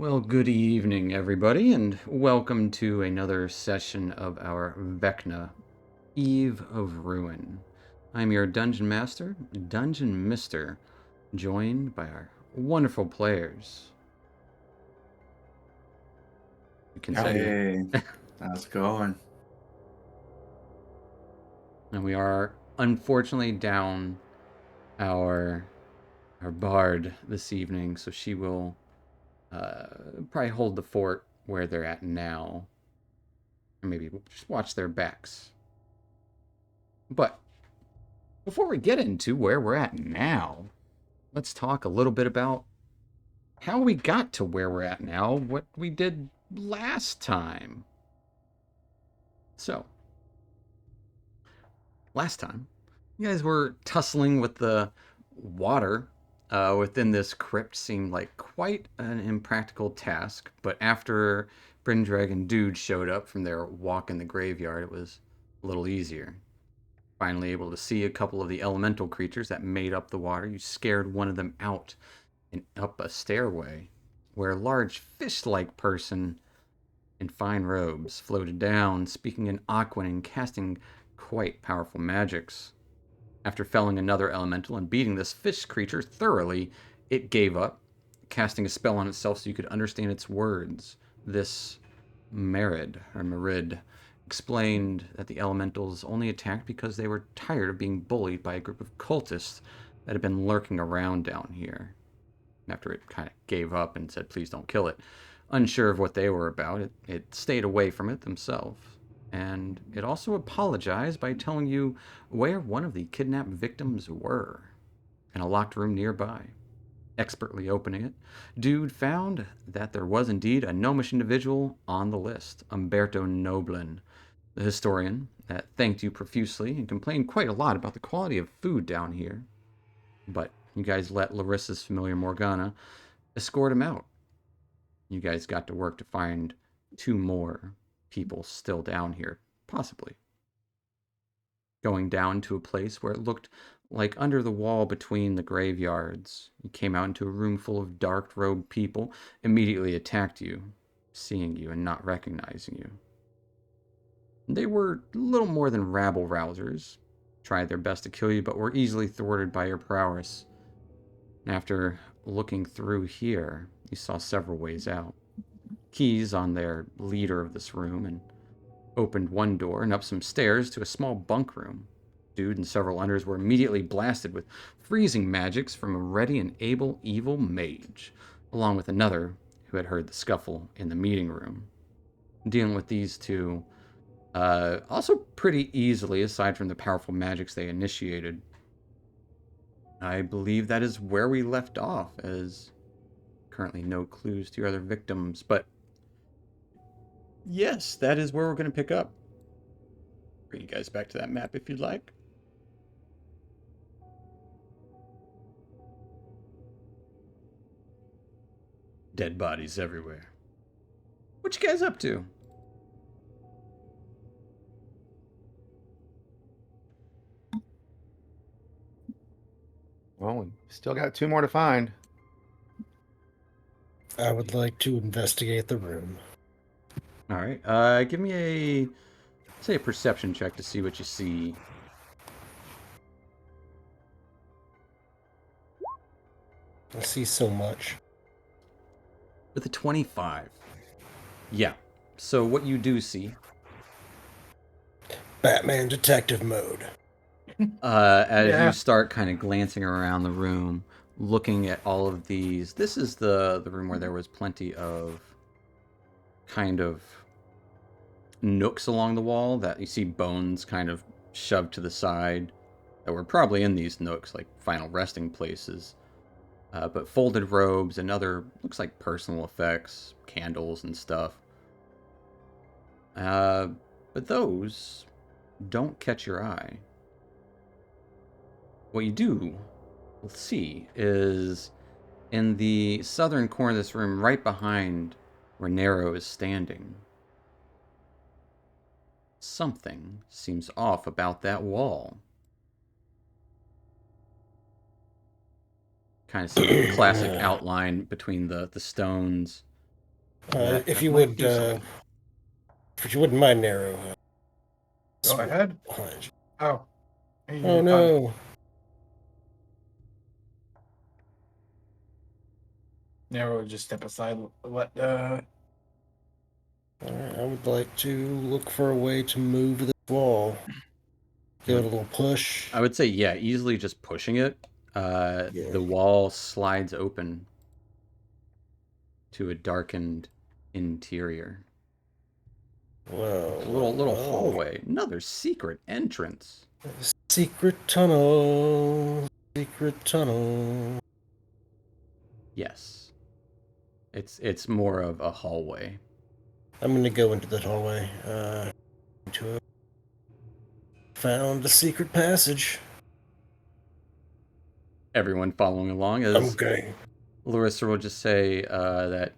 Well, good evening, everybody, and welcome to another session of our Vecna Eve of Ruin. I'm your Dungeon Master, Dungeon Mister, joined by our wonderful players. You can say, Yep. Hey, how's it going? and we are unfortunately down our our bard this evening, so she will probably hold the fort where they're at now, and maybe just watch their backs. But before we get into where we're at now, let's talk a little bit about how we got to where we're at now, what we did last time. So, last time, you guys were tussling with the water within this crypt. Seemed like quite an impractical task, but after Brindreg and Dude showed up from their walk in the graveyard, it was a little easier. Finally able to see a couple of the elemental creatures that made up the water, you scared one of them out and up a stairway where a large fish-like person in fine robes floated down, speaking in Aquan and casting quite powerful magics. After felling another elemental and beating this fish creature thoroughly, it gave up, casting a spell on itself so you could understand its words. This Merid explained that the elementals only attacked because they were tired of being bullied by a group of cultists that had been lurking around down here. After it kind of gave up and said, please don't kill it, unsure of what they were about, it stayed away from it themselves. And it also apologized by telling you where one of the kidnapped victims were in a locked room nearby. Expertly opening it, Dude found that there was indeed a gnomish individual on the list, Umberto Noblin, the historian, that thanked you profusely and complained quite a lot about the quality of food down here. But you guys let Larissa's familiar Morgana escort him out. You guys got to work to find two more people still down here, possibly. Going down to a place where it looked like under the wall between the graveyards. You came out into a room full of dark robed people, immediately attacked you, seeing you and not recognizing you. They were little more than rabble rousers, tried their best to kill you, but were easily thwarted by your prowess. After looking through here, you saw several ways out. Keys on their leader of this room, and opened one door and up some stairs to a small bunk room. Dude and several others were immediately blasted with freezing magics from a ready and able evil mage, along with another who had heard the scuffle in the meeting room. Dealing with these two also pretty easily, aside from the powerful magics they initiated. I believe that is where we left off, as currently no clues to your other victims, but yes, that is where we're going to pick up. Bring you guys back to that map if you'd like. Dead bodies everywhere. What you guys up to? Well, we still got two more to find. I would like to investigate the room. All right. Give me a perception check to see what you see. I see so much. With a 25. Yeah. So what you do see, Batman detective mode. as Yeah. you start kind of glancing around the room, looking at all of these. This is the room where there was plenty of kind of nooks along the wall that you see bones kind of shoved to the side that were probably in these nooks, like final resting places. But folded robes and other, looks like personal effects, candles and stuff. But those don't catch your eye. What you do see is in the southern corner of this room, right behind where Nero is standing, something seems off about that wall. Kind of see the classic outline between the stones That If That you might would, do something. if you wouldn't mind, Narrow. Go ahead. Behind you. Oh. Hey, Oh you're fine. no! Narrow, just step aside. Let Alright, I would like to look for a way to move this wall. Give it a little push. I would say, yeah, easily just pushing it. Yeah. The wall slides open to a darkened interior. Well, A little well. hallway. Another secret entrance. Secret tunnel. Secret tunnel. Yes. It's more of a hallway. I'm gonna go into that hallway. Found a secret passage. Everyone following along as Okay. Larissa will just say that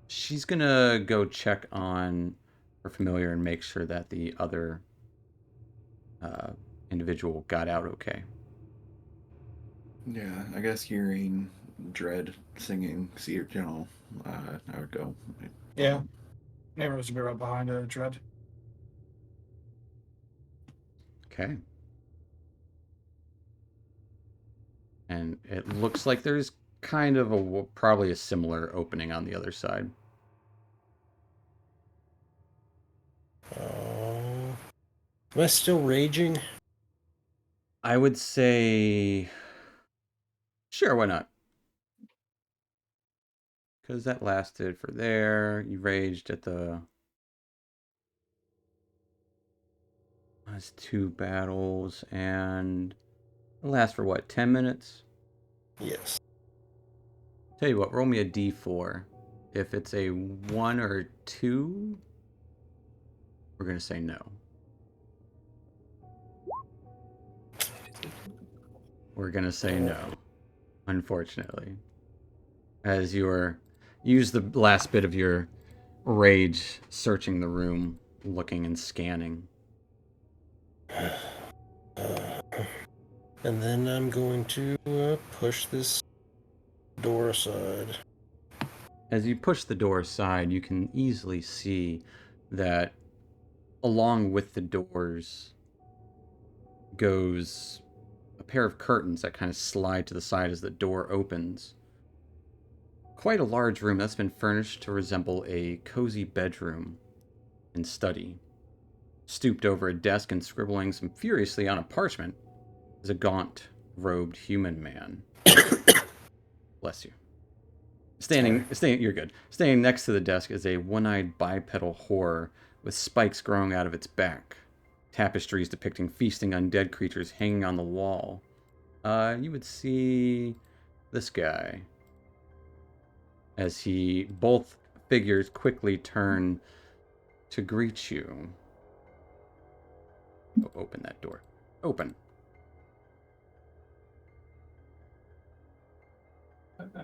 she's gonna go check on her familiar and make sure that the other individual got out okay. Yeah, I guess hearing Dread singing, I would go. Yeah. Narrow's be right behind Dread. Okay. And it looks like there's kind of probably a similar opening on the other side. Am I still raging? I would say, sure, why not? Because that lasted for there. You raged at the last two battles, and it lasts for what, 10 minutes? Yes. Tell you what, roll me a d4. If it's a 1 or 2, we're going to say no. We're going to say no, unfortunately. As you use the last bit of your rage searching the room, looking and scanning. And then I'm going to push this door aside. As you push the door aside, you can easily see that along with the doors goes a pair of curtains that kind of slide to the side as the door opens. Quite a large room that's been furnished to resemble a cozy bedroom and study. Stooped over a desk and scribbling some furiously on a parchment is a gaunt, robed human man. Bless you. You're good. Standing next to the desk is a one-eyed bipedal horror with spikes growing out of its back. Tapestries depicting feasting undead creatures hanging on the wall. You would see this guy as both figures quickly turn to greet you. Oh, open that door. Open.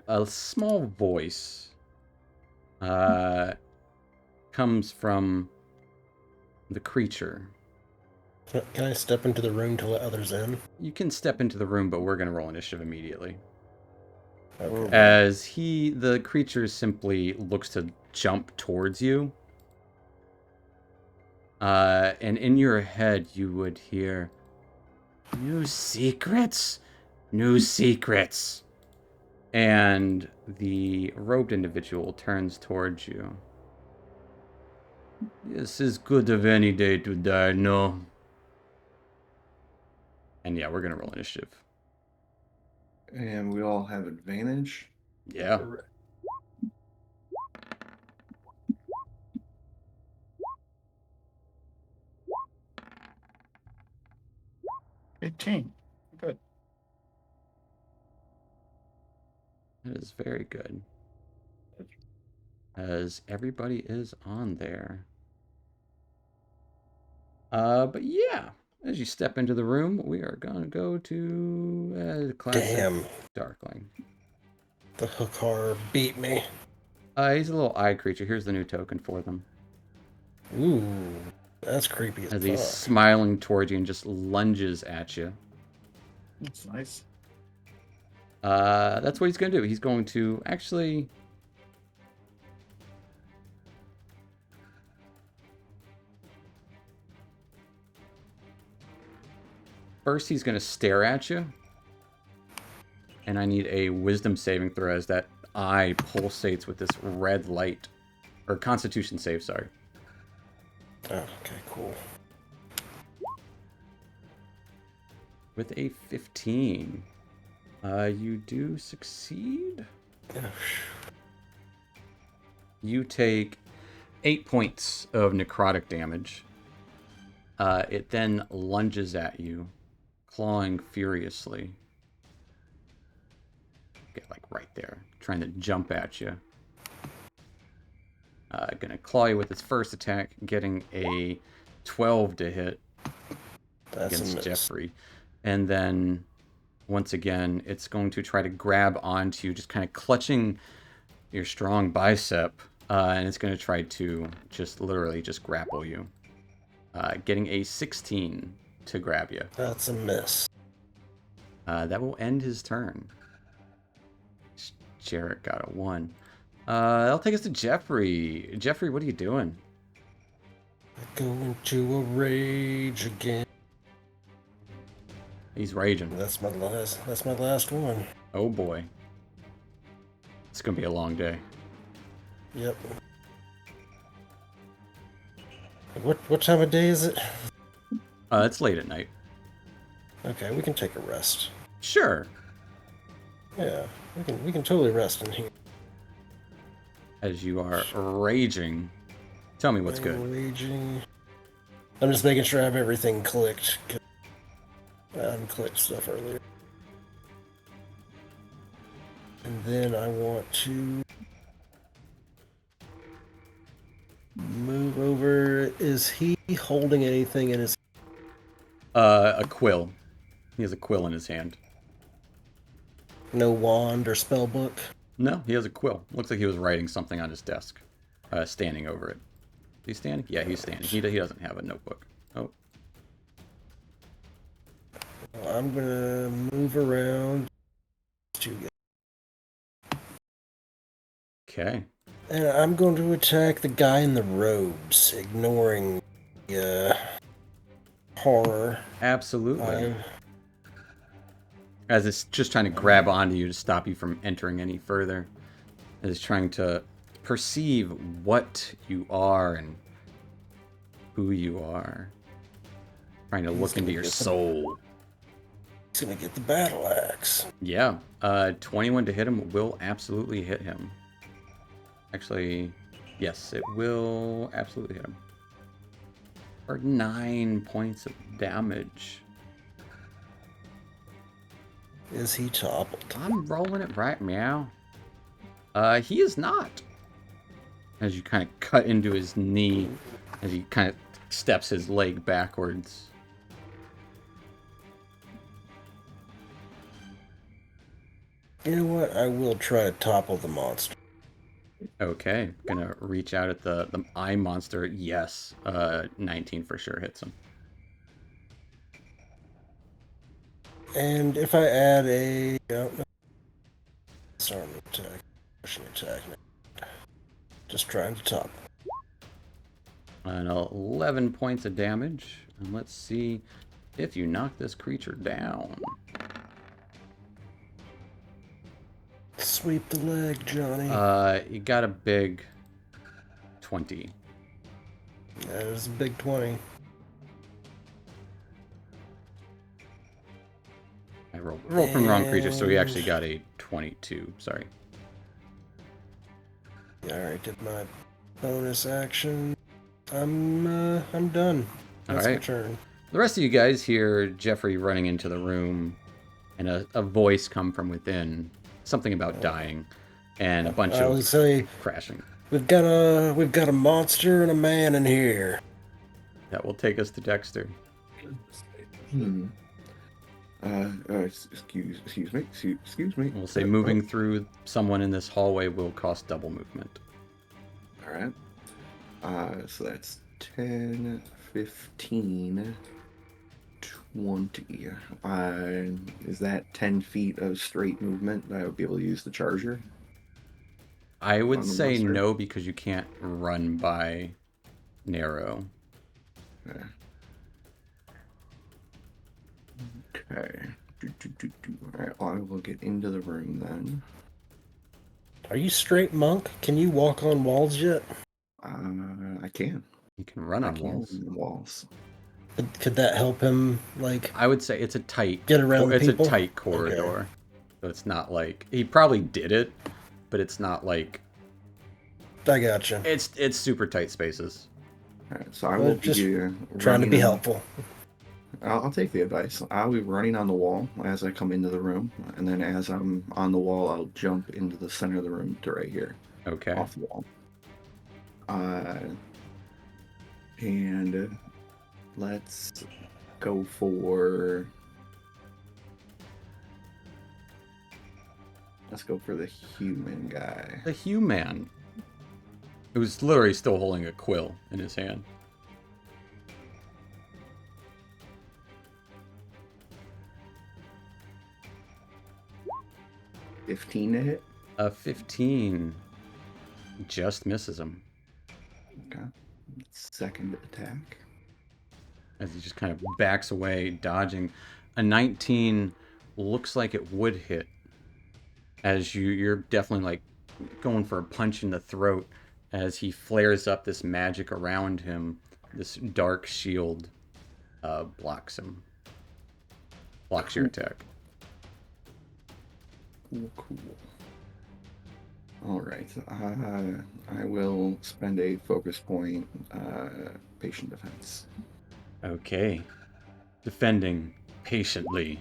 A small voice comes from the creature. Can I step into the room to let others in? You can step into the room, but we're going to roll initiative immediately. Okay. As the creature simply looks to jump towards you. And in your head, you would hear, "New secrets? New secrets." And the robed individual turns towards you. "This is good of any day to die, no?" And yeah, we're going to roll initiative. And we all have advantage. Yeah. 18. Good. That is very good. As everybody is on there. But yeah, as you step into the room, we are gonna go to the classic Damn. Darkling. The Hookar beat me. He's a little eye creature. Here's the new token for them. Ooh, that's creepy as As he's fuck. smiling towards you and just lunges at you. That's nice. That's what he's gonna do. He's going to actually First, he's going to stare at you. And I need a wisdom saving throw as that eye pulsates with this red light. Or constitution save, sorry. Oh, okay, cool. With a 15. You do succeed. Yeah. You take 8 points of necrotic damage. It then lunges at you, clawing furiously. Get like right there, trying to jump at you. Gonna claw you with its first attack, getting a 12 to hit That's a against miss. Jeffrey. And then, once again, it's going to try to grab onto you, just kind of clutching your strong bicep. And it's going to try to just literally just grapple you. Getting a 16 to grab you. That's a miss. That will end his turn. Jarrett got a 1. That'll take us to Jeffrey. Jeffrey, what are you doing? I go into a rage again. He's raging. That's my last one. Oh boy. It's going to be a long day. Yep. What time of day is it? It's late at night. Okay, we can take a rest. Sure. Yeah, we can totally rest in here. As you are raging. Tell me what's good. Raging. I'm just making sure I have everything clicked. 'Cause I unclicked stuff earlier. And then I want to move over. Is he holding anything in his... A quill. He has a quill in his hand. No wand or spell book? No, he has a quill. Looks like he was writing something on his desk. Standing over it. Is he standing? Yeah, he's standing. He doesn't have a notebook. Oh. Well, I'm gonna move around to get... Okay. And I'm going to attack the guy in the robes, ignoring the horror. Absolutely. As it's just trying to grab onto you to stop you from entering any further. As it's trying to perceive what you are and who you are. Trying to look into your soul. He's gonna get the battle axe. Yeah. 21 to hit him will absolutely hit him. Actually, yes, it will absolutely hit him. For 9 points of damage. Is he toppled? I'm rolling it right, meow. He is not. As you kind of cut into his knee, as he kind of steps his leg backwards. You know what? I will try to topple the monster. Okay, gonna reach out at the eye monster. Yes, 19 for sure hits him. And if I add a... disarm attack. Pushing attack. Just trying to topple. And 11 points of damage. And let's see if you knock this creature down. Sweep the leg, Johnny. You got a big 20. That is a big 20. I rolled from the wrong creature, so he actually got a 22. Sorry. Alright, did my bonus action. I'm done. That's my Alright. turn. The rest of you guys hear Jeffrey running into the room and a voice come from within. Something about dying. And a bunch I would of say crashing. we've got a monster and a man in here. That will take us to Dexter. Excuse me. We'll say moving through someone in this hallway will cost double movement. All right. So that's 10, 15, 20. Is that 10 feet of straight movement that I would be able to use the charger? I would On the say monster? no, because you can't run by narrow. Yeah. Okay. Alright, I will get into the room then. Are you straight monk? Can you walk on walls yet? I can. You can run I on can walls. on the walls. Could that help him, like, I would say it's a tight. get around It's people? a tight Okay. corridor, so it's not like he probably did it, but it's not like I gotcha. it's super tight spaces. Alright, so I Well, will just be Trying to running be on- helpful. I'll take the advice. I'll be running on the wall as I come into the room, and then as I'm on the wall, I'll jump into the center of the room to right here, Okay. off the wall. And let's go for. Let's go for the human guy. The human. It was literally still holding a quill in his hand. $15 to hit. A 15 just misses him Okay. Second attack. as he just kind of backs away, dodging. A 19 looks like it would hit, as you're definitely like going for a punch in the throat as he flares up this magic around him. This dark shield blocks him. Blocks your attack. Cool. All right. I will spend a focus point. Patient defense. Okay. Defending patiently.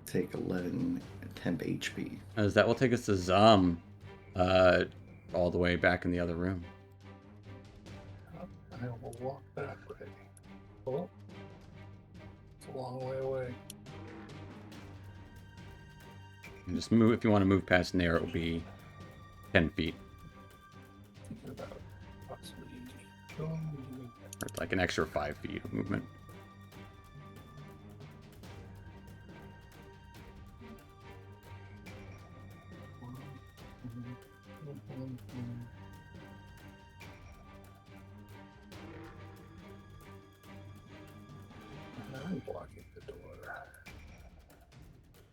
Take 11 temp HP. As that will take us to Zom, all the way back in the other room. I will walk that way. Oh, it's a long way away. And just move if you want to move past Nair. It will be 10 feet, Thinking about possibly or like an extra 5 feet of movement. I'm blocking the door.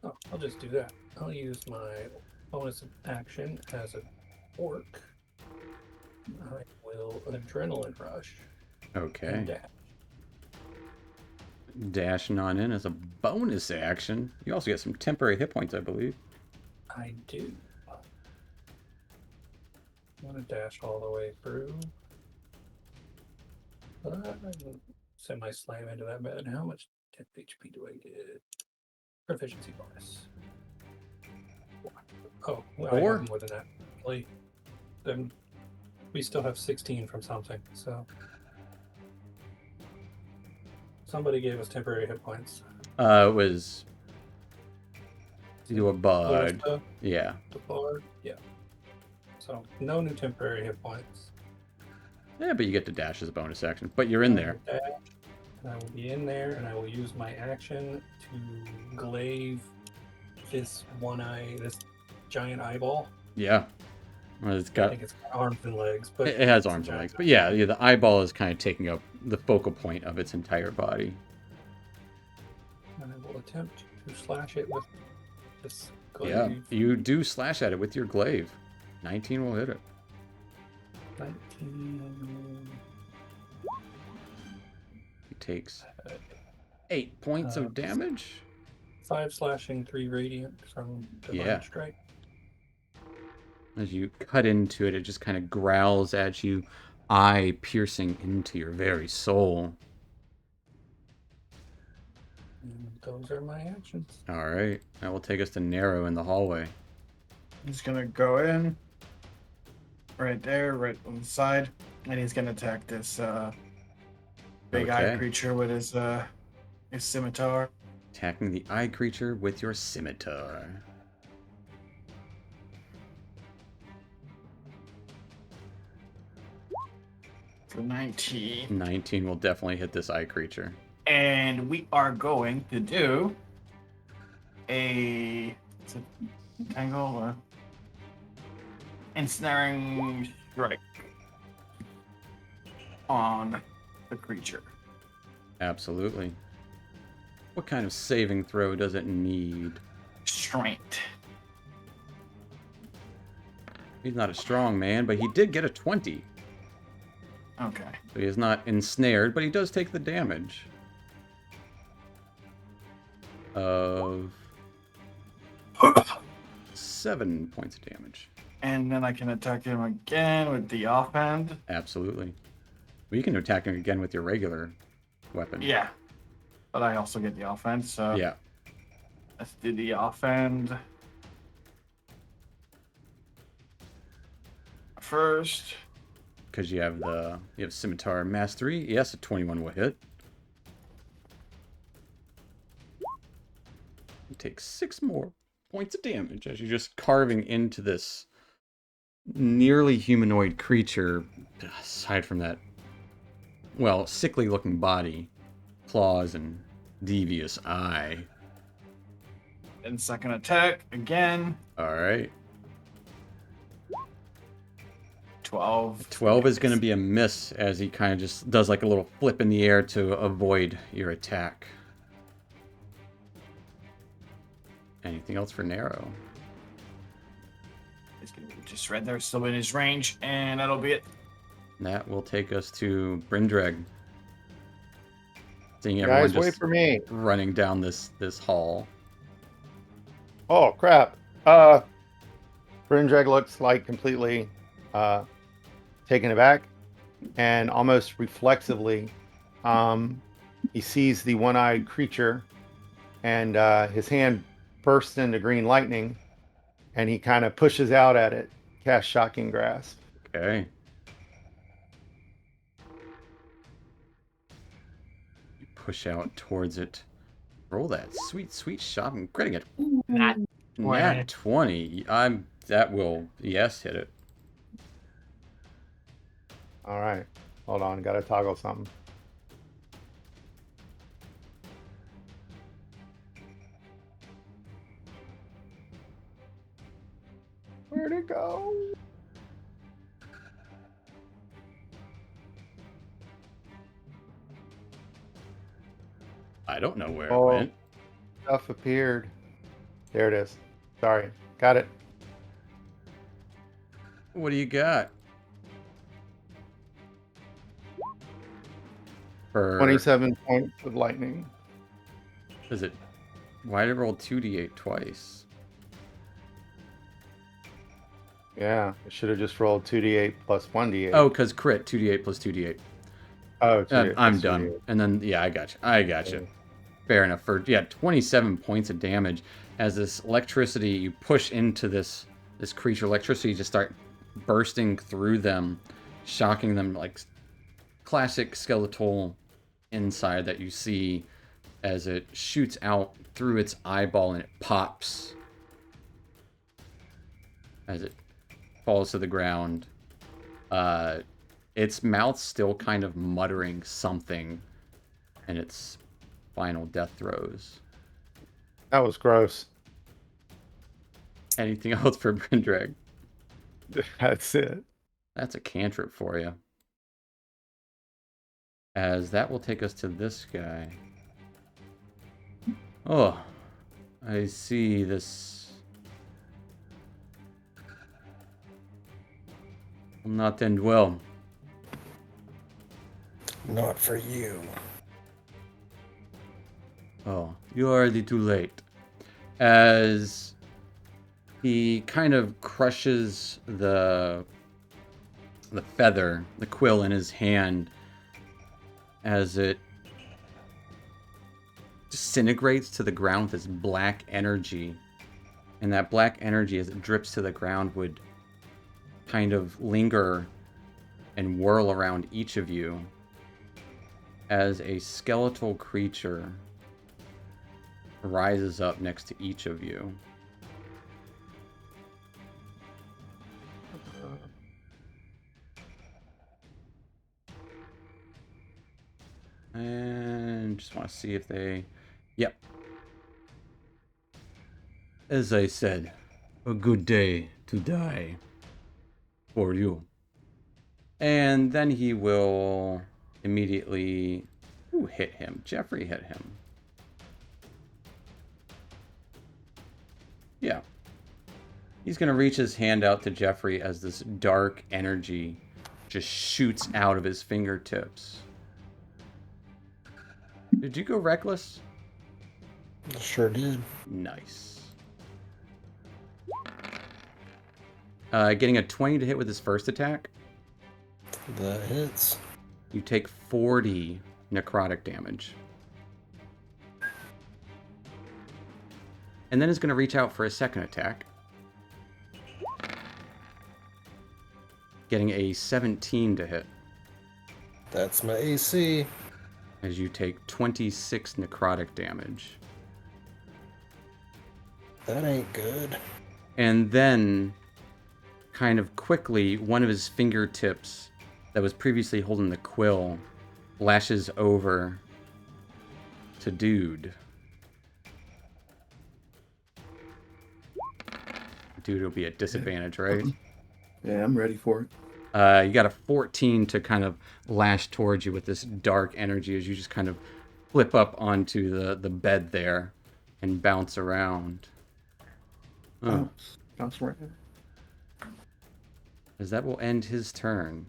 Oh, I'll just do that. I'll use my bonus action as an orc. I will adrenaline rush and Okay. dash. Dashing on in as a bonus action. You also get some temporary hit points, I believe. I do. I'm gonna dash all the way through. Semi-slam into that bed. How much temp HP do I get? Proficiency bonus. Oh, well, I Four? have more than that. Like, then we still have 16 from something. So somebody gave us temporary hit points. It was you a bud. Clarissa, Yeah. the bard, yeah. So no new temporary hit points. Yeah, but you get to dash as a bonus action. But you're in there. Dash, and I will be in there, and I will use my action to glaive this this giant eyeball. Yeah. Well, it's I got think it's got arms and legs, but it has it's a arms and giant legs. But yeah, the eyeball is kind of taking up the focal point of its entire body. And I will attempt to slash it with this glaive. Yeah, you do slash at it with your glaive. 19 will hit it. 19. He takes 8 points of damage. 5 slashing, 3 radiant from divine Yeah. strike. As you cut into it, it just kind of growls at you, eye piercing into your very soul. And those are my actions. All right, that will take us to Narrow in the hallway. He's gonna go in. Right there, right on the side. And he's gonna attack this big eye Okay. creature with his scimitar. Attacking the eye creature with your scimitar. For 19. 19 will definitely hit this eye creature. And we are going to do it's a tangle or ensnaring strike on the creature. Absolutely. What kind of saving throw does it need? Strength. He's not a strong man, but he did get a 20. Okay. So he is not ensnared, but he does take the damage of 7 points of damage. And then I can attack him again with the offhand. Absolutely. Well, you can attack him again with your regular weapon. Yeah. But I also get the offhand, so Yeah. let's do the offhand. First. Because you have Scimitar Mastery. Yes, a 21 will hit. You take 6 more points of damage as you're just carving into this nearly humanoid creature, aside from that, well, sickly looking body, claws, and devious eye. And second attack again. Alright. 12. 12 is going to be a miss as he kind of just does like a little flip in the air to avoid your attack. Anything else for Nero? He's gonna be just right there, still in his range, and that'll be it. That will take us to Brindreg. Seeing everyone Guys, just wait for me. running down this hall. Oh crap. Brindreg looks like completely taken aback, and almost reflexively, he sees the one-eyed creature, and his hand bursts into green lightning, and he kind of pushes out at it, casts Shocking Grasp. Okay. You push out towards it. Roll that sweet shot. I'm critting it. Not Nat 20. That will, yes, hit it. All right, hold on, gotta toggle something. Where'd it go? I don't know where Oh. it went. Stuff appeared. There it is. Sorry, got it. What do you got? For 27 points of lightning. Is it? Why did it roll 2d8 twice? Yeah, it should have just rolled 2d8 plus 1d8. Oh, because crit 2d8 plus 2d8. Oh, 2d8 I'm plus done. 2d8. And then yeah, I got you. Okay. Fair enough. For 27 points of damage as this electricity you push into this creature. Electricity just start bursting through them, shocking them like classic skeletal inside that you see as it shoots out through its eyeball and it pops as it falls to the ground. Its mouth still kind of muttering something in its final death throes. That was gross. Anything else for Brindreg? That's it. That's a cantrip for you. As that will take us to this guy. Oh, I see this. Will not end well. Not for you. Oh, you're already too late. As he kind of crushes the feather, the quill in his hand, as it disintegrates to the ground with this black energy. And that black energy, as it drips to the ground, would kind of linger and whirl around each of you as a skeletal creature rises up next to each of you. And just want to see if they... Yep. As I said, a good day to die. For you. And then he will immediately... Who hit him? Jeffrey hit him. Yeah. He's going to reach his hand out to Jeffrey as this dark energy just shoots out of his fingertips. Did you go reckless? Sure did. Nice. Getting a 20 to hit with his first attack. That hits. You take 40 necrotic damage. And then is going to reach out for a second attack. Getting a 17 to hit. That's my AC. As you take 26 necrotic damage. That ain't good. And then, kind of quickly, one of his fingertips that was previously holding the quill lashes over to Dude. Dude will be at disadvantage, right? Yeah, I'm ready for it. You got a 14 to kind of lash towards you with this dark energy as you just kind of flip up onto the bed there and bounce around. Oh, Bounce right there. as that will end his turn.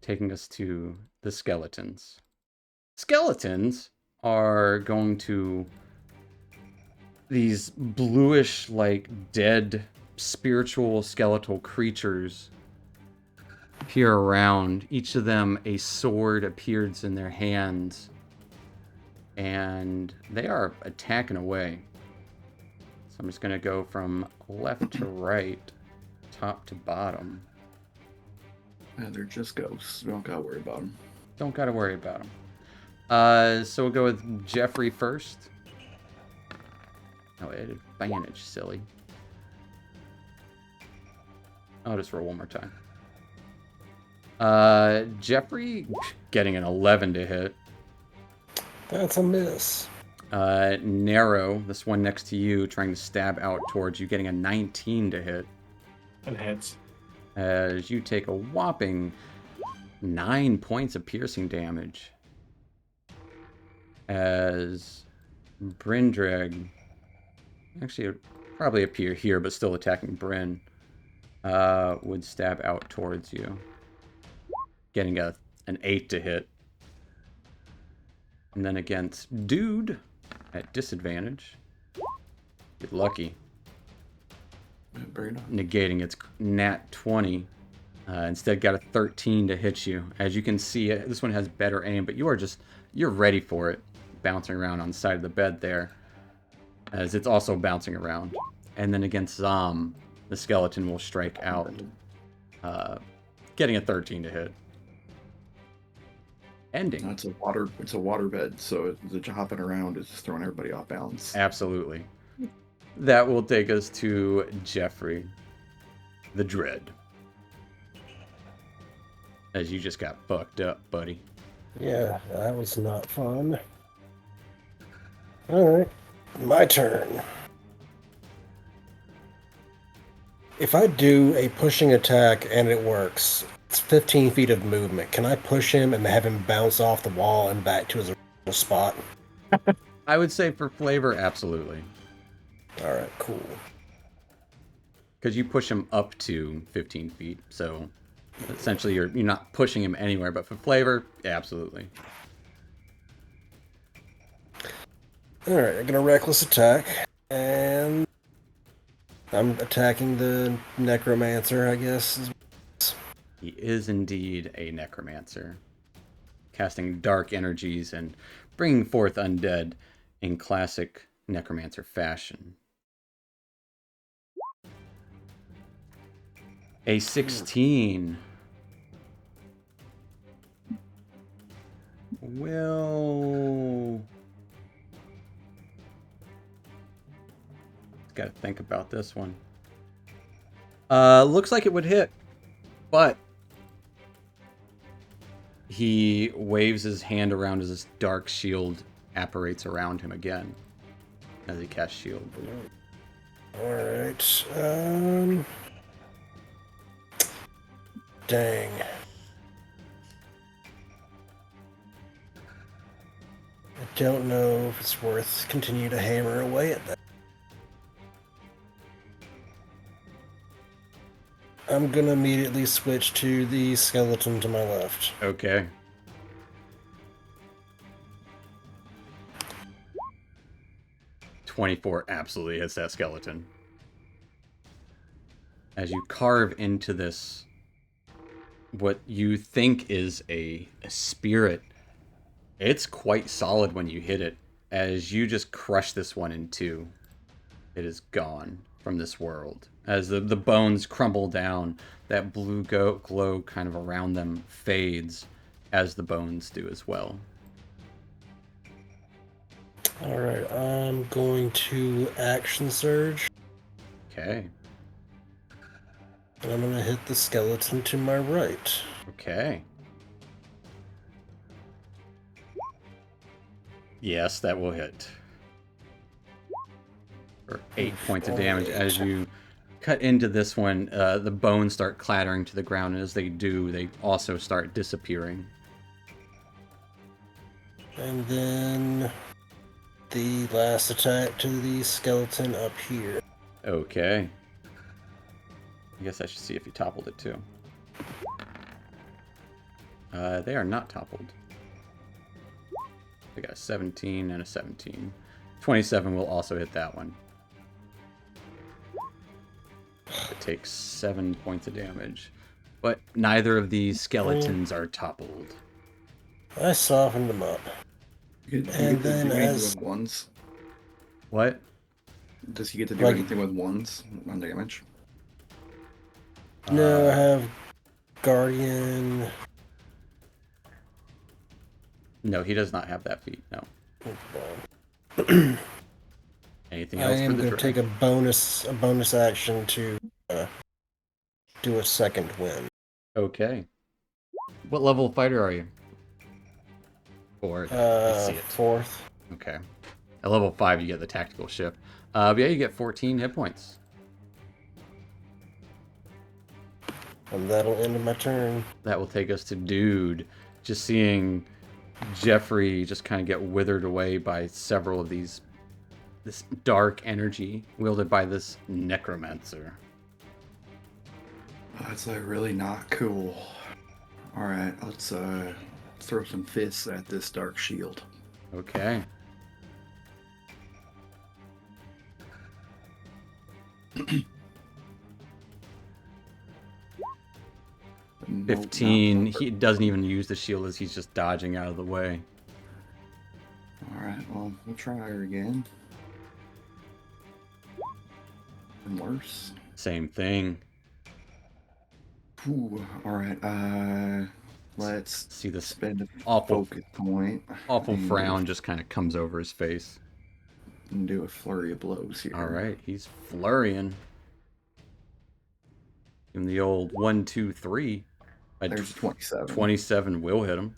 Taking us to the skeletons. Skeletons are going to... These bluish, like, dead spiritual skeletal creatures appear around. Each of them, a sword appears in their hands. And they are attacking away. So I'm just going to go from left to right, top to bottom. Yeah, they're just ghosts. We don't gotta worry about them. Don't got to worry about them. So we'll go with Jeffrey first. Oh, advantage, silly. I'll just roll one more time. Jeffrey getting an 11 to hit. That's a miss. Narrow, this one next to you, trying to stab out towards you, getting a 19 to hit. And hits. As you take a whopping 9 points of piercing damage. As Brindrag, actually it would probably appear here, but still attacking Bryn, would stab out towards you. Getting an 8 to hit. And then against Dude at disadvantage. Get lucky. Very nice. Negating its nat 20. Instead got a 13 to hit you. As you can see, this one has better aim, but you're ready for it. Bouncing around on the side of the bed there. As it's also bouncing around. And then against Zom, the skeleton will strike out. Getting a 13 to hit. Ending. It's a water bed, so the hopping around is just throwing everybody off balance. Absolutely. That will take us to Jeffrey, the Dread. As you just got fucked up, buddy. Yeah, that was not fun. Alright, my turn. If I do a pushing attack and it works, it's 15 feet of movement. Can I push him and have him bounce off the wall and back to his original spot? I would say for flavor, absolutely. Alright, cool. Because you push him up to 15 feet, so essentially you're not pushing him anywhere, but for flavor, absolutely. Alright, I'm gonna reckless attack, and I'm attacking the necromancer, I guess. He is indeed a necromancer, casting dark energies and bringing forth undead in classic necromancer fashion. A 16 will... Got to think about this one. Looks like it would hit, but he waves his hand around as this dark shield apparates around him again as he casts shield. Alright, dang. It don't know if it's worth continue to hammer away at that. I'm gonna immediately switch to the skeleton to my left. Okay. "24" absolutely hits that skeleton. As you carve into this, what you think is a spirit, it's quite solid when you hit it. As you just crush this one in two, it is gone from this world. As the bones crumble down, that blue glow kind of around them fades as the bones do as well. Alright, I'm going to action surge. Okay. And I'm gonna hit the skeleton to my right. Okay. Yes, that will hit. For 8 points of damage. As you cut into this one, the bones start clattering to the ground, and as they do, they also start disappearing. And then the last attack to the skeleton up here. Okay. I guess I should see if he toppled it too. They are not toppled. They got a 17 and a 17. 27 will also hit that one. It takes 7 points of damage. But neither of these skeletons are toppled. I softened them up. You get And to then do anything as- with ones? What? Does he get to do Like- anything with ones on damage? No, I have Guardian. No, he does not have that feat. No. Anything I else for am the going to take a bonus action to do a second win. Okay. What level of fighter are you? 4. I see it. 4th. Okay. At level 5, you get the tactical shift. But yeah, you get 14 hit points. And that'll end my turn. That will take us to Dude. Just seeing Jeffrey just kind of get withered away by several of this dark energy wielded by this necromancer. That's like really not cool. All right, let's throw some fists at this dark shield. Okay. Nope, 15. not- He doesn't even use the shield as he's just dodging out of the way. All right, well, we'll try her again. And worse. Same thing. Ooh, all right, let's See this spend a awful, focus point. awful and frown just kind of comes over his face. And do a flurry of blows here. All right, he's flurrying. Give him the old 1, 2, 3. There's 27. 27 will hit him.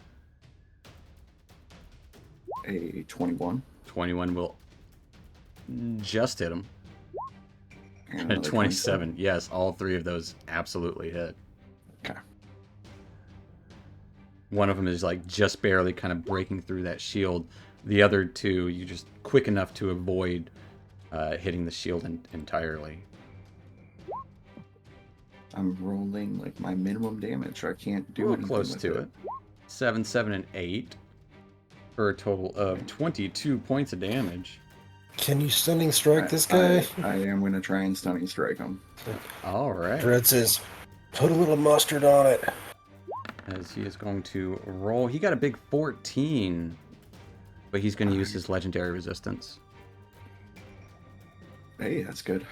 A 21. 21 will just hit him. And A another 27. Yes, all three of those absolutely hit. Okay. One of them is like just barely kind of breaking through that shield. The other two, you just quick enough to avoid hitting the shield entirely. I'm rolling like my minimum damage, so I can't do We're anything close with to it. 7, 7, and 8 for a total of 22 points of damage. Can you stunning strike this guy? I am going to try and stunning strike him. All right. Dread says, put a little mustard on it. As he is going to roll. He got a big 14. But he's going to use his legendary resistance. Hey, that's good.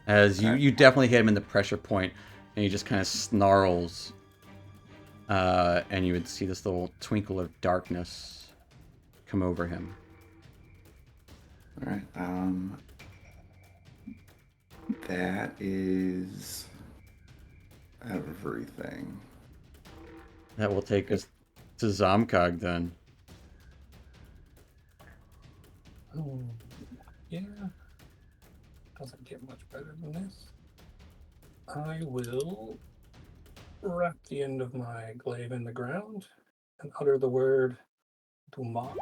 As you definitely hit him in the pressure point, and he just kind of snarls. And you would see this little twinkle of darkness come over him. All right. That is everything. That will take us to Zomkog then. Oh, yeah. Doesn't get much better than this. I will wrap the end of my glaive in the ground and utter the word To mock,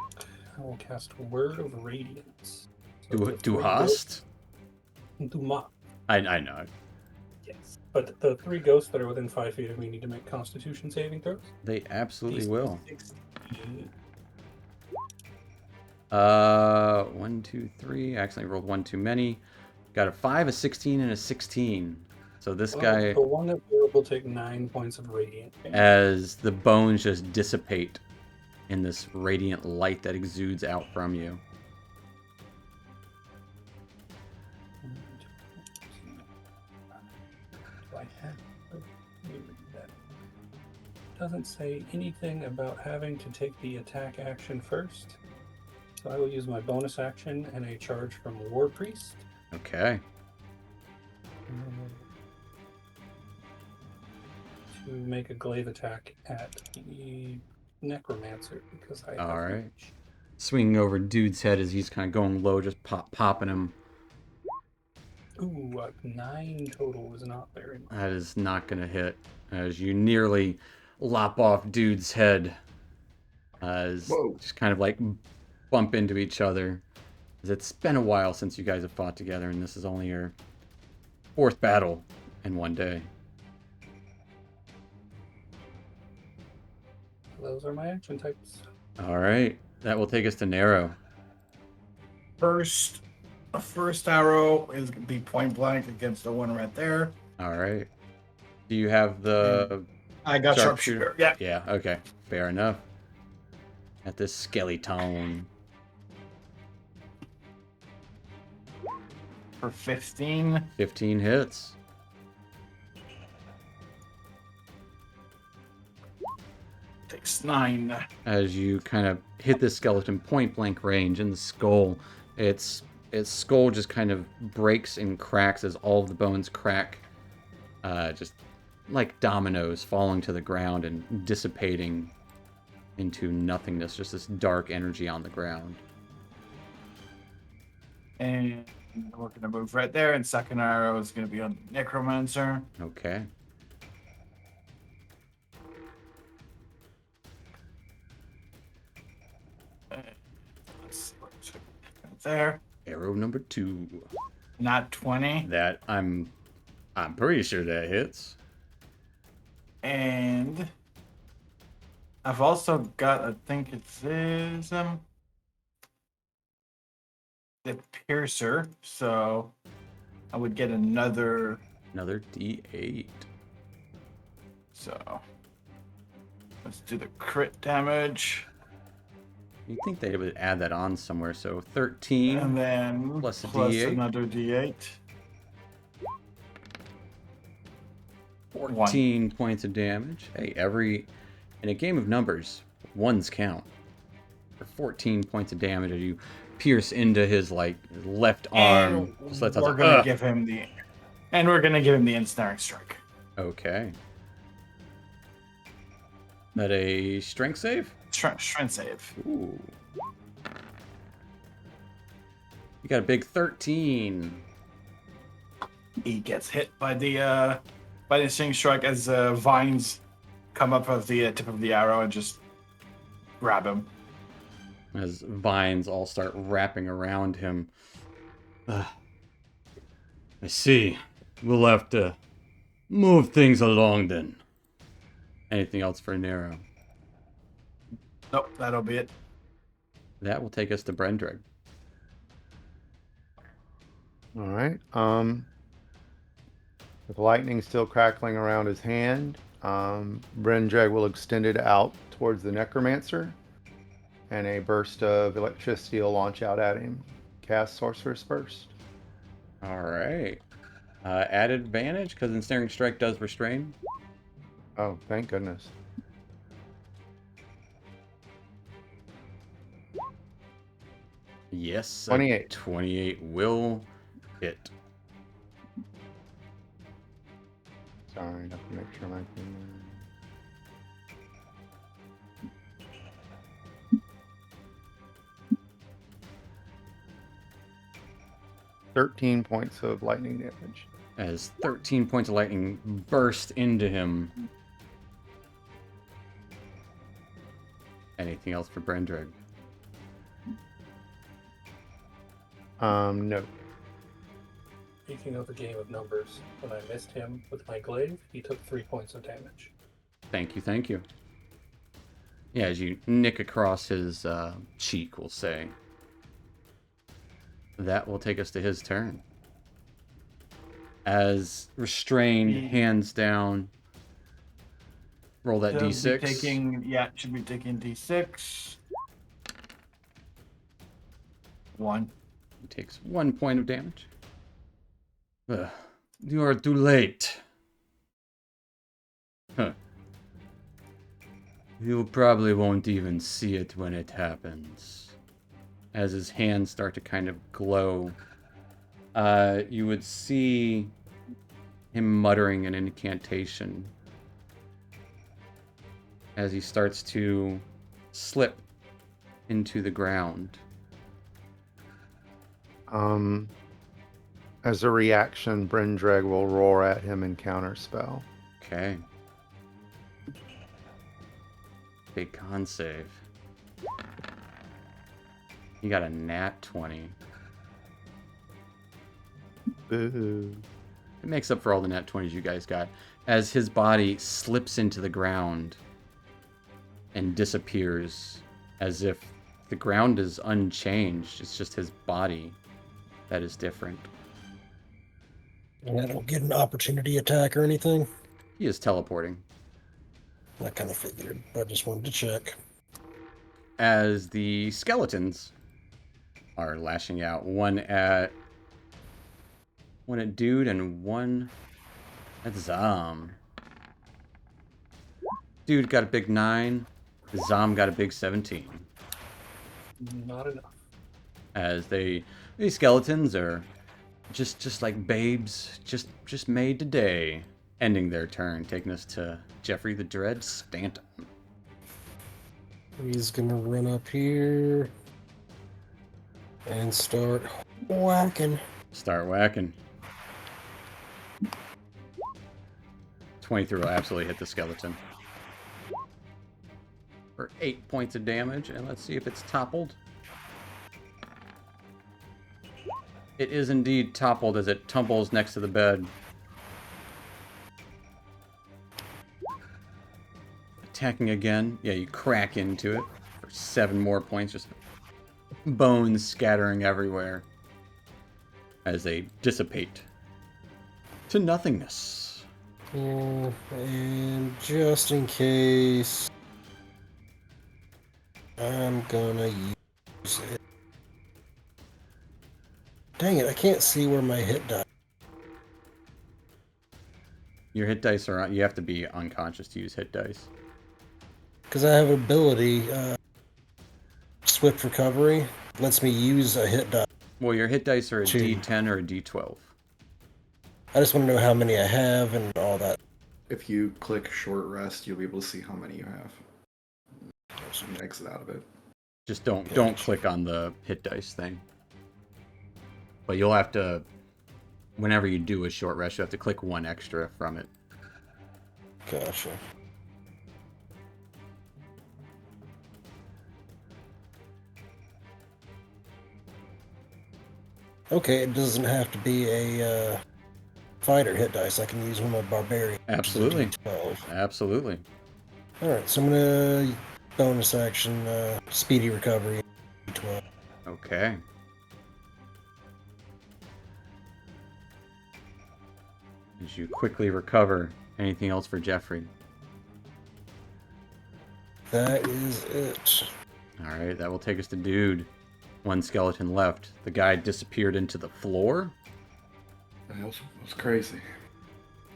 I will cast Word of Radiance. So Do the it. Do three hast? ghosts- To mock, I know. yes. But the 3 ghosts that are within 5 feet of me need to make Constitution saving throws. They absolutely DC will. 16. 1, 2, 3. I accidentally rolled one too many. Got a 5, a 16, and a 16. So this Well, guy, the one that will take 9 points of radiant damage. as the bones just dissipate in this radiant light that exudes out from you. Do I have? Let me read that. Doesn't say anything about having to take the attack action first. So I will use my bonus action and a charge from War Priest Okay. to make a glaive attack at the Necromancer because I have All right. reach. Swinging over dude's head as he's kind of going low, just popping him. Ooh, 9 total is not very much. That is not going to hit as you nearly lop off dude's head. As Whoa. just kind of like bump into each other. As it's been a while since you guys have fought together, and this is only your 4th battle in one day. Those are my action types. All right. That will take us to Narrow. First arrow is gonna be point blank against the one right there. All right. Do you have the I got Sharpshooter? sharpshooter. Yeah. Yeah, okay. Fair enough. At this skeleton. For 15. 15 hits. Takes 9. As you kind of hit this skeleton point blank range in the skull, its skull just kind of breaks and cracks as all of the bones crack, just like dominoes falling to the ground and dissipating into nothingness, just this dark energy on the ground. And we're going to move right there. And second arrow is going to be on Necromancer. Okay. Let's see what's there. Arrow number 2. Not 20. That I'm pretty sure that hits. And I've also got, I think it is the Piercer. So I would get another. Another D8. So let's do the crit damage. You'd think they would add that on somewhere. So 13. And then Plus a plus D8. another D8. 14 points of damage. Hey, in a game of numbers, ones count. For 14 points of damage as you pierce into his left arm. And So we're gonna give him the ensnaring strike. Okay. That a strength save? Strength save. Ooh. You got a big 13. He gets hit by the ensnaring strike as vines come up of the tip of the arrow and just grab him. As vines all start wrapping around him. I see. We'll have to move things along then. Anything else for Nero? Nope, that'll be it. That will take us to Brendreg. All right. With lightning still crackling around his hand, Brendreg will extend it out towards the Necromancer, and a burst of electricity will launch out at him. Cast Sorcerer's Burst. All right. Add advantage because Ensnaring Strike does restrain. Oh, thank goodness. Yes. 28. 28 will hit. Sorry, I have to make sure my thing. 13 points of lightning damage. As 13 points of lightning burst into him. Anything else for Brendreg? No. Speaking of the game of numbers, when I missed him with my glaive, he took 3 points of damage. Thank you, thank you. Yeah, as you nick across his cheek, we'll say. That will take us to his turn. As restrained, hands down. Roll that Should be d6. should be taking D6. 1. He takes 1 point of damage. You are too late. Huh. You probably won't even see it when it happens. As his hands start to kind of glow, you would see him muttering an incantation as he starts to slip into the ground. As a reaction, Brindreg will roar at him and counterspell. Okay. Big con save. You got a nat 20. Boo. It makes up for all the nat 20s you guys got. As his body slips into the ground and disappears as if the ground is unchanged. It's just his body that is different. And I don't get an opportunity attack or anything. He is teleporting. I kind of figured, but I just wanted to check. As the skeletons are lashing out, one at Dude and one at Zom. Dude got a big 9. Zom got a big 17. Not enough. As these skeletons are just like babes, just made today, ending their turn, taking us to Jeffrey the Dread Stanton. He's gonna run up here and start whacking. Start whacking. 23 will absolutely hit the skeleton for 8 points of damage, and let's see if it's toppled. It is indeed toppled as it tumbles next to the bed. Attacking again. Yeah, you crack into it for 7 more points. Just bones scattering everywhere as they dissipate to nothingness. And just in case, I'm gonna use it. Dang it, I can't see where my hit die. Your hit dice are on. You have to be unconscious to use hit dice. Because I have an ability, Swift Recovery, lets me use a hit die. Well, your hit dice are a 2. D10 or a D12. I just want to know how many I have and all that. If you click short rest, you'll be able to see how many you have. So you can exit out of it. Just don't click on the hit dice thing. But you'll have to, whenever you do a short rest, you have to click 1 extra from it. Gotcha. Okay, it doesn't have to be a fighter hit dice. I can use one of my barbarian. Absolutely. 12. Absolutely. Alright, so I'm gonna bonus action speedy recovery 12. Okay. As you quickly recover, anything else for Jeffrey? That is it. All right, that will take us to Dude. 1 skeleton left. The guy disappeared into the floor. That was crazy.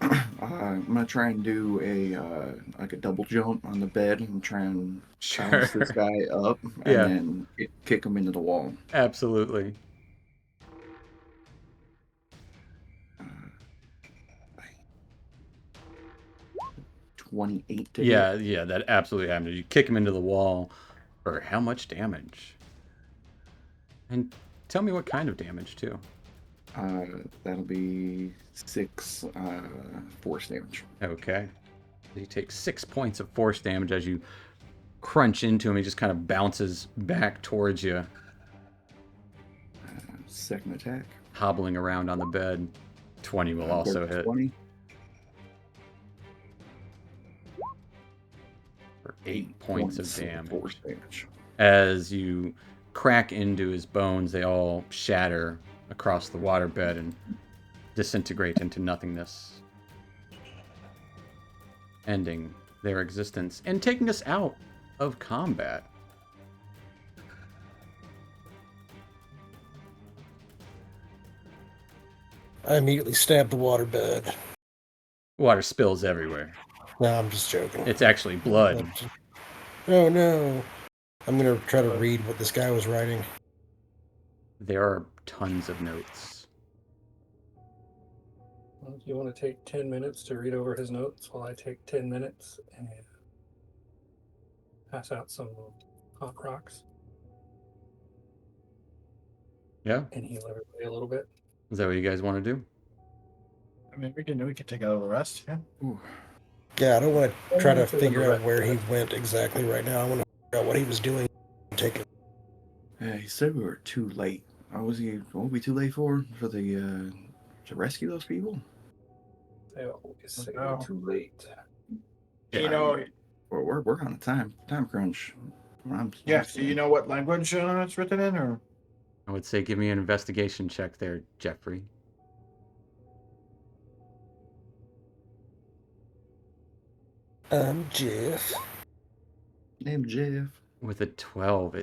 I'm gonna try and do a double jump on the bed and try and bounce this guy up and Yeah. then kick him into the wall. Absolutely. 28 to Yeah, that absolutely happened. You kick him into the wall. For how much damage? And tell me what kind of damage, too. That'll be 6 force damage. Okay. He takes 6 points of force damage as you crunch into him. He just kind of bounces back towards you. Second attack. hobbling around on the bed. 20 will also hit 20. for 8 points of damage. Force damage. As you crack into his bones, they all shatter across the waterbed and disintegrate into nothingness, ending their existence and taking us out of combat. I immediately stabbed the waterbed. Water spills everywhere. No, I'm just joking. It's actually blood. Oh no. I'm gonna try to read what this guy was writing. There are tons of notes. Well, do you want to take 10 minutes to read over his notes while I take 10 minutes and pass out some hot rocks Yeah? and heal everybody a little bit? Is that what you guys want to do? I mean, we can take a little rest. Yeah. Ooh. Yeah, I don't want to try to Let's do the figure out rest where of he it. went exactly right now. I want to figure out what he was doing. Take it. Yeah, he said we were too late. Was he? What were we too late for the to rescue those people? They always say No. too late. You know, We're on a time crunch. yeah. Do you know what language it's written in, or? I would say give me an investigation check there, Jeffrey. Jeff. Name Jeff. With a 12,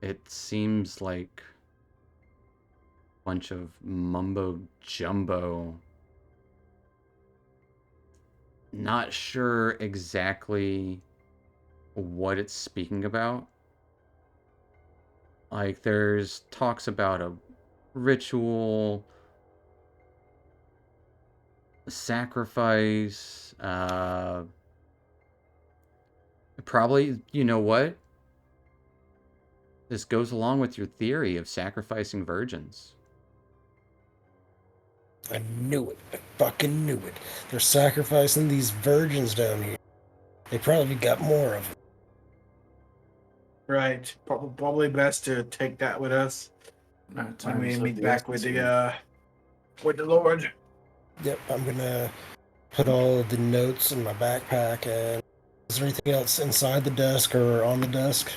it seems like a bunch of mumbo jumbo. Not sure exactly what it's speaking about. Like, there's talks about a ritual, sacrifice, probably, you know what? This goes along with your theory of sacrificing virgins. I knew it. I fucking knew it. They're sacrificing these virgins down here. They probably got more of them. Right. Probably best to take that with us when we meet back with the Lord. Yep, I'm gonna put all of the notes in my backpack. And is there anything else inside the desk or on the desk?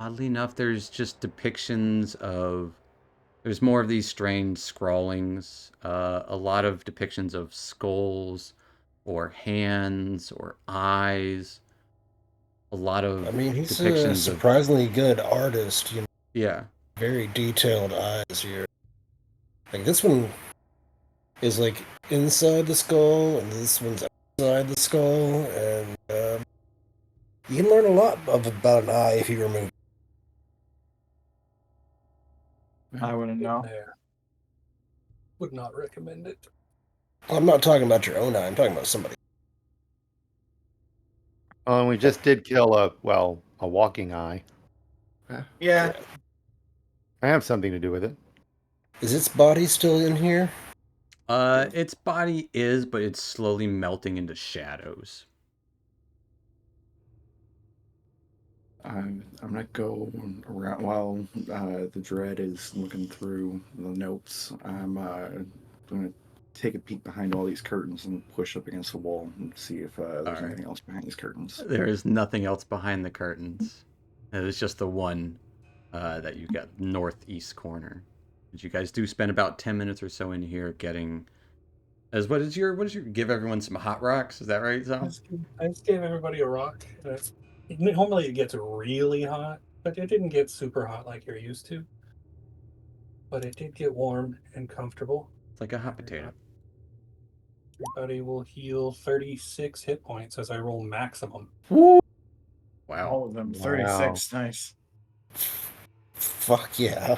Oddly enough, there's just depictions of. There's more of these strange scrawlings. A lot of depictions of skulls, or hands, or eyes. A lot of I mean, he's a depictions of. surprisingly good artist. You know, Yeah. very detailed eyes here. Like this one is like inside the skull, and this one's outside the skull, and you can learn a lot about an eye if you remove. I wouldn't know. There. Would not recommend it. I'm not talking about your own eye. I'm talking about somebody. Oh, and we just did kill a walking eye. Yeah. I have something to do with it. Is its body still in here? Its body is, but it's slowly melting into shadows. I'm gonna go around while the dread is looking through the notes. I'm gonna take a peek behind all these curtains and push up against the wall and see if there's Alright. anything else behind these curtains. There is nothing else behind the curtains. It is just the one that you got northeast corner. But you guys do spend about 10 minutes or so in here getting. What is your give everyone some hot rocks? Is that right, Tom? I just gave everybody a rock. Normally it gets really hot, but it didn't get super hot like you're used to. But it did get warm and comfortable. It's like a hot potato. Everybody will heal 36 hit points as I roll maximum. Wow. All of them. Wow. 36. Nice. Fuck yeah.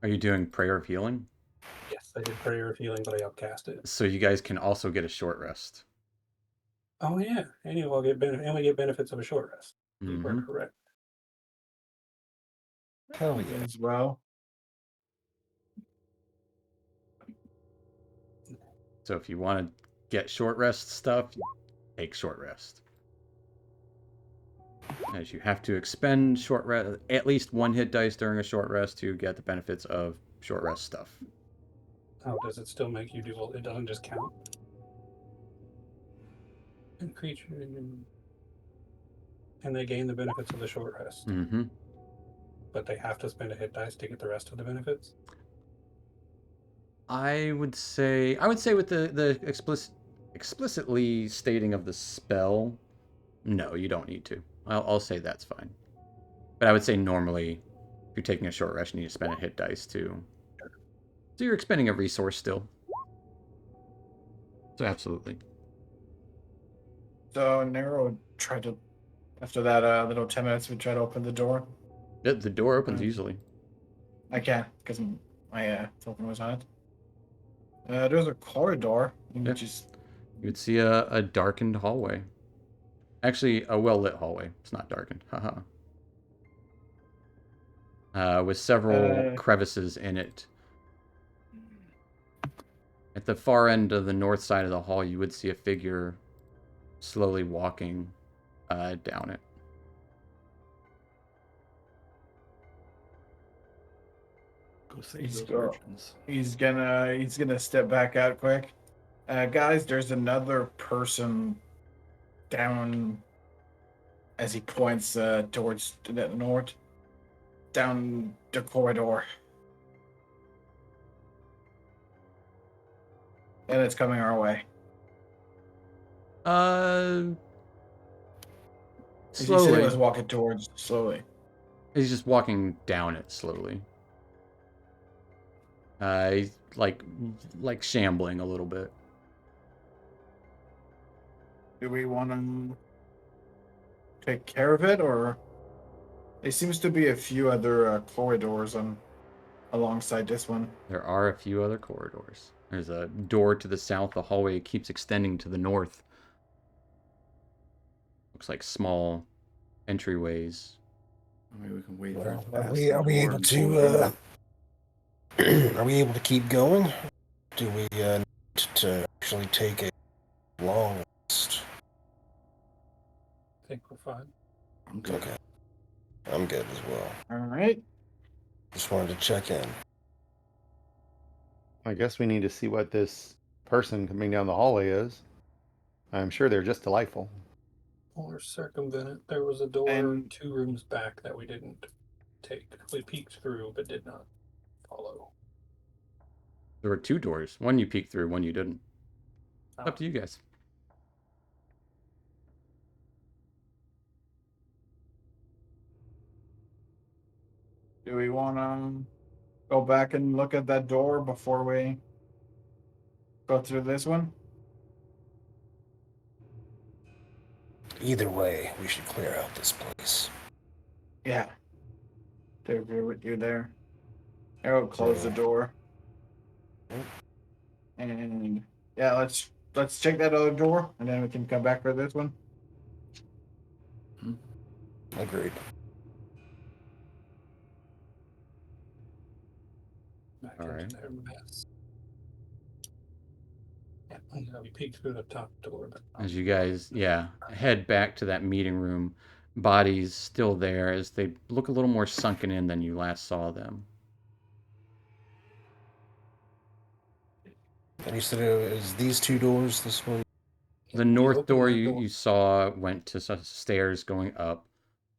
Are you doing prayer of healing? Yes, I did prayer of healing, but I upcast it. So you guys can also get a short rest. Oh yeah, and you all get and we get benefits of a short rest. You were Mhm. correct. Hell yeah. As well. So if you want to get short rest stuff, take short rest. as you have to expend short rest, at least one hit dice during a short rest to get the benefits of short rest stuff. How does it still make you do? It doesn't just count. And creature, and they gain the benefits of the short rest, Mm-hmm. but they have to spend a hit dice to get the rest of the benefits. I would say with the explicitly stating of the spell, no, you don't need to. I'll say that's fine. But I would say normally, if you're taking a short rest, you need to spend a hit dice too. So you're expending a resource still. So absolutely. So Nero tried to, after that little 10 minutes, we try to open the door. The door opens easily. I can't because my token was on it. There's a corridor. Yeah. Just You would see a darkened hallway. Actually, a well-lit hallway. It's not darkened. Haha. With several crevices in it. At the far end of the north side of the hall, you would see a figure slowly walking down it. Go save He's those go- urchins. he's gonna step back out quick. Guys, there's another person down as he points towards the north, down the corridor. And it's coming our way. He said he Slowly. was walking towards slowly. He's just walking down it slowly. He's like shambling a little bit. Do we want to take care of it, or there seems to be a few other corridors alongside this one? There are a few other corridors. There's a door to the south. The hallway keeps extending to the north. Looks like small entryways. Maybe we can wait Well, for are we able to are we able to keep going? Do we need to actually take a long rest? I think we're fine. I'm good. Okay. I'm good as well. All right. Just wanted to check in. I guess we need to see what this person coming down the hallway is. I'm sure they're just delightful. Or circumvent it. There was a door And- 2 rooms back that we didn't take. We peeked through but did not follow. There were 2 doors. One you peeked through, one you didn't. Oh. Up to you guys. Do we want to go back and look at that door before we go through this one? Either way, we should clear out this place. Yeah. To agree with you there. I'll close the door. And yeah, let's check that other door, and then we can come back for this one. Agreed. Back All into right. their mess. Yeah, we peeked through the top door, but As you guys, head back to that meeting room, bodies still there as they look a little more sunken in than you last saw them. And you said it was these 2 doors, this one? The we north opened door that you saw went to stairs going up.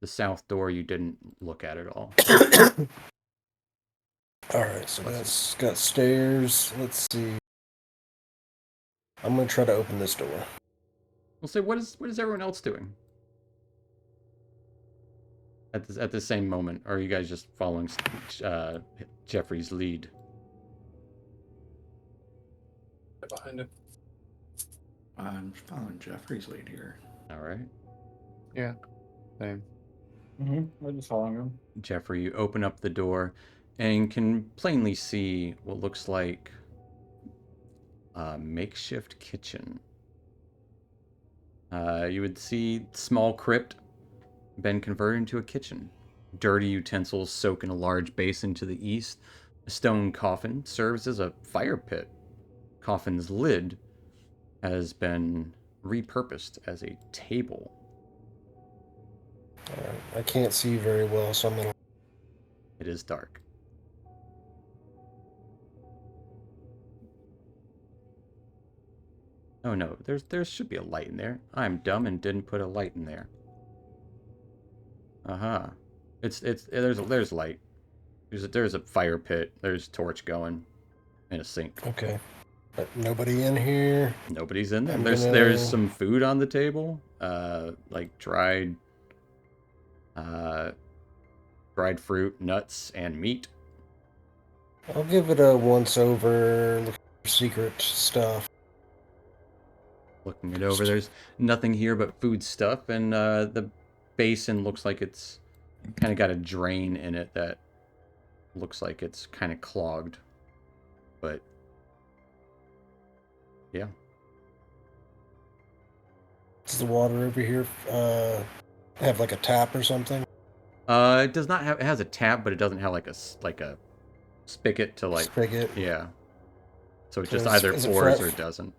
The south door you didn't look at at all. Alright, so that's got stairs. Let's see. I'm gonna try to open this door. We'll say, what is everyone else doing at the same moment? Or are you guys just following Jeffrey's lead? behind it. I'm following Jeffrey's lead here. All right. Same. We're just following him. Jeffrey, you open up the door and can plainly see what looks like a makeshift kitchen. You would see small crypt been converted into a kitchen. Dirty utensils soak in a large basin to the east. A stone coffin serves as a fire pit. Coffin's lid has been repurposed as a table. Alright, I can't see very well, so I'm gonna. It is dark. Oh no, there should be a light in there. I'm dumb and didn't put a light in there. Uh-huh. There's light. There's a fire pit. There's a torch going and a sink. Okay. But nobody in here. Nobody's in there. I'm There's gonna. some food on the table. Like dried fruit, nuts, and meat. I'll give it a once over. Look for secret stuff. Looking it over, there's nothing here but food stuff, and the basin looks like it's kind of got a drain in it that looks like it's kind of clogged. But yeah, Does the water over here have like a tap or something? it does not have. It has a tap, but it doesn't have like a spigot to like. Spigot. Yeah. So it So just is- either is it pours fresh? or doesn't.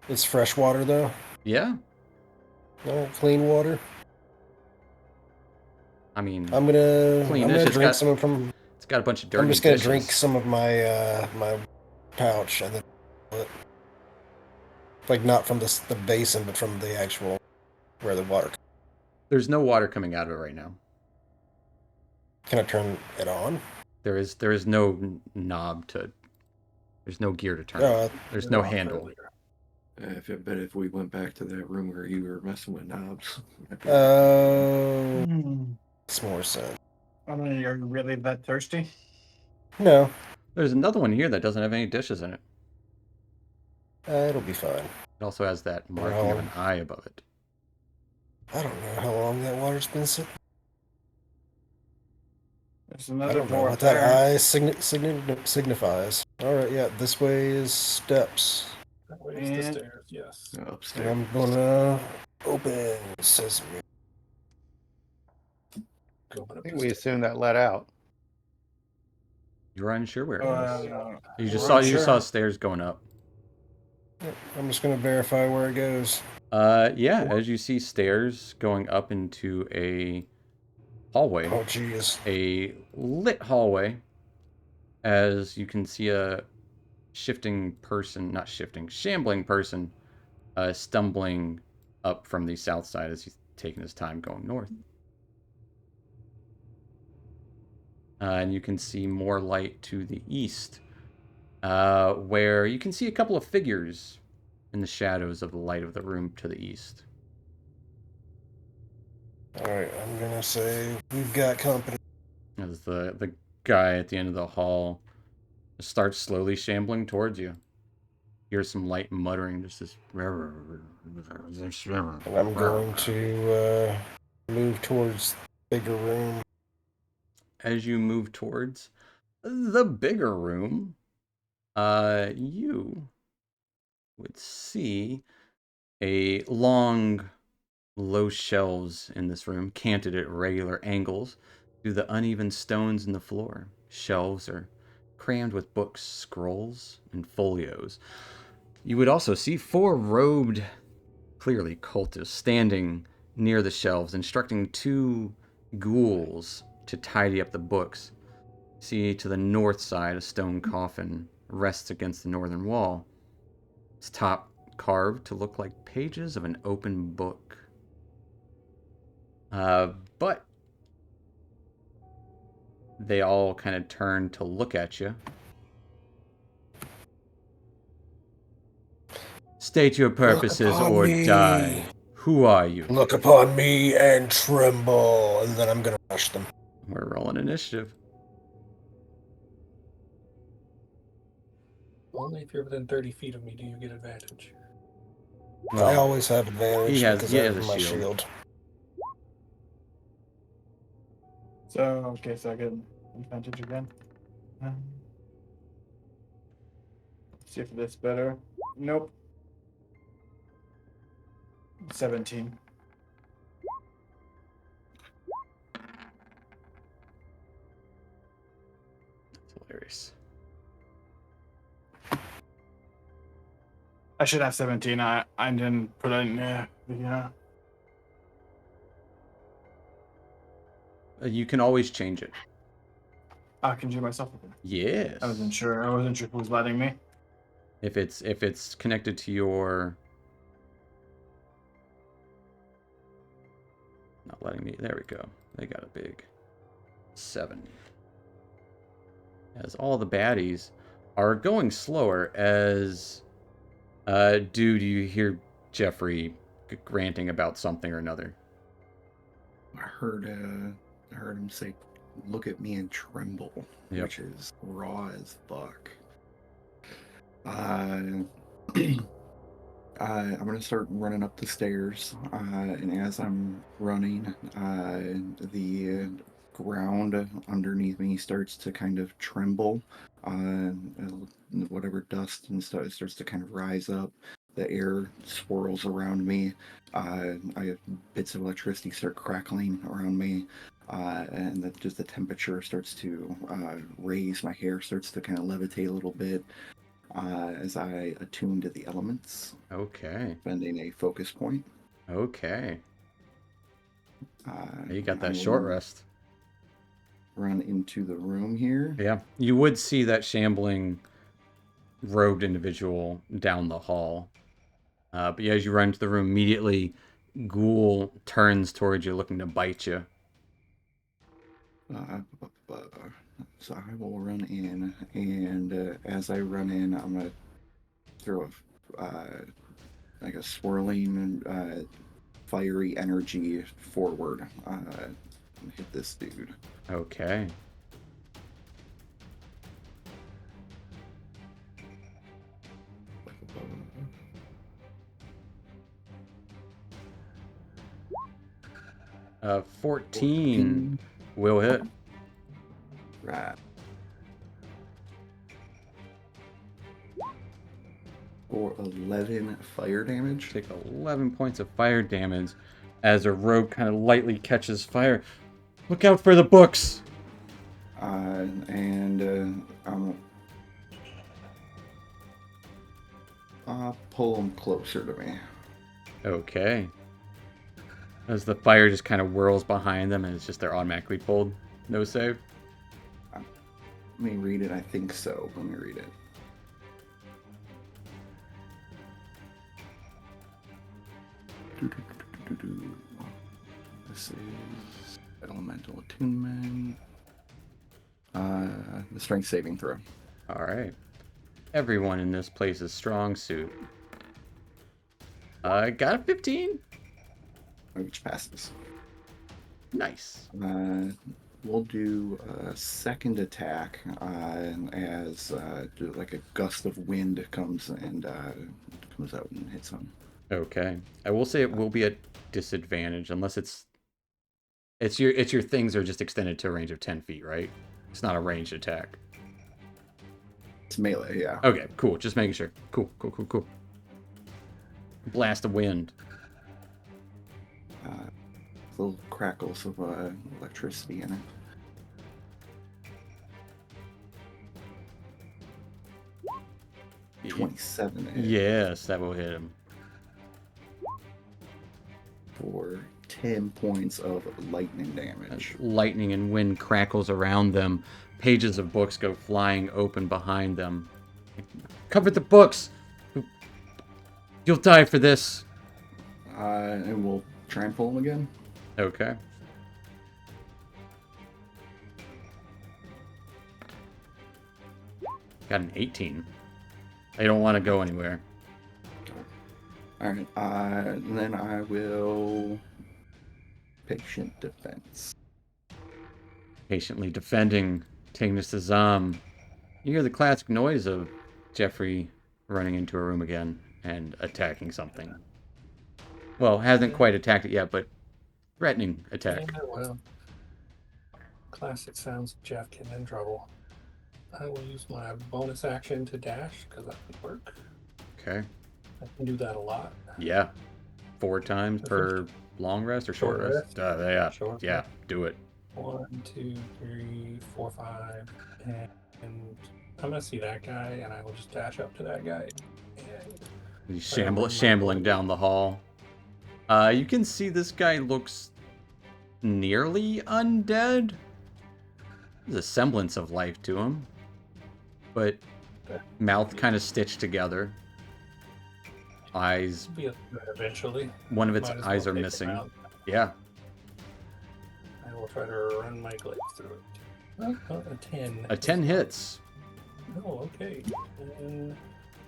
It's fresh water though. Yeah. No clean water. I mean, I'm gonna. Clean. I'm It's gonna just drink got- some from. it's got a bunch of dirty I'm just gonna dishes. drink some of my my pouch and then. Like not from the basin, but from the actual where the water. There's no water coming out of it right now. Can I turn it on? There is no knob to. There's no gear to turn. Oh, There's no handle. But if we went back to that room where you were messing with knobs, It's more sense. I mean, are you really that thirsty? No, There's another one here that doesn't have any dishes in it. it'll be fine. It also has that marking of an eye above it. I don't know how long that water's been sitting. There's I another don't know door what up that there. eye signifies. All right, yeah, this way is steps, That way is the And- stairs, yes. and upstairs. I'm gonna open sesame. Go up I the think we stairs. assume that let out. You're unsure where it is. You just we're saw unsure. stairs going up. Yep, I'm just gonna verify where it goes. Yeah, as you see stairs going up into a hallway, Oh, jeez. a lit hallway, as you can see a shambling person, stumbling up from the south side as he's taking his time going north. And you can see more light to the east, where you can see a couple of figures in the shadows of the light of the room to the east. All right, I'm gonna say we've got company. As the guy at the end of the hall starts slowly shambling towards you. Here's some light muttering, just this. And I'm going to move towards the bigger room. As you move towards the bigger room, you would see a long, low shelves in this room, canted at regular angles through the uneven stones in the floor. Shelves are crammed with books, scrolls, and folios. You would also see 4 robed, clearly cultists, standing near the shelves, instructing 2 ghouls to tidy up the books. See to the north side, a stone coffin rests against the northern wall. Its top carved to look like pages of an open book. But they all kind of turn to look at you. State your purposes upon or me. die. Who are you? Look upon me and tremble, and then I'm gonna rush them. We're rolling initiative. Only if you're within 30 feet of me do you get advantage. I always have advantage He has- because he I has have a my shield. shield. So, okay, so I get advantage again. See if that's better. Nope. 17. That's hilarious. I should have 17. I didn't put it in there. Yeah. You can always change it. I can do myself. Yes. I wasn't sure. I wasn't sure who was letting me. If it's connected to your. Not letting me. There we go. They got a big 7. As all the baddies are going slower as dude, you hear Jeffrey ranting about something or another. I heard him say, "Look at me and tremble," Yep. which is raw as fuck. I'm gonna start running up the stairs, and as I'm running, the ground underneath me starts to kind of tremble. Whatever dust and stuff starts to kind of rise up. The air swirls around me. Bits of electricity start crackling around me, and just the temperature starts to raise. My hair starts to kind of levitate a little bit as I attune to the elements, Okay. spending a focus point. Okay. You got I that short will rest. run into the room here. Yeah. You would see that shambling robed individual down the hall. But yeah, as you run into the room, immediately Ghoul turns towards you looking to bite you. So I will run in, and as I run in, I'm gonna throw like a swirling, fiery energy forward, and hit this dude. Okay. Uh, 14 will hit. Right. For 11 fire damage. Take 11 points of fire damage as a rogue kind of lightly catches fire. Look out for the books! I'll pull him closer to me. Okay. As the fire just kind of whirls behind them and it's just they're automatically pulled. No save. Let me read it. I think so. Let me read it. This is elemental attunement. The strength saving throw. Alright. Everyone in this place is strong suit. I got a 15. Which passes. Nice. We'll do a second attack as like a gust of wind comes out and hits him. Okay. I will say it will be a disadvantage unless it's your things are just extended to a range of 10 feet, right? It's not a ranged attack. It's melee, yeah. Okay, cool. Just making sure. Cool. Blast of wind. Little crackles of electricity in it. 27. Yes, that will hit him. For 10 points of lightning damage. Lightning and wind crackles around them. Pages of books go flying open behind them. Cover the books! You'll die for this. And we'll try and pull him again. Okay. Got an 18. They don't want to go anywhere. Alright, then I will patient defense. Patiently defending Tignis Azam. You hear the classic noise of Jeffrey running into a room again and attacking something. Well, hasn't quite attacked it yet, but threatening attack. Yeah, well, classic sounds of Jeff getting in trouble. I will use my bonus action to dash because that would work. Okay. I can do that a lot. Yeah. 4 times per long rest or short rest? Yeah. Short Yeah, rest. do it. 1, 2, 3, 4, 5, and I'm gonna see that guy, and I will just dash up to that guy. And He's shambling down the hall. You can see this guy looks nearly undead. There's a semblance of life to him, but mouth kind of stitched together. Eyes. Be a threat eventually. One of its Might as eyes well are take him missing. out. Yeah. I will try to run my glaive through it. Oh, a 10. A 10 hits. Oh, okay. And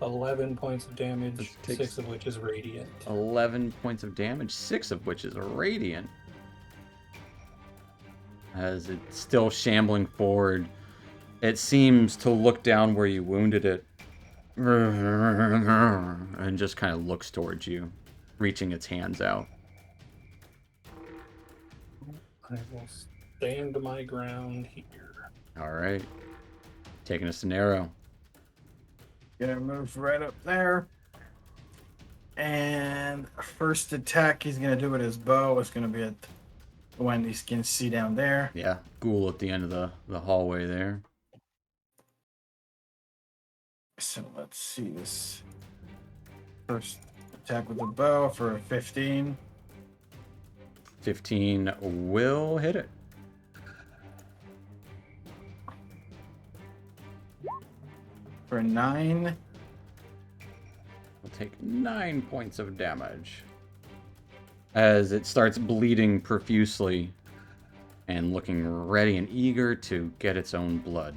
11 points of damage, Takes- 6 of which is radiant. 11 points of damage, 6 of which is radiant. As it's still shambling forward, it seems to look down where you wounded it and just kind of looks towards you, reaching its hands out. I will stand my ground here. All right. Taking a scenario. Gonna move right up there. And first attack he's gonna do with his bow is gonna be at the one you can see down there. Yeah, ghoul at the end of the hallway there. So let's see this. First attack with the bow for a 15. 15 will hit it. For a 9. Will take 9 points of damage. As it starts bleeding profusely and looking ready and eager to get its own blood.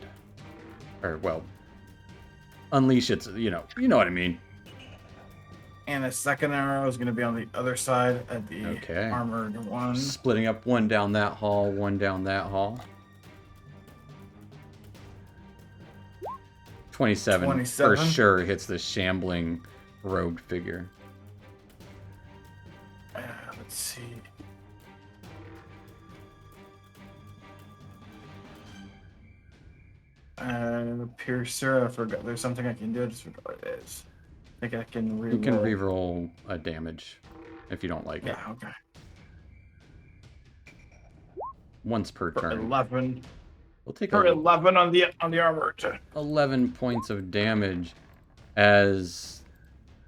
Or, well, unleash its, you know what I mean. And a second arrow is gonna be on the other side at the Okay. armored one. Splitting up one down that hall, one down that hall. 27 for 27. sure hits the shambling robed figure. Let's see. Piercer, I forgot. There's something I can do. I just forgot what it is. I think I can reroll. You can reroll a damage if you don't like it. Yeah, okay. Once per For turn. 11. We'll take For a 11 on the armor. 11 points of damage as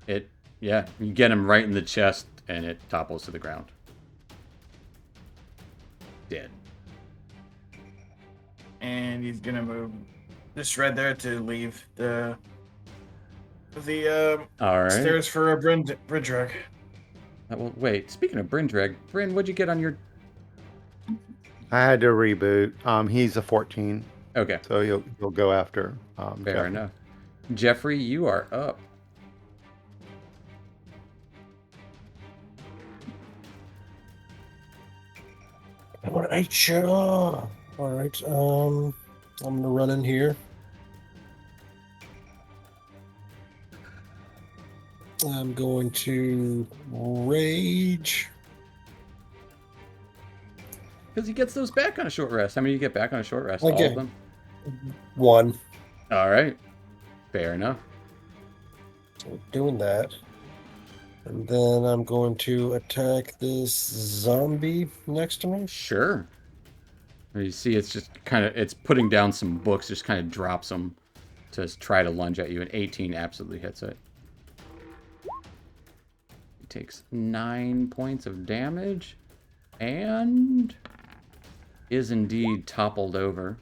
it, yeah, you get him right in the chest and it topples to the ground. Dead. And he's gonna move this right there to leave the All right. stairs for a bridge rack. Well, wait, speaking of Brindreg, Bryn, what'd you get on your... I had to reboot. He's a 14, Okay, so you'll go after. fair Jeffrey. enough. Jeffrey, you are up. All right, sure. All right. I'm gonna run in here. I'm going to rage. Because he gets those back on a short rest. How many do you get back on a short rest? All Okay. of them? 1. All right. Fair enough. So doing that. And then I'm going to attack this zombie next to me. Sure. You see it's just kind of, it's putting down some books, just kind of drops them to try to lunge at you. And 18 absolutely hits it. It takes 9 points of damage and is indeed toppled over.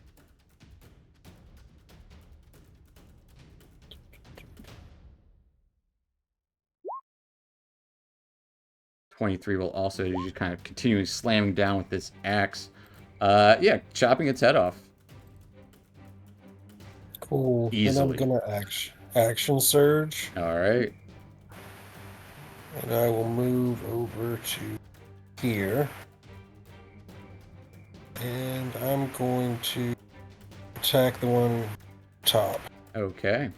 .23 will also, just kind of continuing slamming down with this axe. Yeah, chopping its head off. Cool. Easily. And I'm gonna action surge, All right. and I will move over to here, and I'm going to attack the one top. Okay.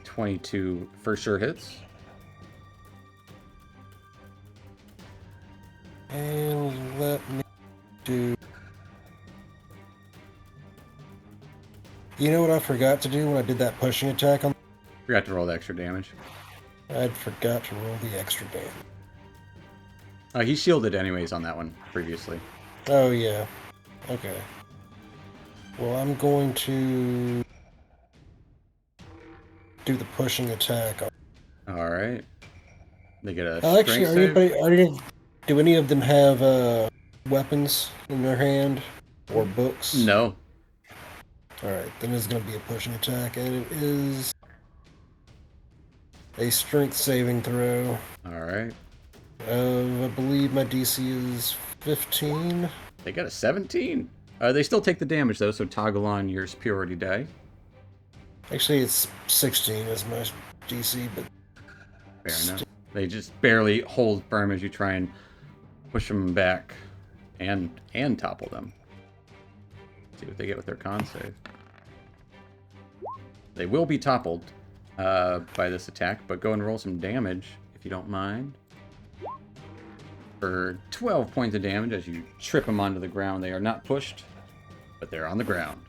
.22 for sure hits. And let me do. You know what I forgot to do when I did that pushing attack on? Forgot to roll the extra damage. I'd forgot to roll the extra damage. He shielded anyways on that one previously. Oh yeah. Okay. Well, I'm going to do the pushing attack. All right. They get a Actually, strength save. do any of them have weapons in their hand or books? No. Alright, then it's going to be a pushing attack, and it is a strength saving throw. All right. I believe my DC is 15. They got a 17. They still take the damage though, so toggle on your superiority die. Actually, it's 16 as my DC, but Fair enough. They just barely hold firm as you try and push them back and topple them. See what they get with their con save. They will be toppled by this attack, but go and roll some damage if you don't mind. For 12 points of damage as you trip them onto the ground. They are not pushed, but they're on the ground.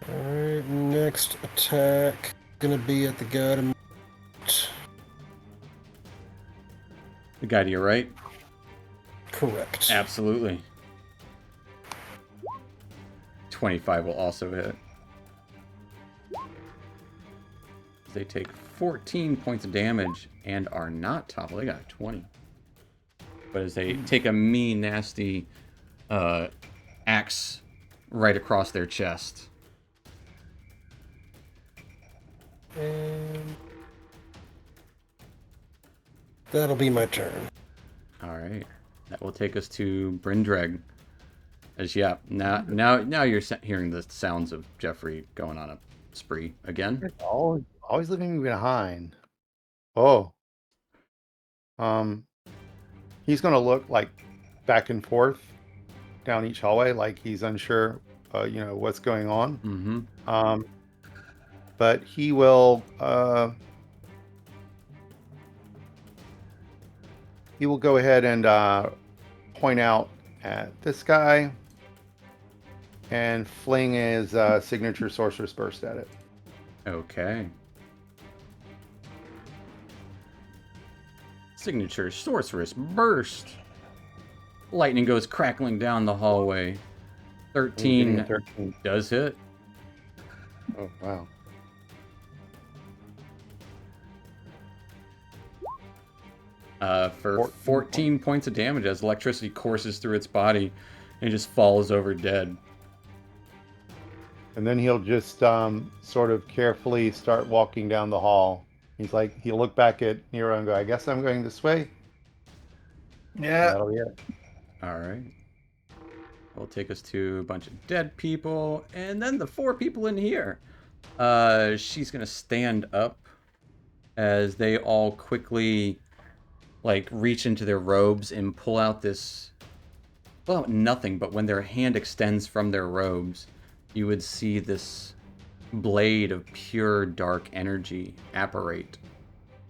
Alright, next attack. Gonna be at the guy to... The guy to your right? Correct. Absolutely. 25 will also hit. They take 14 points of damage and are not toppled. They got a 20. But as they take a mean, nasty axe right across their chest. And that'll be my turn. All right. That will take us to Brindreg. As yeah, now you're hearing the sounds of Jeffrey going on a spree again. Always leaving me behind. Oh. He's gonna look like back and forth down each hallway, like he's unsure, what's going on. Mm-hmm. But he will go ahead and point out at this guy and fling his signature sorcerer's burst at it. Okay. Signature sorceress burst. Lightning goes crackling down the hallway. 13 does hit. Oh wow. For 14 points of damage as electricity courses through its body and it just falls over dead. And then he'll just sort of carefully start walking down the hall. He'll look back at Nero and go, I guess I'm going this way. Yeah. That'll be it. All right. Will take us to a bunch of dead people, and then the 4 people in here. She's gonna stand up as they all quickly, reach into their robes and pull out this. Well, nothing, but when their hand extends from their robes, you would see this blade of pure dark energy apparate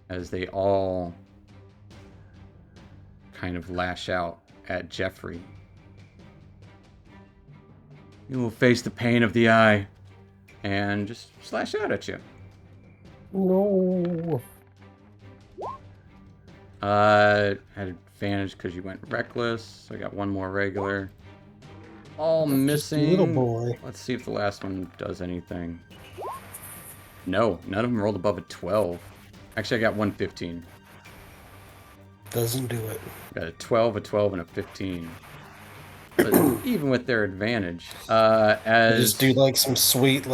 as they all kind of lash out at Jeffrey. You will face the pain of the eye and just slash out at you. No. Had advantage because you went reckless, so I got one more regular. All missing. Little boy. Let's see if the last one does anything. No, none of them rolled above a 12. Actually, I got one 15. Doesn't do it. Got a 12, a 12, and a 15. But even with their advantage, as I just do some sweet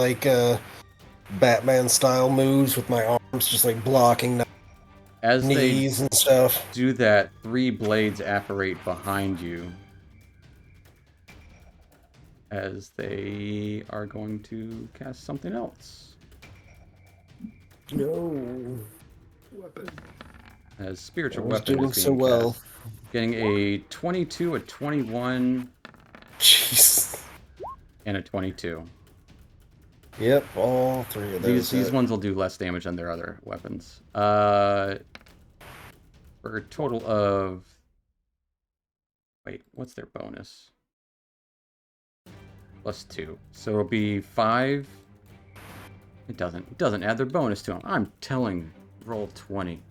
Batman style moves with my arms, just blocking as knees they and stuff. do that, 3 blades apparate behind you. As they are going to cast something else. No. Weapon. As spiritual I was weapon doing is being so well. cast. Getting a 22, a 21, Jeez. and a 22. Yep, all 3 of those. These ones will do less damage than their other weapons. For a total of... Wait, what's their bonus? +2. So it'll be 5. It doesn't add their bonus to them. I'm telling roll 20.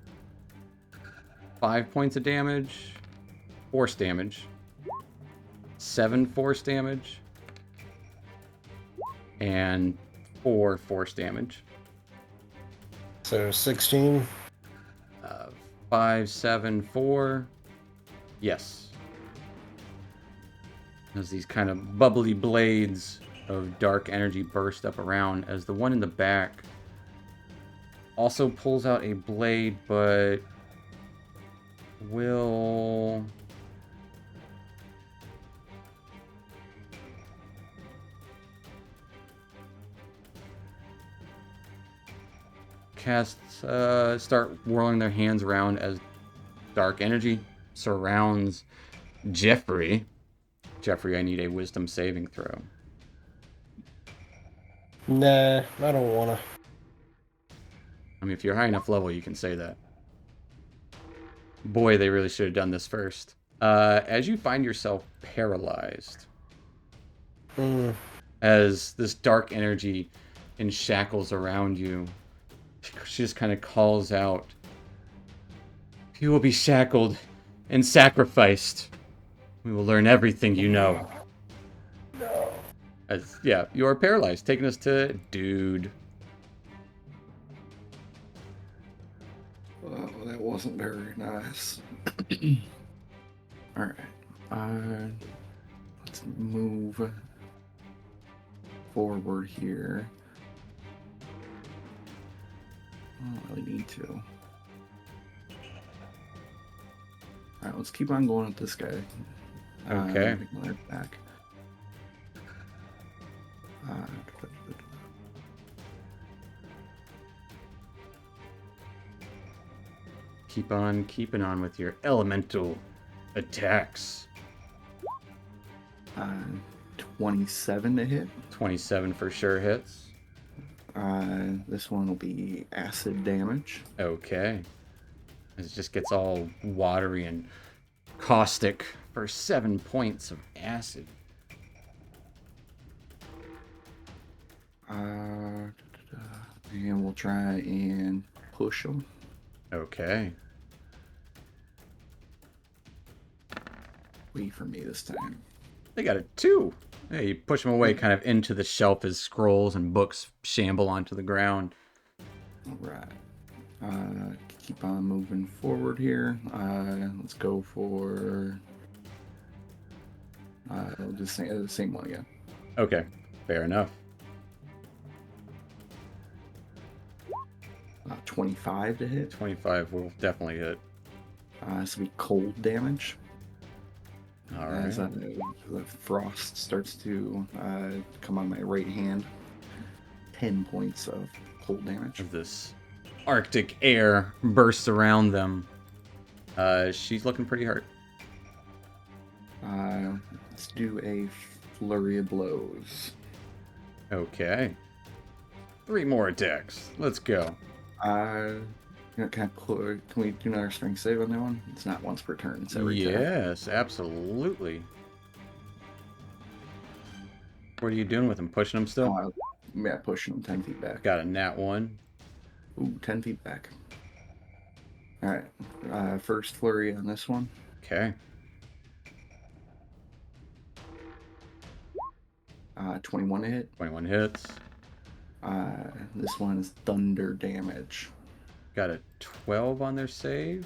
5 points of damage, force damage, 7 force damage, and 4 force damage. So 16. 5, 7, 4. Yes. As these kind of bubbly blades of dark energy burst up around, as the one in the back also pulls out a blade, but will start whirling their hands around as dark energy surrounds Jeffrey. Jeffrey, I need a wisdom saving throw. Nah, I don't wanna. I mean, if you're high enough level, you can say that. Boy, they really should have done this first. As you find yourself paralyzed, as this dark energy in shackles around you, she just kind of calls out, "You will be shackled and sacrificed. We will learn everything you know." No. Yeah, you are paralyzed, taking us to Dude. Well, that wasn't very nice. All right. Let's move forward here. I don't really need to. All right, let's keep on going with this guy. Okay. Make my back. Keep on keeping on with your elemental attacks. 27 to hit. 27 for sure hits. This one will be acid damage. Okay. It just gets all watery and caustic for 7 points of acid. And we'll try and push him. Okay. Wait for me this time. They got a 2. Hey, you push them away kind of into the shelf as scrolls and books shamble onto the ground. All right. Keep on moving forward here. Let's go for just the same one again. Okay, fair enough. 25 to hit. 25 will definitely hit. This will be cold damage. All As right. the frost starts to come on my right hand. 10 points of cold damage. As this Arctic air bursts around them. She's looking pretty hurt. Let's do a flurry of blows. Okay. 3 more attacks. Let's go. Can we do another strength save on that one? It's not once per turn. It's every turn. Yes, absolutely. What are you doing with him? Pushing him still? Yeah, pushing him 10 feet back. Got a nat 1. Ooh, 10 feet back. All right. First flurry on this one. Okay. 21 to hit. 21 hits. This one is thunder damage. Got a 12 on their save.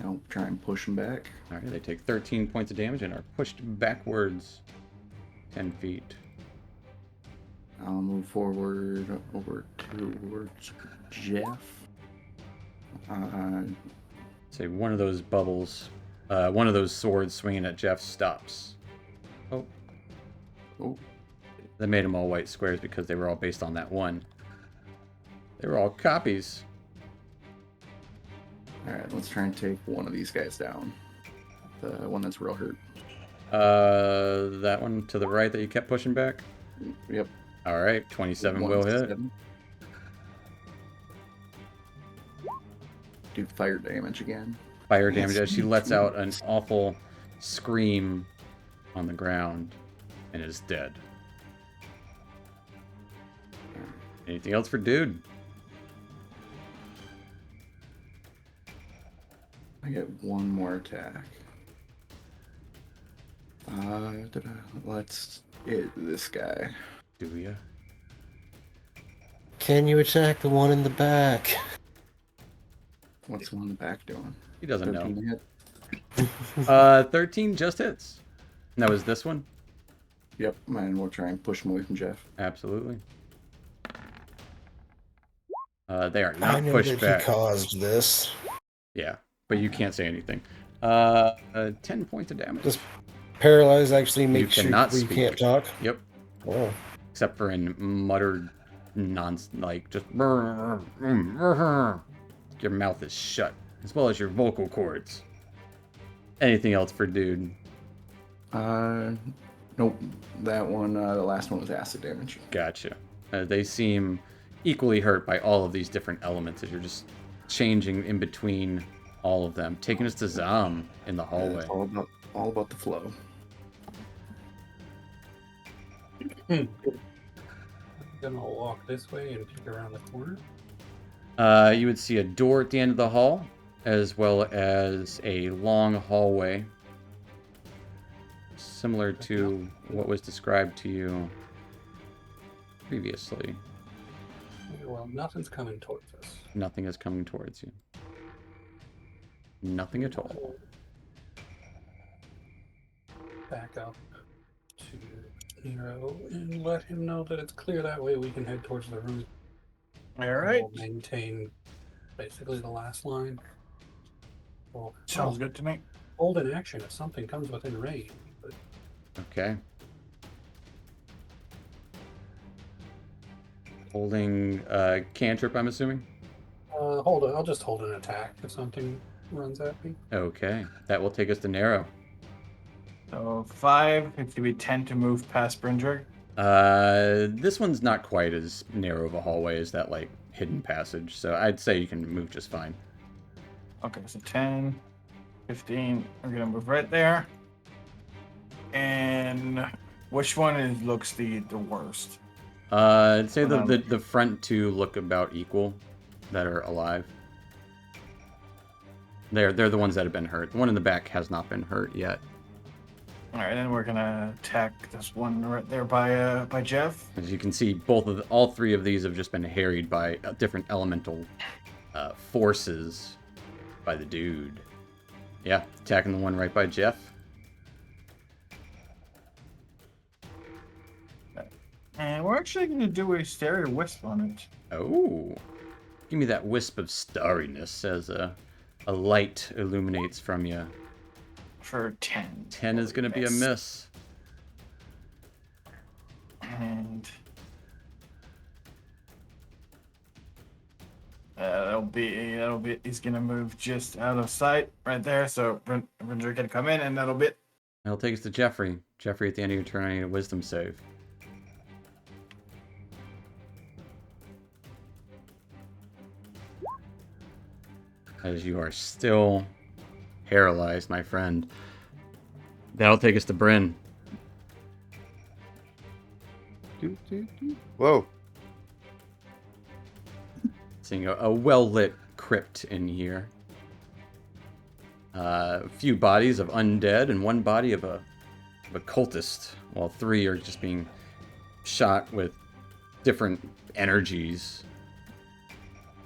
I'll try and push them back. All right, they take 13 points of damage and are pushed backwards 10 feet. I'll move forward over towards Jeff. Say one of those bubbles, one of those swords swinging at Jeff stops. Oh. They made them all white squares because they were all based on that one. They were all copies. All right, let's try and take one of these guys down. The one that's real hurt. That one to the right that you kept pushing back? Yep. All right, 27 will hit. 7. Do fire damage again. Fire damage as she lets out an awful scream on the ground and is dead. Anything else for Dude? I get one more attack. Let's hit this guy. Do ya? Can you attack the one in the back? What's the one in the back doing? He doesn't know. 13 hit? 13 just hits. And that was this one? Yep, and we'll try and push him away from Jeff. Absolutely. They are I not know pushed that back. he caused this. Yeah, but you can't say anything. 10 points of damage. Just paralyzed actually You makes you cannot where you speak. can't talk. Yep. Oh. Except for in muttered nonsense, like just your mouth is shut, as well as your vocal cords. Anything else for dude? Nope. That one, the last one was acid damage. Gotcha. They seem equally hurt by all of these different elements as you're just changing in between all of them. Taking us to Zam in the hallway. It's all about the flow. I'm gonna walk this way and peek around the corner. You would see a door at the end of the hall, as well as a long hallway, similar to what was described to you previously. Well, nothing's coming towards us. Nothing is coming towards you. Nothing at all. Back up to Nero and let him know that it's clear. That way we can head towards the room. All right. We'll maintain basically the last line. Well, Sounds good to me. Hold in action if something comes within range. But Okay. Holding cantrip, I'm assuming? hold it. I'll just hold an attack if something runs at me. Okay. That will take us to Nero. So 5, it's gonna be 10 to move past Brindrig. This one's not quite as narrow of a hallway as that, like, hidden passage, so I'd say you can move just fine. Okay, so 10, 15. We're gonna move right there. And which one looks the worst? I'd say the front two look about equal that are alive. They're the ones that have been hurt. The one in the back has not been hurt yet. All right, then we're gonna attack this one right there by Jeff. As you can see, all three of these have just been harried by different elemental forces by the dude. Yeah, attacking the one right by Jeff. And we're actually gonna do a stereo wisp on it. Oh, give me that wisp of starriness as a light illuminates from you. For 10. 10 is going to be a miss. And that'll be. He's gonna move just out of sight right there. So Brindrig can come in, and that'll be. That'll take us to Jeffrey. Jeffrey, at the end of your turn, I need a wisdom save. As you are still paralyzed, my friend. That'll take us to Bryn. Whoa. Seeing a well-lit crypt in here. A few bodies of undead and one body of a cultist, while 3 are just being shot with different energies.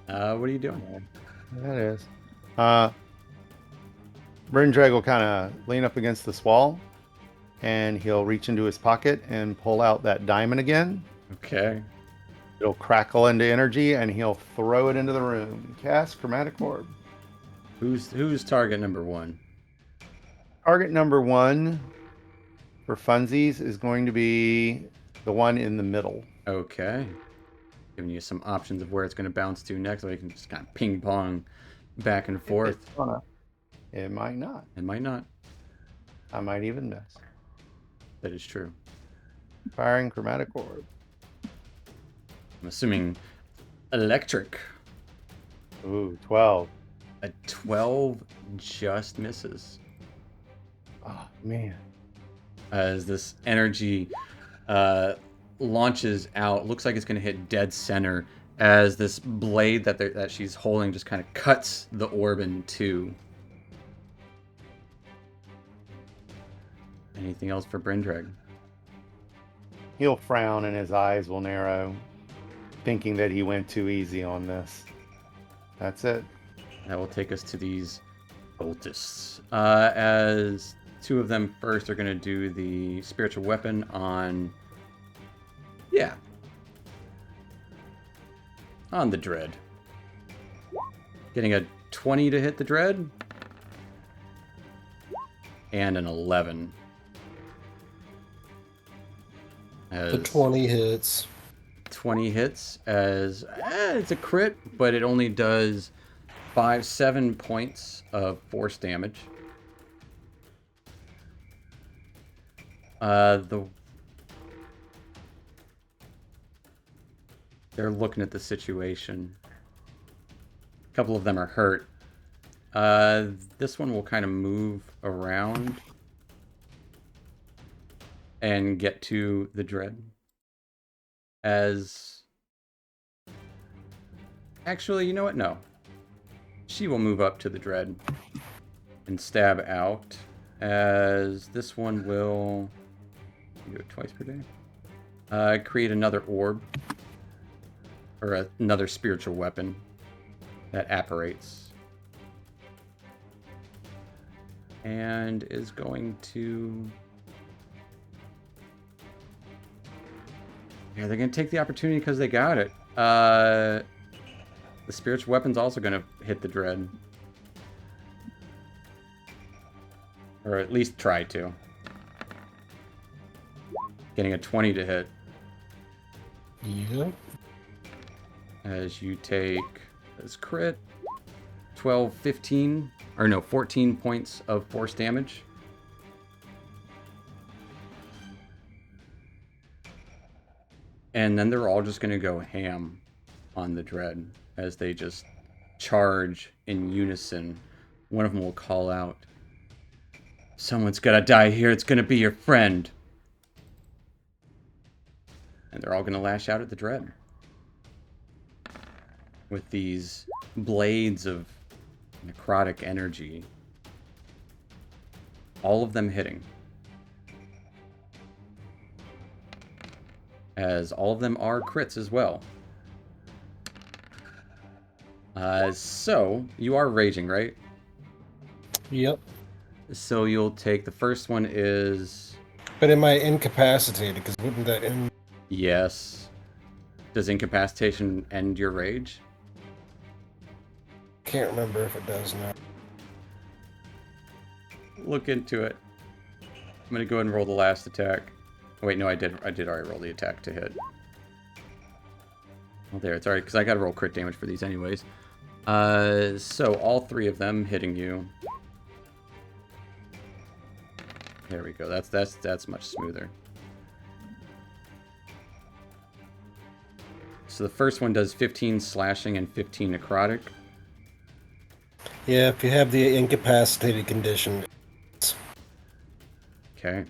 What are you doing? That is. Brindrig will kind of lean up against this wall, and he'll reach into his pocket and pull out that diamond again. Okay. It'll crackle into energy, and he'll throw it into the room. Cast Chromatic Orb. Who's target number 1? Target number 1 for funsies is going to be the one in the middle. Okay. Giving you some options of where it's going to bounce to next, so you can just kind of ping pong back and forth. It might not. It might not. I might even miss. That is true. Firing Chromatic Orb. I'm assuming electric. Ooh, 12. A 12 just misses. Oh, man. As this energy launches out, looks like it's going to hit dead center as this blade that she's holding just kind of cuts the orb in two. Anything else for Brindrig? He'll frown and his eyes will narrow, thinking that he went too easy on this. That's it. That will take us to these cultists. As two of them first are going to do the spiritual weapon on... Yeah. On the dread. Getting a 20 to hit the dread. And an 11. The 20 hits. 20 hits as it's a crit, but it only does 7 points of force damage. They're looking at the situation. A couple of them are hurt. This one will kind of move around and get to the dread. Actually, you know what? No. She will move up to the dread and stab out. As this one will do it twice per day. Create another orb. Or another spiritual weapon that apparates. And is going to... Yeah, they're going to take the opportunity because they got it. The spiritual weapon's also going to hit the dread. Or at least try to. Getting a 20 to hit. Yeah. As you take this crit. 12, 15. Or no, 14 points of force damage. And then they're all just going to go ham on the dread as they just charge in unison. One of them will call out, "Someone's got to die here. It's going to be your friend." And they're all going to lash out at the dread. With these blades of necrotic energy. All of them hitting. As all of them are crits as well. So, you are raging, right? Yep. So you'll take, the first one is... But am I incapacitated? Because wouldn't that end? Yes. Does incapacitation end your rage? Can't remember if it does now. Look into it. I'm going to go ahead and roll the last attack. Oh, wait, no, I did already roll the attack to hit. Well, there, it's alright, because I got to roll crit damage for these anyways. So all three of them hitting you. There we go. That's much smoother. So the first one does 15 slashing and 15 necrotic. Yeah, if you have the incapacitated condition. Okay.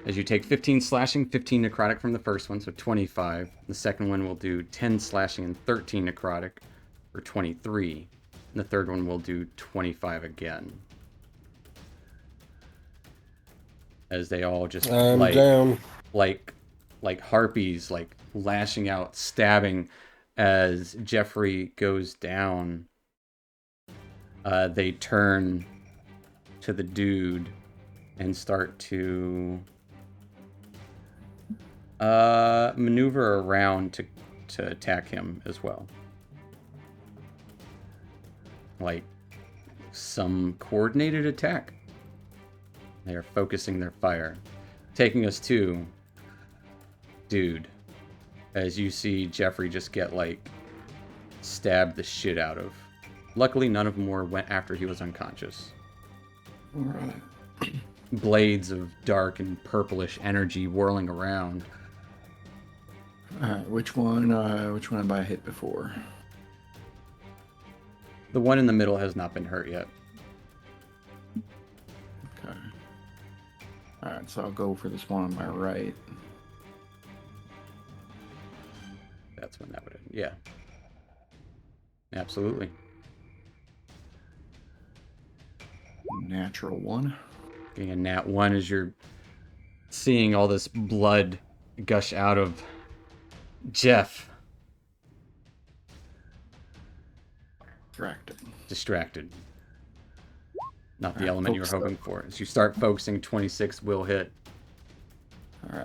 As you take 15 slashing, 15 necrotic from the first one, so 25. The second one will do 10 slashing and 13 necrotic for 23. And the third one will do 25 again. As they all just down. like harpies, like lashing out, stabbing. As Jeffrey goes down, they turn to the dude and start to maneuver around to attack him as well. Like some coordinated attack. They are focusing their fire. Taking us to dude. As you see Jeffrey just get, like, stabbed the shit out of. Luckily, none of them went after he was unconscious. Alright. Blades of dark and purplish energy whirling around. Which one have I hit before? The one in the middle has not been hurt yet. Okay. Alright, so I'll go for this one on my right. That's when that would end. Yeah. Absolutely. Natural one. Getting a nat 1 as you're seeing all this blood gush out of Jeff. Distracted. Distracted. Not the Alright, element you were focus hoping for. As you start focusing, 26 will hit. All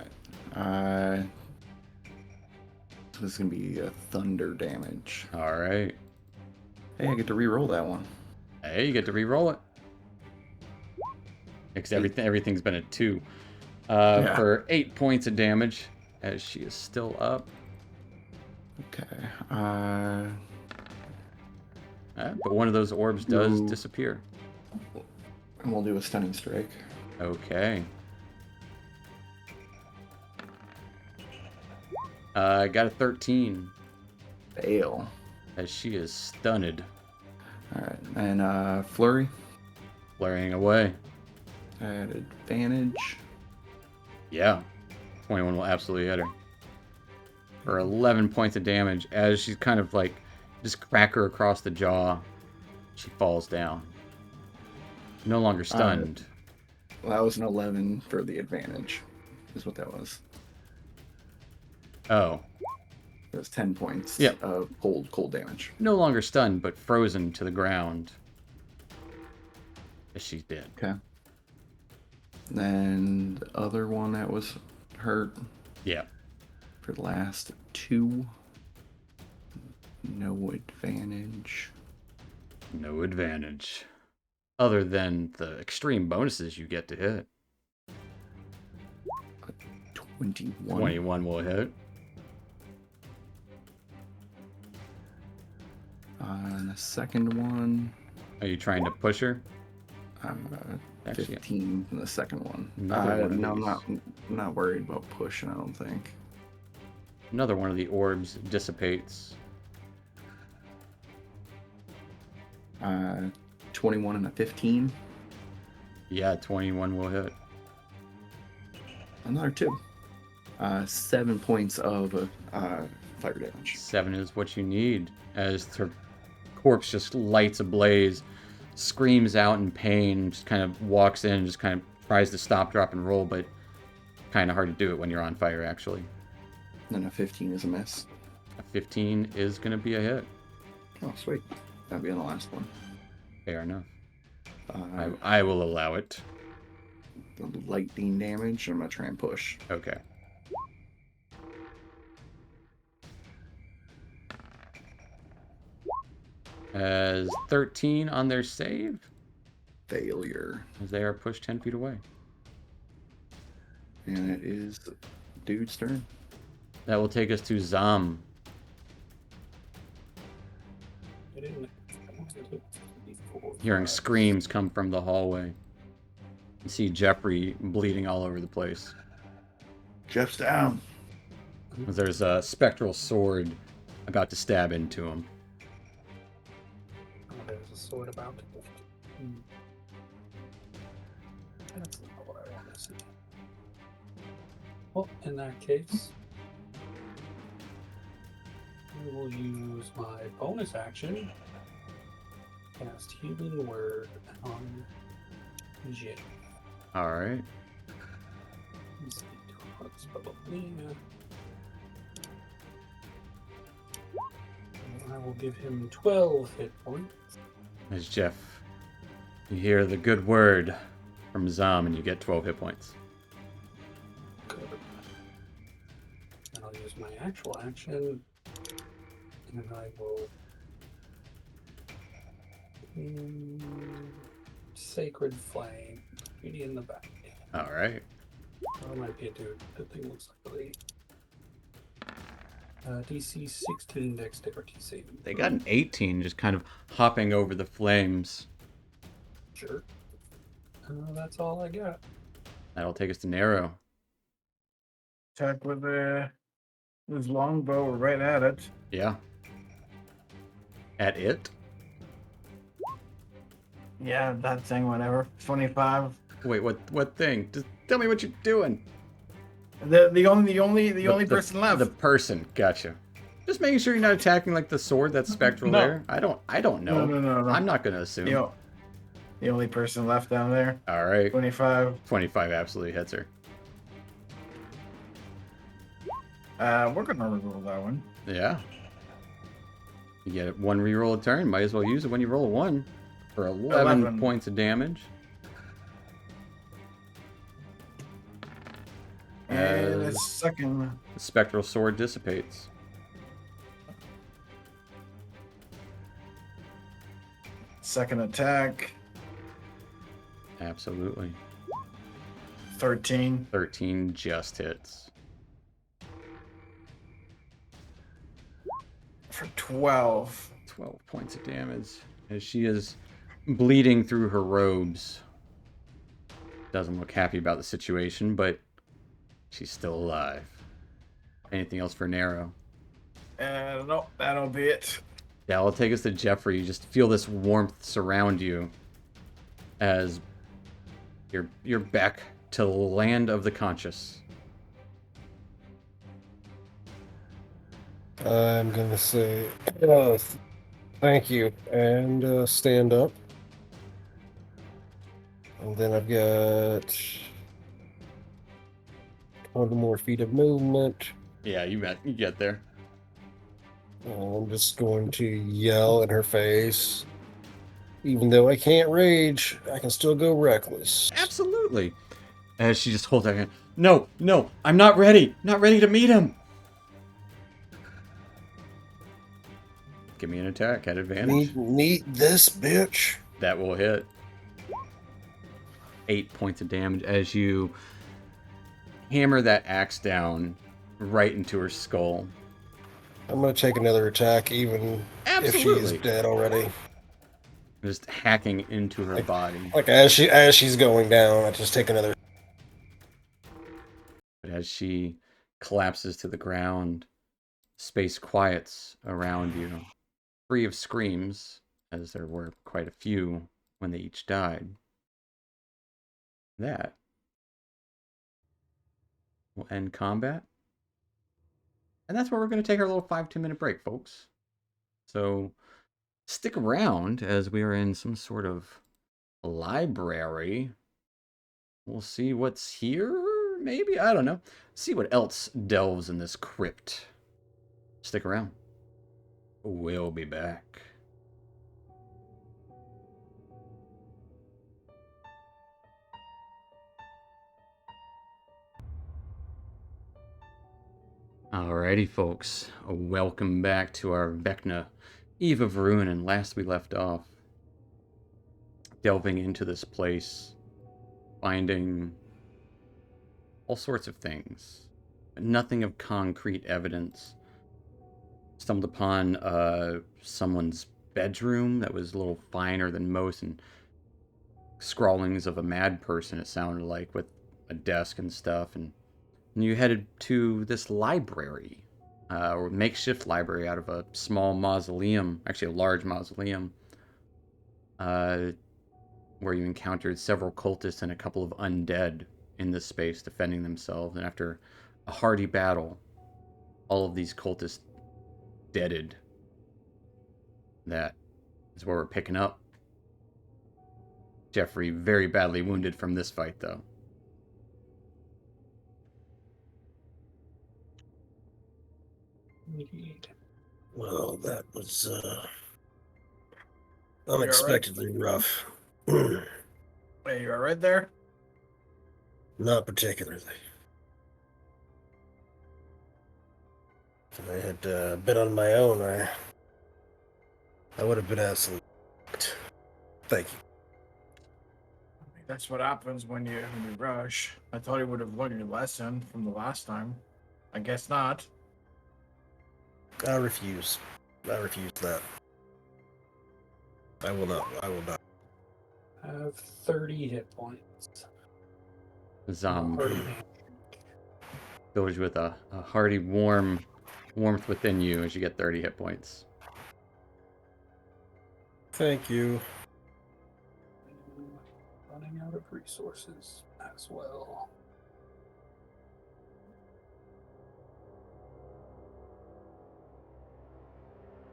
right. This is gonna be a thunder damage. All right. Hey, I get to re-roll that one. Hey, you get to re-roll it. Because everything's been at 2. Yeah. For 8 points of damage, as she is still up. Okay. But one of those orbs does Ooh. disappear. And we'll do a stunning strike. Okay. I got a 13, Fail. as she is stunned, All right. And flurry flurrying away. at advantage. Yeah. 21 will absolutely hit her. For 11 points of damage, as she's kind of like, just crack her across the jaw. She falls down. No longer stunned. Well, that was an 11 for the advantage. Is what that was. Oh. It was 10 points Yep. of cold damage. No longer stunned, but frozen to the ground. As she's dead. Okay. Then the other one that was hurt Yeah. for the last 2. No advantage. No advantage. Other than the extreme bonuses you get to hit. 21. 21 will hit. And the second one, Are you trying to push her? Actually, 15 in the second one. Another one of No, these. I'm not worried about pushing, I don't think. another one of the orbs dissipates. 21 and a 15. Yeah, 21 will hit. Another 2. 7 points of fire damage. 7 is what you need, as her corpse just lights ablaze, screams out in pain, just kind of walks in, just kind of tries to stop, drop, and roll, but kind of hard to do it when you're on fire, actually. And a 15 is a miss. A 15 is going to be a hit. Oh, sweet. That'll be on the last one. Fair enough. Uh, I will allow it. the lightning damage. I'm gonna try and push. Okay. As 13 on their save, Failure. as they are pushed 10 feet away. And it is dude's turn. That will take us to Zam. I didn't. Hearing screams come from the hallway. You see Jeffrey bleeding all over the place. Jeff's down. There's a spectral sword about to stab into him. Oh, there's a sword about to go. That's not what I want to see. Well, in that case, I will use my bonus action. Cast Healing Word on Jin. Alright. Let's see, what's probably, and I will give him 12 hit points. As Jeff, you hear the good word from Zam and you get 12 hit points. Good. And I'll use my actual action, and I will Sacred Flame, beauty in the back. Alright. Oh, it might be a dude. That thing looks like a lady. DC 16 dexterity saving. They got an 18 just kind of hopping over the flames. Sure. That's all I got. That'll take us to Nero. Attack with his longbow right at it. Yeah. At it? Yeah, that thing, whatever. 25. Wait, what thing? Just tell me what you're doing. The only person left. The person, gotcha. Just making sure you're not attacking like the sword that's spectral No. there. I don't know. No. I'm not gonna assume. The only person left down there. Alright. 25. 25 absolutely hits her. We're gonna reroll that one. Yeah. You get one reroll a turn. Might as well use it when you roll a 1 for 11 11. points of damage. And As his second. the spectral sword dissipates. Second attack. Absolutely. 13. 13 just hits. For 12. 12 points of damage as she is bleeding through her robes. Doesn't look happy about the situation, but she's still alive. Anything else for Nero? And nope, that'll be it. Yeah, I'll take us to Jeffrey. You just feel this warmth surround you as you're back to the land of the conscious. I'm gonna say thank you and stand up. And then I've got 20 more feet of movement. Yeah, you get there. I'm just going to yell in her face. Even though I can't rage, I can still go reckless. Absolutely. As she just holds out her hand. No, I'm not ready. Not ready to meet him. Give me an attack at advantage. Meet this bitch. That will hit. 8 points of damage as you hammer that axe down right into her skull. I'm gonna take another attack, even if Absolutely. she's dead already. Just hacking into her body. Like as she's going down, I just take another. But as she collapses to the ground, space quiets around you, free of screams, as there were quite a few when they each died. That will end combat. And that's where we're going to take our little 5-10 minute break, folks. So stick around as we are in some sort of library. We'll see what's here, maybe? I don't know. See what else delves in this crypt. Stick around. We'll be back. Alrighty, folks. Welcome back to our Vecna Eve of Ruin, and last we left off, delving into this place, finding all sorts of things, but nothing of concrete evidence. Stumbled upon someone's bedroom that was a little finer than most, and scrawlings of a mad person, it sounded like, with a desk and stuff. And you headed to this library, or makeshift library out of a small mausoleum, actually a large mausoleum, where you encountered several cultists and a couple of undead in this space defending themselves. And after a hearty battle, all of these cultists deaded. That is where we're picking up. Jeffrey very badly wounded from this fight, though. Indeed. Well, that was You all right? unexpectedly rough. Hey, you all right there? Not particularly. If I had been on my own, I would have been absolutely. Thank you. That's what happens when you rush. I thought he would have learned your lesson from the last time. I guess not. I refuse. I refuse that. I will not. I will not. I have 30 hit points. Zom Party fills you with a hearty warmth within you as you get 30 hit points. Thank you. running out of resources as well.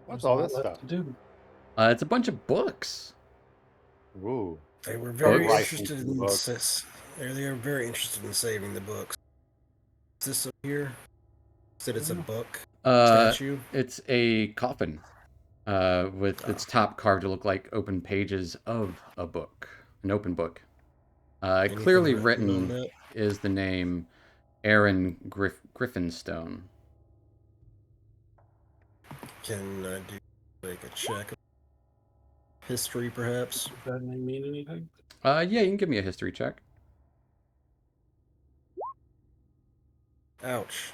What's There's all a lot this left stuff? to do. It's a bunch of books. Ooh. They were very Books. interested in this. They are very interested in saving the books. Is this up here? Said it's a book Uh, statue. it's a coffin. with its top carved to look like open pages of a book, an open book. Anything Clearly written on written that? is the name Aaron Griffinstone. Can I do like a check of history, perhaps? Does that name mean anything? Yeah, you can give me a history check. Ouch.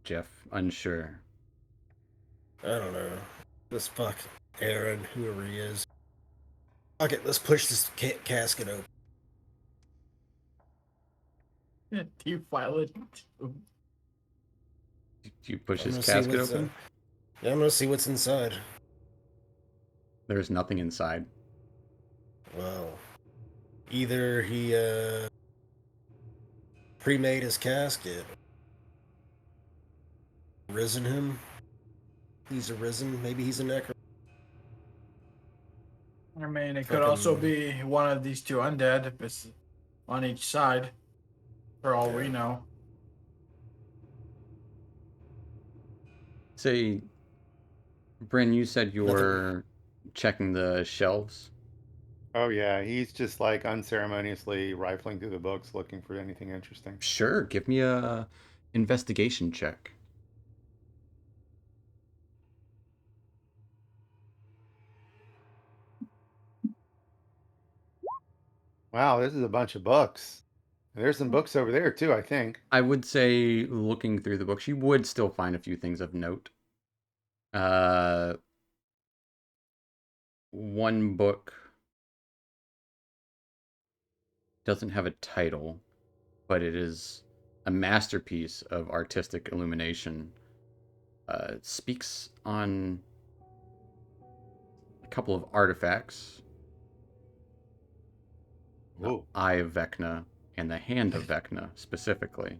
Jeff, unsure. I don't know. This fuck Aaron, whoever he is. Okay, let's push this casket open. Do you file it? Do you push I'm his gonna see casket what's. open? Yeah, I'm gonna see what's inside. There's nothing inside. Well, either he pre-made his casket, risen him. He's arisen. Maybe he's a necro. I mean, it could also be one of these two undead if it's on each side, for all we Yeah. know. Say, Bryn, you said you Nothing. were checking the shelves. Oh yeah, he's just like unceremoniously rifling through the books looking for anything interesting. Sure, give me a investigation check. Wow, this is a bunch of books. There's some books over there too, I think. I would say looking through the books, you would still find a few things of note. Uh, one book doesn't have a title, but it is a masterpiece of artistic illumination. It speaks on a couple of artifacts, the Ooh. Eye of Vecna and the Hand of Vecna specifically.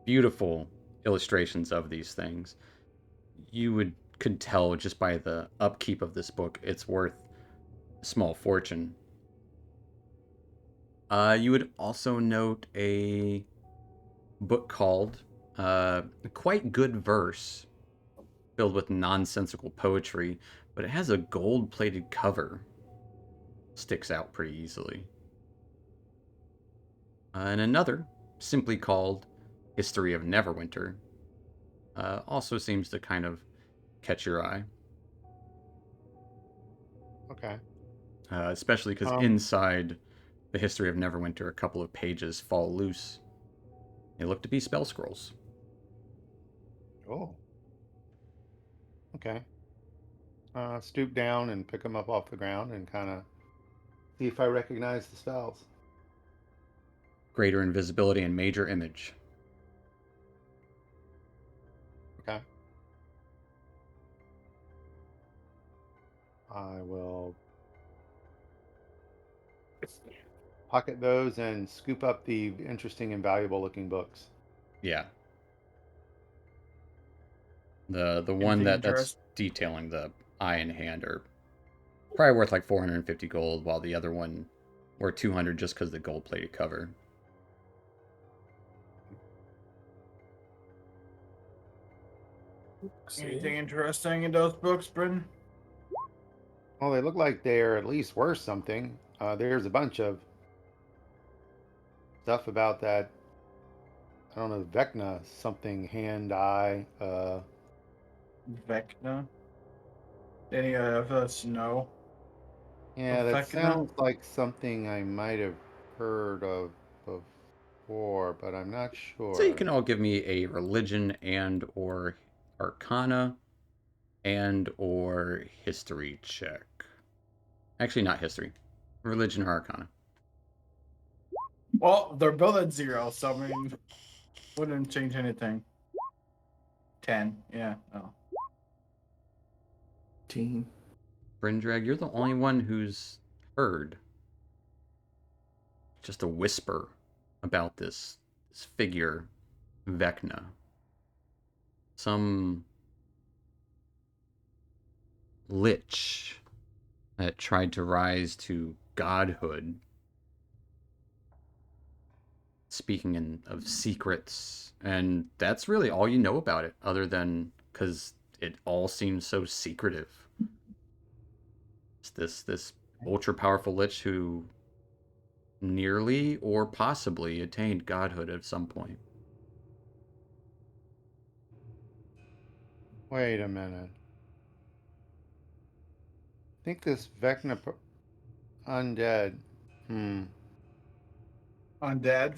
Beautiful illustrations of these things. You could tell just by the upkeep of this book, it's worth a small fortune. You would also note a book called Quite Good Verse, filled with nonsensical poetry, but it has a gold plated cover. Sticks out pretty easily. And another, simply called History of Neverwinter, also seems to kind of catch your eye. Okay. Especially because Um. inside the History of Neverwinter, a couple of pages fall loose. They look to be spell scrolls. Oh. Okay. Stoop down and pick them up off the ground and kind of see if I recognize the spells. Greater invisibility and major image. Okay. I will pocket those and scoop up the interesting and valuable looking books. Yeah. The one Anything that's interesting? detailing the eye and hand are probably worth like 450 gold, while the other one worth 200 just because the gold plated cover. Anything interesting in those books, Bryn? Well, they look like they're at least worth something. There's a bunch of stuff about that. I don't know, Vecna, something, hand, eye. Vecna? Any of us know Yeah, of that Vecna? sounds like something I might have heard of before, but I'm not So you sure. can all give me a religion and or arcana and or history check. Actually, not history. Religion or arcana. Well, they're both at 0, so I mean, wouldn't change anything. 10, yeah. Oh. Team. Brindrag, you're the only one who's heard just a whisper about this figure, Vecna. Some lich that tried to rise to godhood, speaking of secrets, and that's really all you know about it, other than because it all seems so secretive. It's this ultra powerful lich who nearly or possibly attained godhood at some point. Wait a minute. I think this Vecna undead. Hmm. Undead.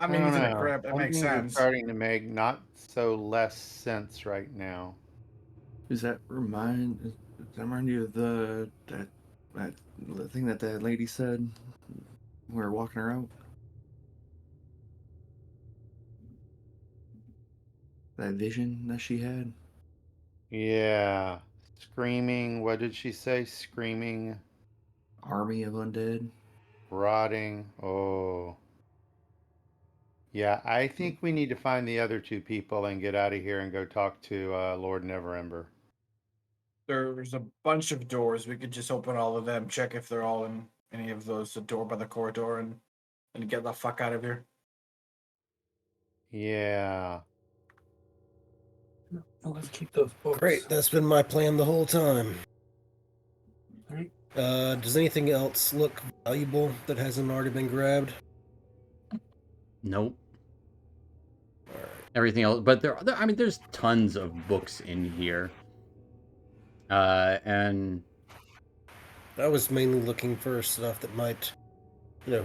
I I mean, don't he's in a know. crypt. That Some makes things are sense. starting to make not so less sense right now. Does that remind you of that the thing that that lady said when we were walking her out? That vision that she had? Yeah. Screaming. What did she say? Screaming, Army of undead? rotting. Oh. Yeah, I think we need to find the other two people and get out of here and go talk to Lord Neverember. There's a bunch of doors. We could just open all of them, check if they're all in any of those, the door by the corridor, and get the fuck out of here. Yeah. Well, let's keep those books. Great, that's been my plan the whole time. All right. Does anything else look valuable that hasn't already been grabbed? Nope. Everything else, but I mean, there's tons of books in here. And I was mainly looking for stuff that might,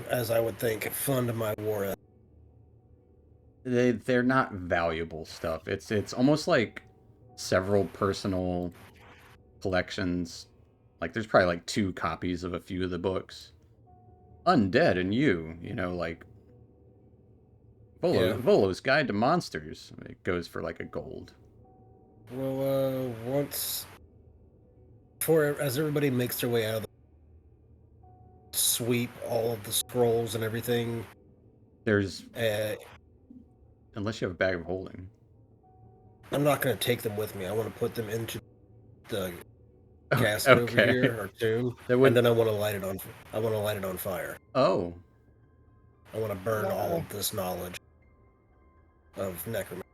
as I would think, fund my war effort. they're not valuable stuff. It's almost like several personal collections. Like there's probably like 2 copies of a few of the books. Undead and you know, like Yeah. Volo's Guide to Monsters. It goes for like a gold. Well, as everybody makes their way out of sweep all of the scrolls and everything, There's uh, unless you have a bag of holding. I'm not going to take them with me. I want to put them into the casket over Okay. here, or tomb, That would and then I want to light it on. I want to light it on fire. Oh, I want to burn all of this knowledge of necromancy.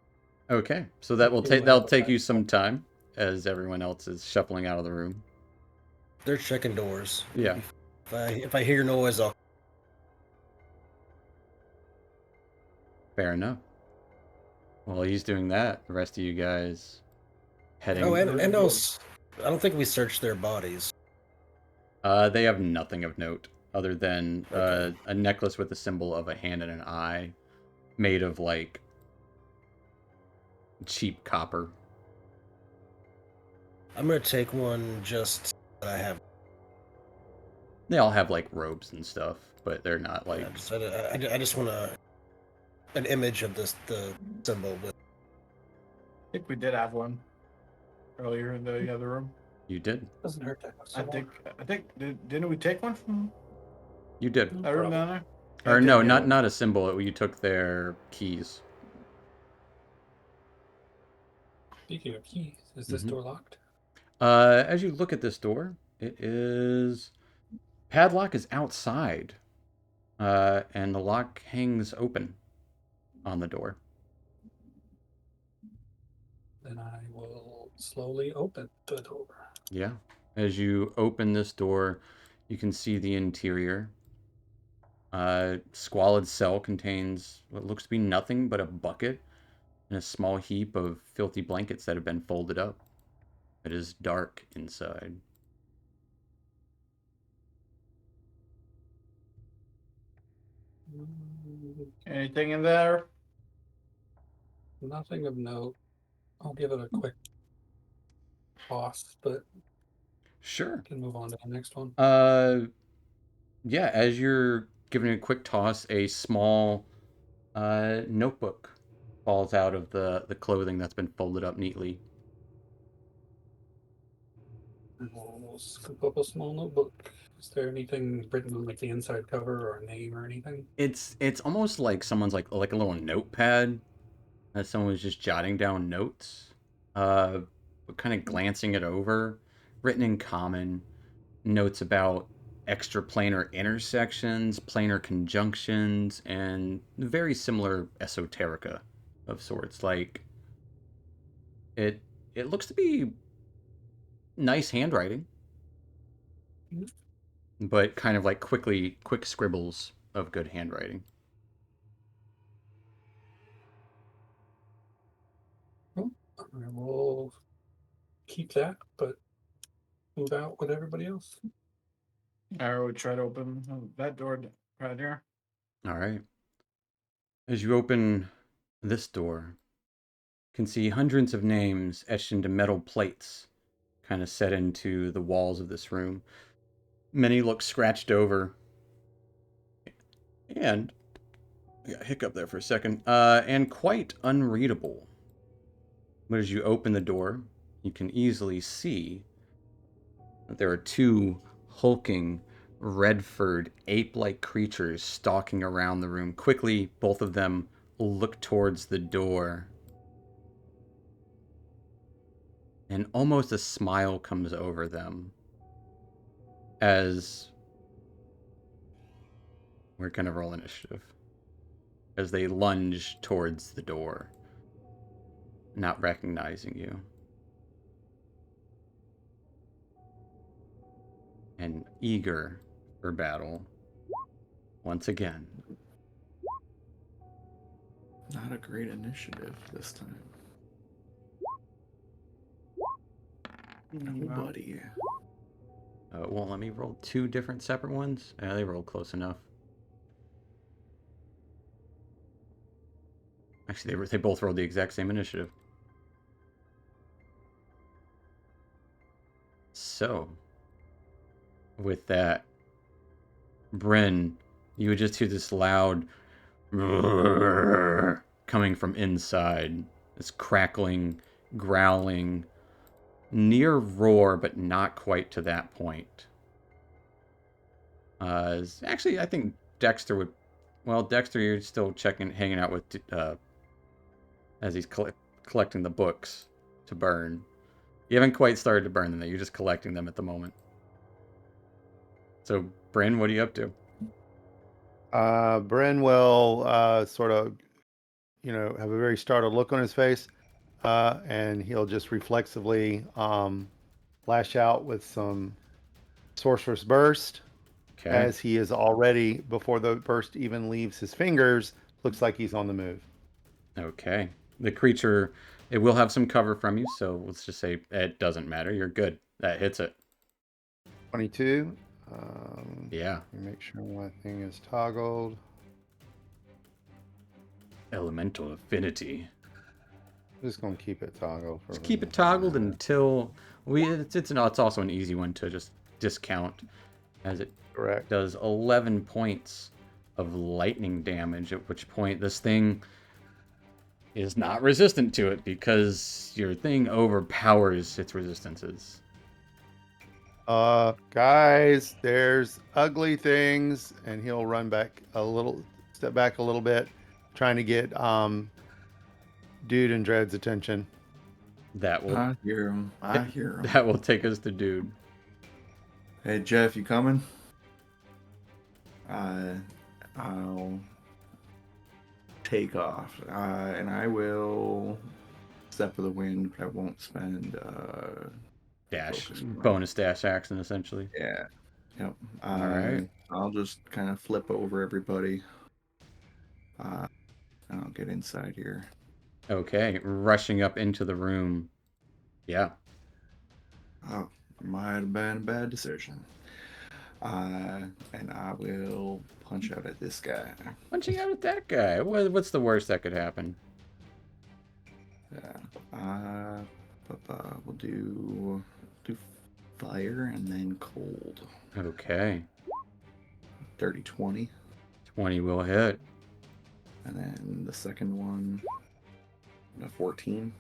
okay. So that will You take have that'll a take bag you of some time as everyone else is shuffling out of the room. They're checking doors. Yeah. If I hear noise, I'll. Fair enough. While he's doing that, the rest of you guys heading. Oh, and There's else, I don't think we searched their bodies. They have nothing of note other than Okay. a necklace with the symbol of a hand and an eye, made of like cheap copper. I'm gonna take one just that I have. They all have like robes and stuff, but they're not like. I just want an image of the symbol with. I think we did have one earlier in the other room. You did. Doesn't hurt to have some I think didn't we take one from You did. more. that room down there? Or I did no, get not one. not a symbol. You took their keys. Speaking of keys, is this Mhm. door locked? As you look at this door, it is padlock is outside, and the lock hangs open on the door. Then I will slowly open the door. Yeah. As you open this door, you can see the interior. Squalid cell contains what looks to be nothing but a bucket and a small heap of filthy blankets that have been folded up. It is dark inside. Anything in there? Nothing of note. I'll give it a quick toss, but Sure. can move on to the next one. Yeah, as you're giving it a quick toss, a small notebook falls out of the clothing that's been folded up neatly. We'll scoop up a small notebook. Is there anything written on like the inside cover or a name or anything? It's almost like someone's like a little notepad that someone was just jotting down notes, but kind of glancing it over, written in common, notes about extraplanar intersections, planar conjunctions, and very similar esoterica of sorts. Like It it looks to be nice handwriting, Mhm. but kind of like quick scribbles of good handwriting. Well, I will keep that, but move out with everybody else. I would try to open that door right here. All right. As you open this door, you can see hundreds of names etched into metal plates, kind of set into the walls of this room. Many look scratched over, and I got a hiccup there for a second, and quite unreadable. But as you open the door, you can easily see that there are two hulking, red-furred, ape-like creatures stalking around the room. Quickly, both of them look towards the door, and almost a smile comes over them as we're going to roll initiative. As they lunge towards the door, not recognizing you. And eager for battle once again. Not a great initiative this time. Oh, buddy. It won't let me roll two different separate ones. They rolled close enough. Actually, they both rolled the exact same initiative. So, with that, Bryn, you would just hear this loud coming from inside. This crackling, growling, near roar, but not quite to that point. Actually, I think Dexter would. Well, Dexter, you're still hanging out with, as he's collecting the books to burn. You haven't quite started to burn them; though. You're just collecting them at the moment. So, Bryn, what are you up to? Bren will sort of, have a very startled look on his face, and he'll just reflexively lash out with some Sorcerer's Burst, Okay. as he is already, before the burst even leaves his fingers, looks like he's on the move. Okay. The creature, it will have some cover from you, so let's just say it doesn't matter. You're good. That hits it. 22. Yeah. Let me make sure my thing is toggled. Elemental affinity. I'm just going to keep it toggled. Just keep it toggled until it's also an easy one to just discount, as it Correct. does 11 points of lightning damage, at which point this thing is not resistant to it because your thing overpowers its resistances. Guys, there's ugly things, and he'll step back a little bit, trying to get Dude and Dread's attention. That will I hear him. I hear him. that will take us to Dude. Hey, Jeff, you coming? I'll take off, and I will step of the wind, but I won't spend Bonus dash action, essentially. Yeah. Yep. All right. I'll just kind of flip over everybody. And I'll get inside here. Okay, rushing up into the room. Yeah. Oh, might have been a bad decision. And I will punch out at this guy. Punching out at that guy. What's the worst that could happen? Yeah. We'll do fire and then cold. Okay. Dirty 20. 20 will hit. And then the second one, a 14.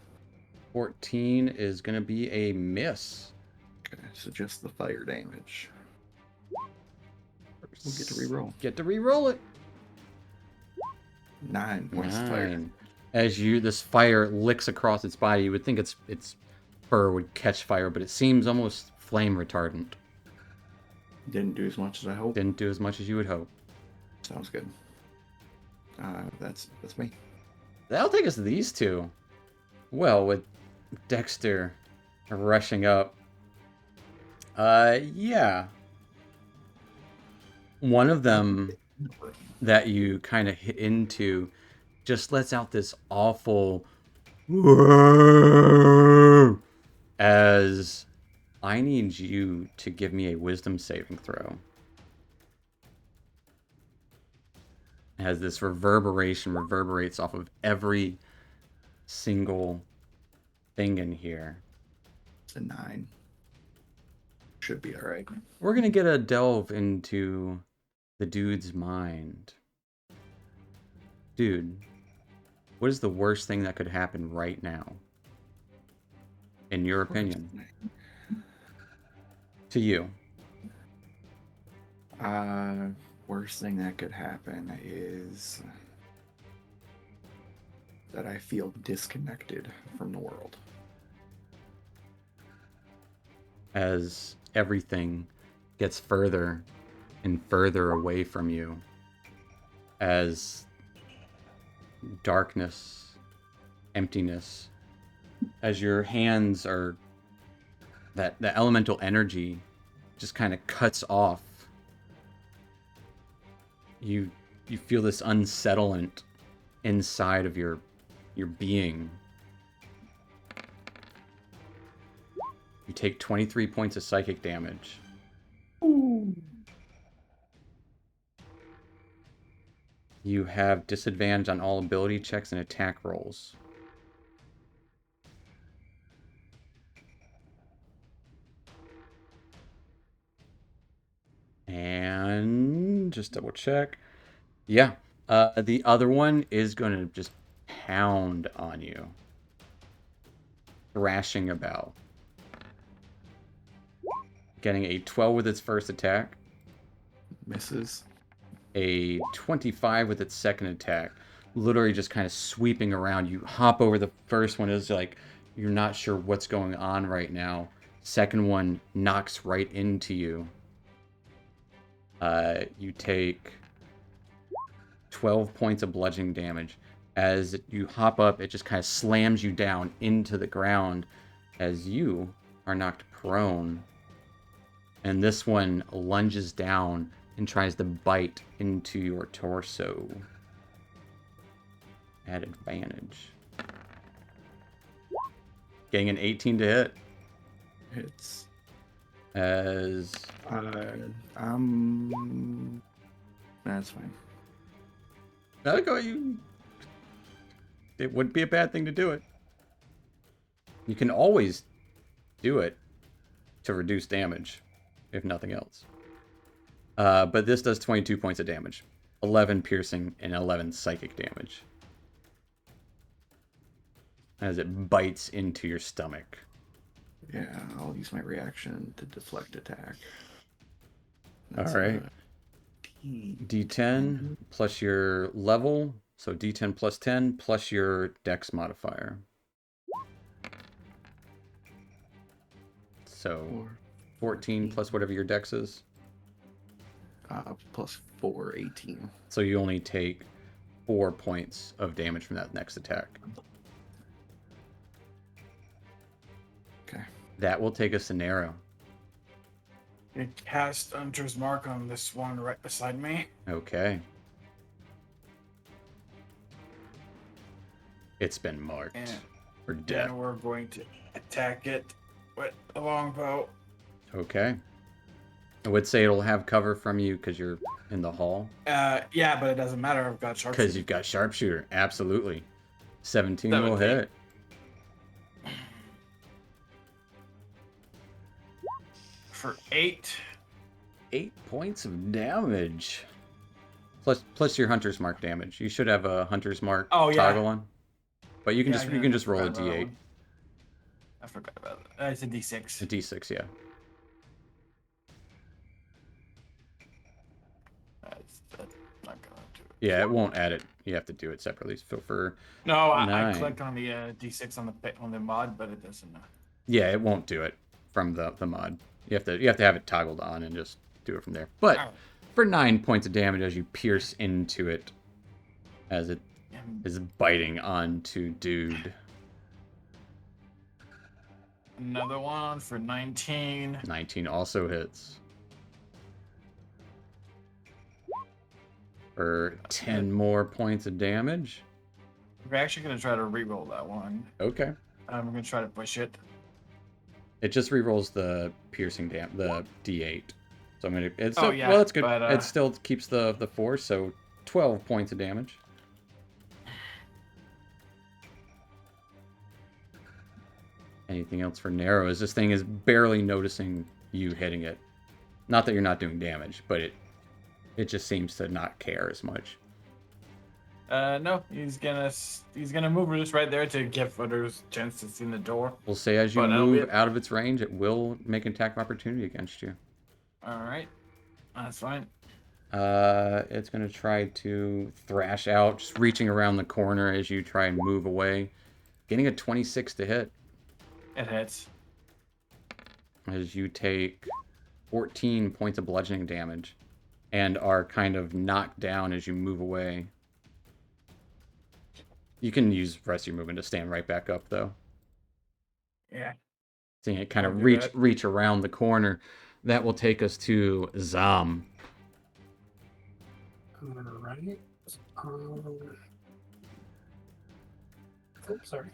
14 is going to be a miss. Okay, so just the fire damage. We'll get to reroll. Get to reroll it. 9 points of fire. 9. As this fire licks across its body, you would think its fur would catch fire, but it seems almost flame retardant. Didn't do as much as I hoped. Didn't do as much as you would hope. Sounds good. That's me. That'll take us to these two. Well, with Dexter rushing up. Yeah. One of them that you kind of hit into just lets out this awful "Whoa," as I need you to give me a wisdom saving throw. As this reverberation reverberates off of every single thing in here. It's a 9. Should be all right. We're going to get a delve into the dude's mind. Dude, what is the worst thing that could happen right now? In your opinion? To you. Worst thing that could happen is that I feel disconnected from the world. As everything gets further and further away from you. As darkness, emptiness, as your hands are, that the elemental energy just kind of cuts off. You feel this unsettlement inside of your being. You take 23 points of psychic damage. Ooh. You have disadvantage on all ability checks and attack rolls. And just double check. Yeah. The other one is going to just pound on you. Thrashing about. Getting a 12 with its first attack. Misses. A 25 with its second attack. Literally just kind of sweeping around. You hop over the first one. It's like you're not sure what's going on right now. Second one knocks right into you. You take 12 points of bludgeoning damage. As you hop up, it just kind of slams you down into the ground as you are knocked prone. And this one lunges down and tries to bite into your torso. At advantage. Getting an 18 to hit. Hits. As That's fine. It wouldn't be a bad thing to do it. You can always do it to reduce damage, if nothing else. But this does 22 points of damage. 11 piercing and 11 psychic damage. As it bites into your stomach. Yeah, I'll use my reaction to deflect attack. Alright. D10 plus your level. So D10 plus 10 plus your dex modifier. So 14 plus whatever your dex is. Plus 4, 18. So you only take 4 points of damage from that next attack. Okay. That will take us to Narrow. I cast Hunter's Mark on this one right beside me. Okay. It's been marked And for death. then we're going to attack it with the longbow. Okay. I would say it'll have cover from you because you're in the hall. Yeah, but it doesn't matter. I've got sharpshooter. Because you've got sharpshooter. Absolutely. 17 will 17. hit. For 8. 8 points of damage. Plus your hunter's mark damage. You should have a hunter's mark toggle on. But you can just roll a d8. I forgot about it. It's a d6. A d6, yeah. That's not gonna do it. Yeah, it won't add it. You have to do it separately. So for No, I 9. clicked on the d6 on the mod, but it doesn't. Yeah, it won't do it from the mod. You have to have it toggled on and just do it from there. But Alright. for 9 points of damage as you pierce into it, as it is biting onto dude. Another one for 19. 19 also hits. For 10 more points of damage. We're actually going to try to reroll that one. Okay. I'm going to try to push it. It just rerolls the piercing the D8. So I'm gonna. It's Oh, still, yeah, well, that's good. but, It still keeps the force, so 12 points of damage. Anything else for Narrow? As this thing is barely noticing you hitting it. Not that you're not doing damage, but it just seems to not care as much. No, he's gonna move just right there to give others a chance to see the door. We'll say as you But that'll be move it. out of its range, it will make an attack of opportunity against you. All right, that's fine. It's gonna try to thrash out, just reaching around the corner as you try and move away. Getting a 26 to hit It hits. as you take 14 points of bludgeoning damage and are kind of knocked down as you move away. You can use the rest of your movement to stand right back up, though. Yeah. Seeing it kind I'll of do that. reach around the corner. That will take us to Zam. Alright. Oops, sorry.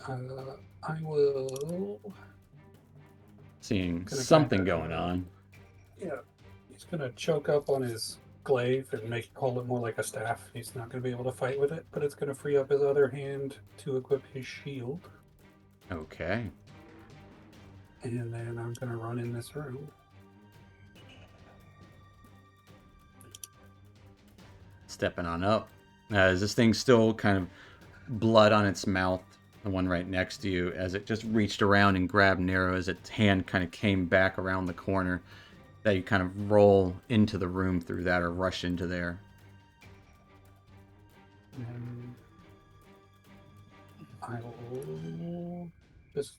I will. Seeing Gonna something kinda, going on. Yeah. He's gonna choke up on his glaive and hold it more like a staff. He's not gonna be able to fight with it, but it's gonna free up his other hand to equip his shield. Okay. And then I'm gonna run in this room. Stepping on up. As this thing's still kind of blood on its mouth, the one right next to you, as it just reached around and grabbed Nero as its hand kind of came back around the corner, that you kind of roll into the room through that or rush into there. And I will just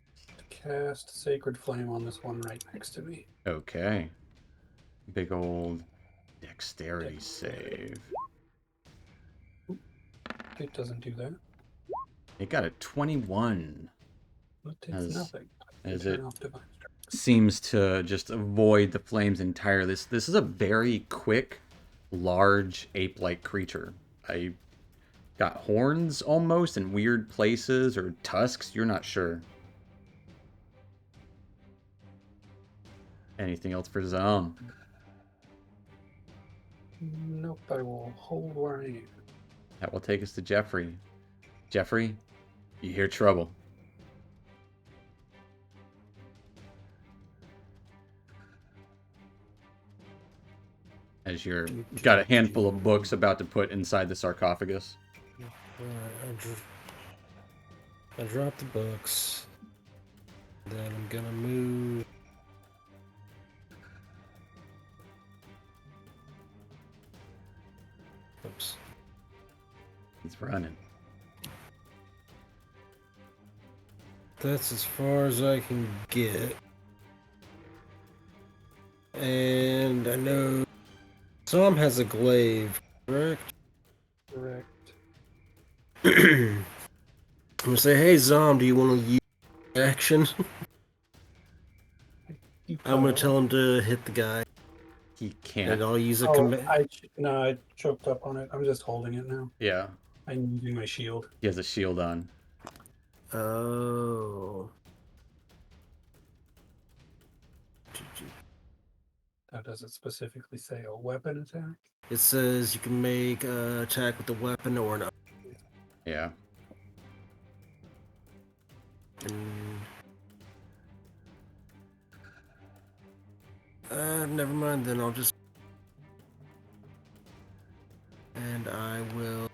cast Sacred Flame on this one right next to me. Okay. Big old dexterity save. It doesn't do that. It got a 21. It takes As- nothing. as Turn it off Divine Strike. seems to just avoid the flames entirely. This is a very quick, large ape-like creature. I got horns almost in weird places or tusks. You're not sure. Anything else for Zam? Nope, I will hold where I am. That will take us to Jeffrey. Jeffrey, you hear trouble. As you're got a handful of books about to put inside the sarcophagus. Alright, I drop the books. Then I'm gonna move. Oops. He's running. That's as far as I can get. And I know Tom has a glaive, correct? Correct. I'm gonna say, hey Zom, do you want to use action? I'm gonna tell him to hit the guy, He and can't. I'll use a Oh, command. I choked up on it. I'm just holding it now. Yeah, I'm using my shield. he has a shield on. Oh. How does it specifically say a weapon attack? It says you can make an attack with a weapon or an. Yeah. Never mind. Then I'll just. And I will.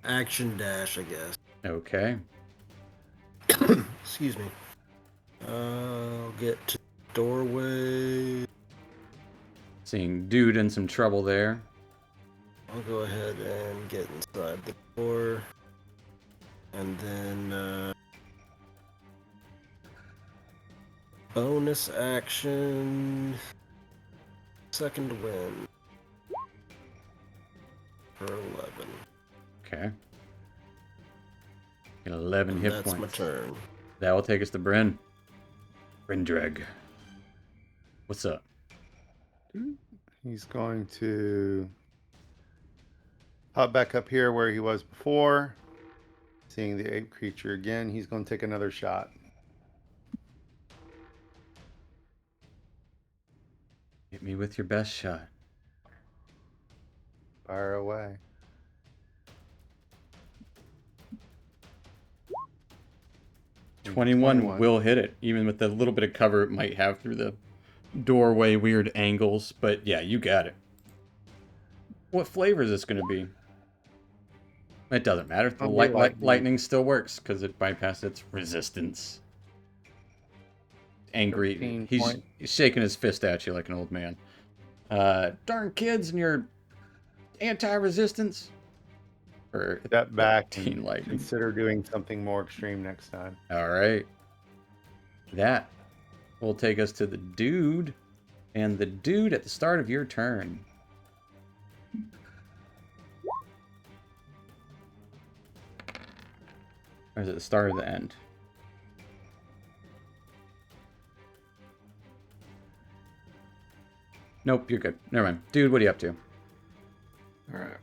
Action dash, I guess. Okay. Excuse me. I'll get to the doorway. Seeing dude in some trouble there. I'll go ahead and get inside the door. And then, bonus action. Second win. For 11. Okay. Get 11 And hit that's points. my turn. That will take us to Bryn. Brindreg. What's up? He's going to hop back up here where he was before. Seeing the ape creature again, he's going to take another shot. Hit me with your best shot. Fire away. Mm, 21 will hit it, even with the little bit of cover it might have through the doorway, weird angles. But yeah, you got it. What flavor is this going to be? It doesn't matter. The lightning still works because it bypassed its resistance. Angry. He's shaking his fist at you like an old man. Darn kids and your anti-resistance. Or step back and lightning. Consider doing something more extreme next time. All right. That will take us to the dude. And the dude at the start of your turn. Or is it the start or the end? Nope, you're good. Never mind. Dude, what are you up to? All right.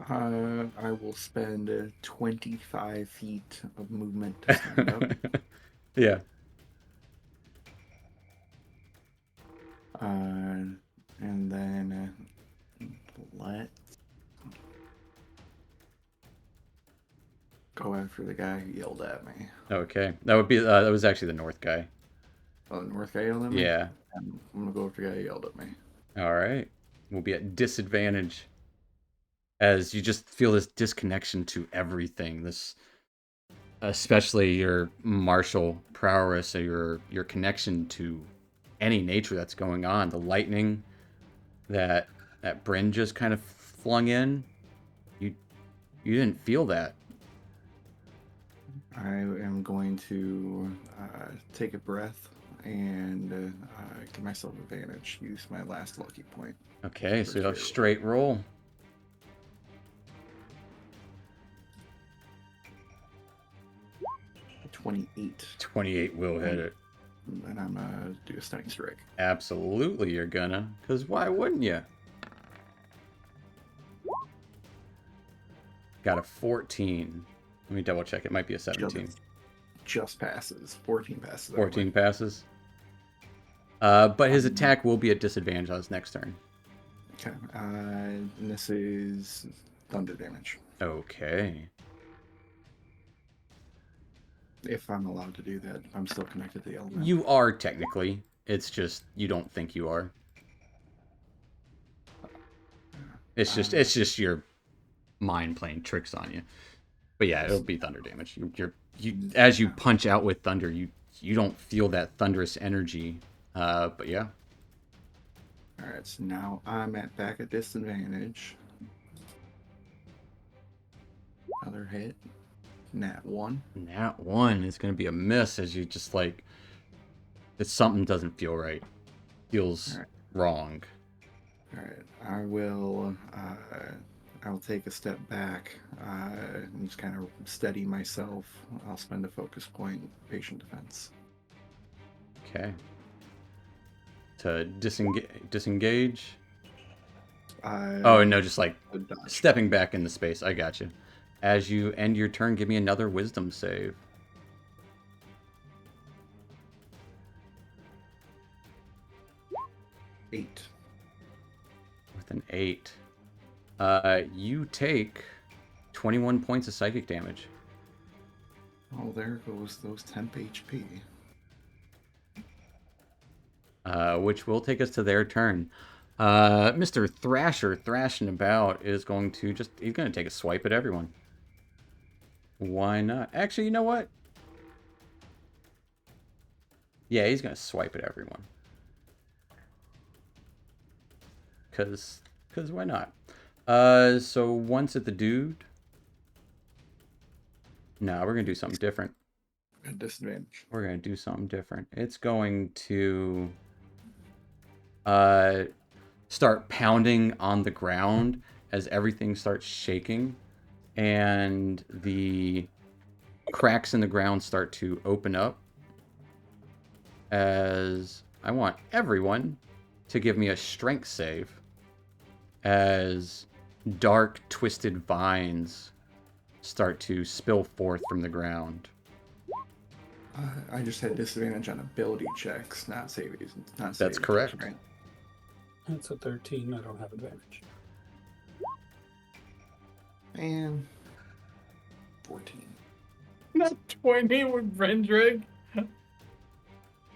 I will spend 25 feet of movement to stand up. Yeah. And then let's go after the guy who yelled at me. Okay. That would be that was actually the north guy. Oh, the north guy yelled at me? Yeah. I'm gonna go after the guy who yelled at me. All right. We'll be at disadvantage as you just feel this disconnection to everything. This, especially your martial prowess or your connection to any nature that's going on. The lightning that Bryn just kind of flung in, you didn't feel that. I am going to take a breath and give myself advantage. Use my last lucky point. Okay, so you'll straight roll. $28. 28 will hit it. And I'm gonna do a stunning strike. Absolutely, you're gonna. Because why wouldn't you? Got a 14. Let me double check. It might be a 17. Just passes. 14 passes. 14 passes. But his attack will be at disadvantage on his next turn. Okay. And this is thunder damage. Okay. If I'm allowed to do that, I'm still connected to the element. You are technically. It's just you don't think you are. It's just your mind playing tricks on you. But yeah, it'll be thunder damage. You as you punch out with thunder, you don't feel that thunderous energy. But yeah. All right, so now I'm back at disadvantage. Another hit. Nat 1. Nat 1 is going to be a miss as you just like something doesn't feel right. Feels wrong. All right, I will take a step back and just kind of steady myself. I'll spend a focus point, patient defense. Okay. To disengage. Oh no, just like stepping back into space. I got you. As you end your turn, give me another wisdom save. Eight. With an 8. You take 21 points of psychic damage. Oh, there goes those temp HP. Which will take us to their turn. Mr. Thrasher, thrashing about, is going to he's going to take a swipe at everyone. Why not? Actually, you know what? Yeah, he's going to swipe at everyone. Because why not? So once at the dude. No, we're going to do something different. At disadvantage. We're going to do something different. It's going to start pounding on the ground as everything starts shaking. And the cracks in the ground start to open up as I want everyone to give me a strength save as dark, twisted vines start to spill forth from the ground. I just had disadvantage on ability checks, not savings. Not That's saving correct. throws, right? It's a 13. I don't have advantage. And 14. Not 20 with Brindrig.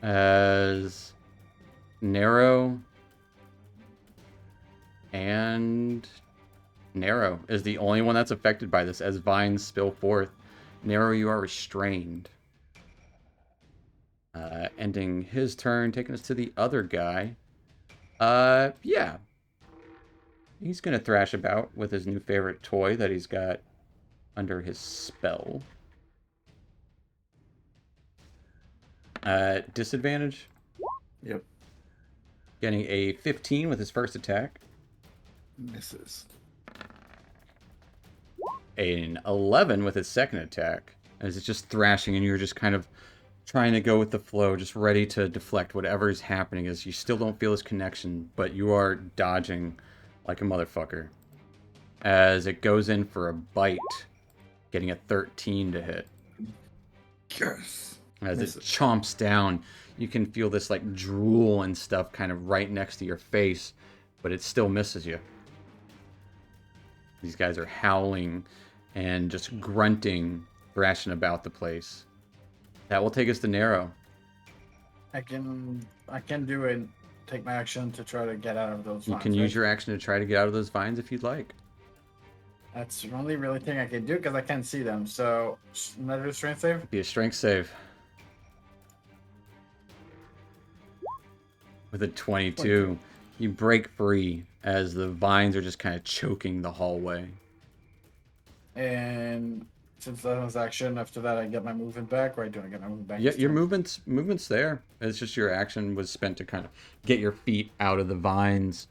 As Narrow and Narrow is the only one that's affected by this as vines spill forth. Narrow, you are restrained. Ending his turn, taking us to the other guy. Yeah. He's going to thrash about with his new favorite toy that he's got under his spell. Disadvantage. Yep. Getting a 15 with his first attack. Misses. An 11 with his second attack. As it's just thrashing and you're just kind of trying to go with the flow, just ready to deflect whatever is happening as you still don't feel his connection, but you are dodging like a motherfucker. As it goes in for a bite, getting a 13 to hit. Yes. As Misses. it chomps down, you can feel this like drool and stuff kind of right next to your face, but it still misses you. These guys are howling and just grunting, thrashing about the place. That will take us to Narrow. I can do it. Take my action to try to get out of those. You vines, can right? use your action to try to get out of those vines if you'd like. That's the only really thing I can do because I can't see them. So another strength save. Be a strength save. With a 22, you break free as the vines are just kind of choking the hallway. And since that was action, after that I get my movement back. Right? Do I get my movement back? Yeah, this your turn? movement's there. It's just your action was spent to kind of get your feet out of the vines.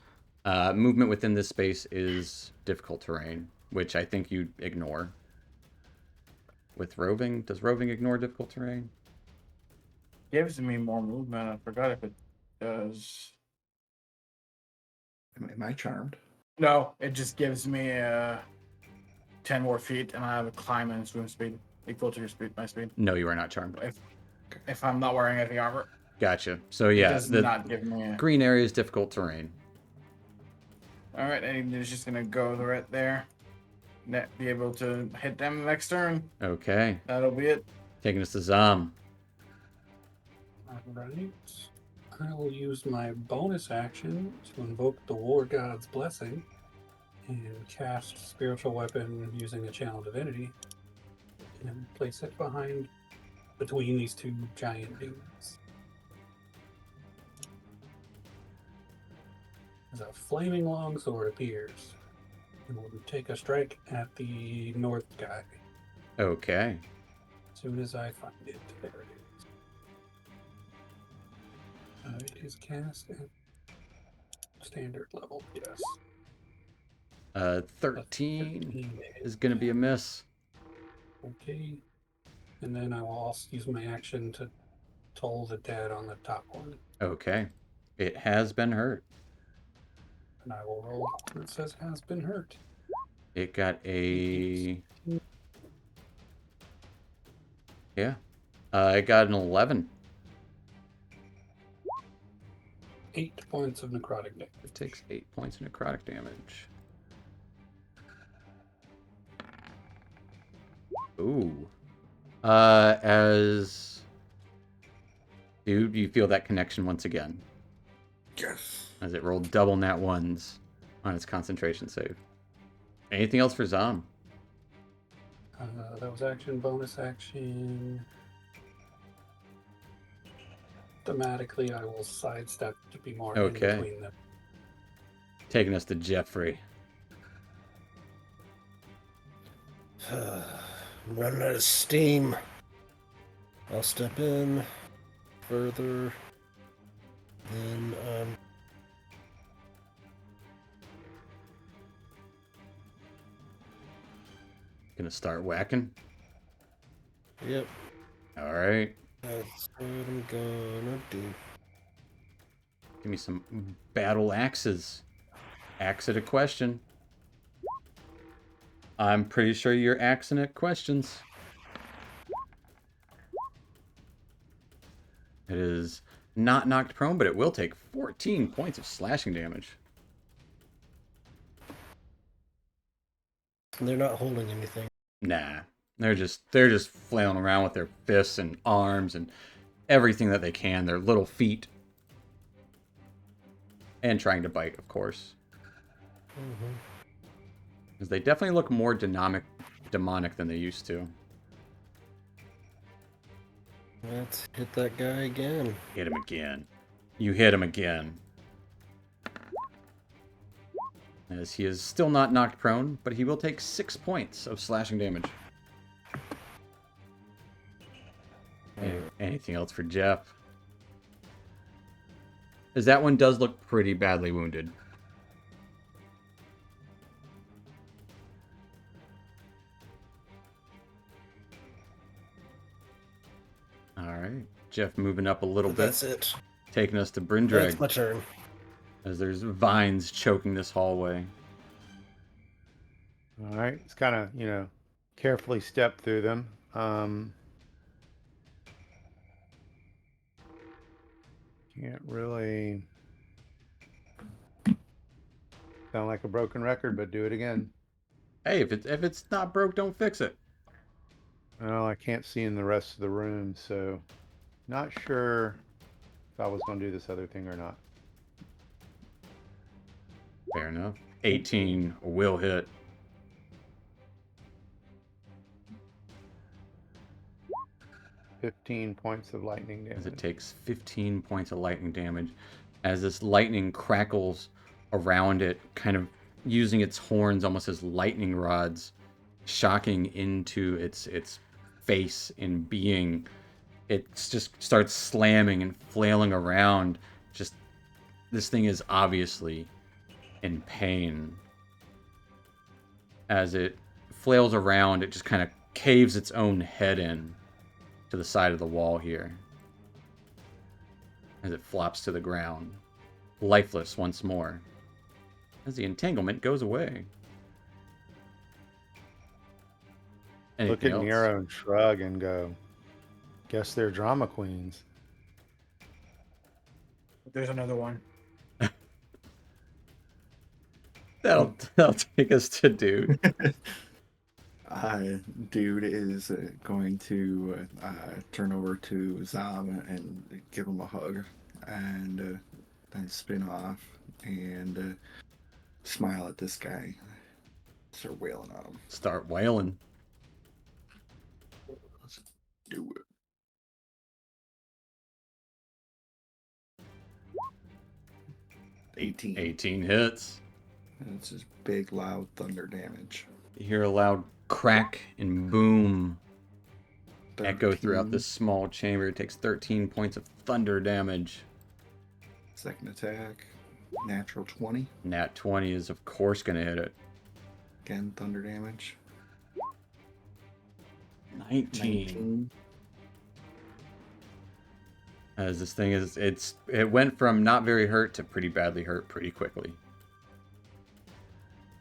Movement within this space is difficult terrain, which I think you ignore. With roving, does roving ignore difficult terrain? Gives me more movement. I forgot if it does. Am I charmed? No, it just gives me 10 more feet, and I have a climb and swim speed equal to your speed, my speed. No, you are not charmed. If I'm not wearing any armor, Gotcha. So it yeah, does the not give me. green area is difficult terrain. All right, and it's just gonna go right there. Be able to hit them next turn. Okay, That'll be it. taking us to Zom. Alright. I will use my bonus action to invoke the War God's Blessing and cast Spiritual Weapon using a Channel Divinity and place it between these two giant dudes. As a flaming longsword appears and will take a strike at the north guy Okay. as soon as I find it. There it is. It is cast at standard level, yes. 13 is going to be a miss. Okay. And then I will also use my action to toll the dead on the top one. Okay. It has been hurt. And I will roll where it says has been hurt. It got a... Yeah. It got an 11. 8 points of necrotic damage. It takes 8 points of necrotic damage. Ooh. As... Dude, you feel that connection once again. Yes. As it rolled double nat ones on its concentration save. Anything else for Zom? That was action, bonus action. Thematically, I will sidestep to be more Okay. in between them. Taking us to Jeffrey. I'm running out of steam. I'll step in further. Then Gonna start whacking. Yep. All right. That's what I'm gonna do. Give me some battle axes. Axe it a question. I'm pretty sure you're axing it questions. It is not knocked prone, but it will take 14 points of slashing damage. And they're not holding anything. Nah. They're just flailing around with their fists and arms and everything that they can, their little feet. And trying to bite, of course. Mm-hmm. Because they definitely look more demonic than they used to. Let's hit that guy again. Hit him again. You hit him again. As he is still not knocked prone, but he will take 6 points of slashing damage. Anything else for Jeff? As that one does look pretty badly wounded. Alright. Jeff moving up a little bit. That's it. Taking us to That's Brindrag. my turn. As there's vines choking this hallway. All right. It's kind of, carefully step through them. Can't really sound like a broken record, but do it again. Hey, if it's not broke, don't fix it. Well, I can't see in the rest of the room, so not sure if I was going to do this other thing or not. Fair enough. 18 will hit. "15 points of lightning As it damage." takes 15 points of lightning damage. As this lightning crackles around it, kind of using its horns almost as lightning rods, shocking into its face and being. It just starts slamming and flailing around. Just, this thing is obviously in pain. As it flails around, it just kind of caves its own head in to the side of the wall here. As it flops to the ground, lifeless once more. As the entanglement goes away. Look Anything at else? Nero and shrug and go, "Guess they're drama queens." There's another one. That'll take us to Dude. Dude is going to turn over to Zom and give him a hug, and then spin off and smile at this guy. Start wailing on him. Start wailing. Let's do it. "18. 18 hits. And it's just big, loud thunder damage. You hear a loud crack and boom echo throughout 13. this small chamber. It takes 13 points of thunder damage. Second attack, natural 20. Nat 20 is, of course, going to hit it. Again, thunder damage. 19. As this thing is, it went from not very hurt to pretty badly hurt pretty quickly.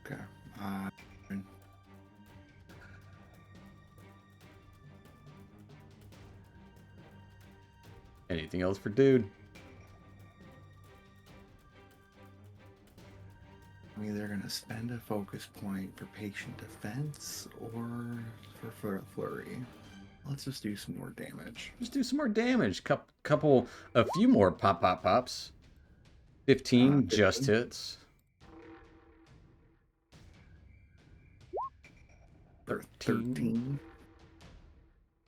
Okay. Anything else for Dude? I'm either going to spend a focus point for patient defense or for flurry. Let's just do some more damage. Just do some more damage. A few more pops. 15 just 15. hits. 13.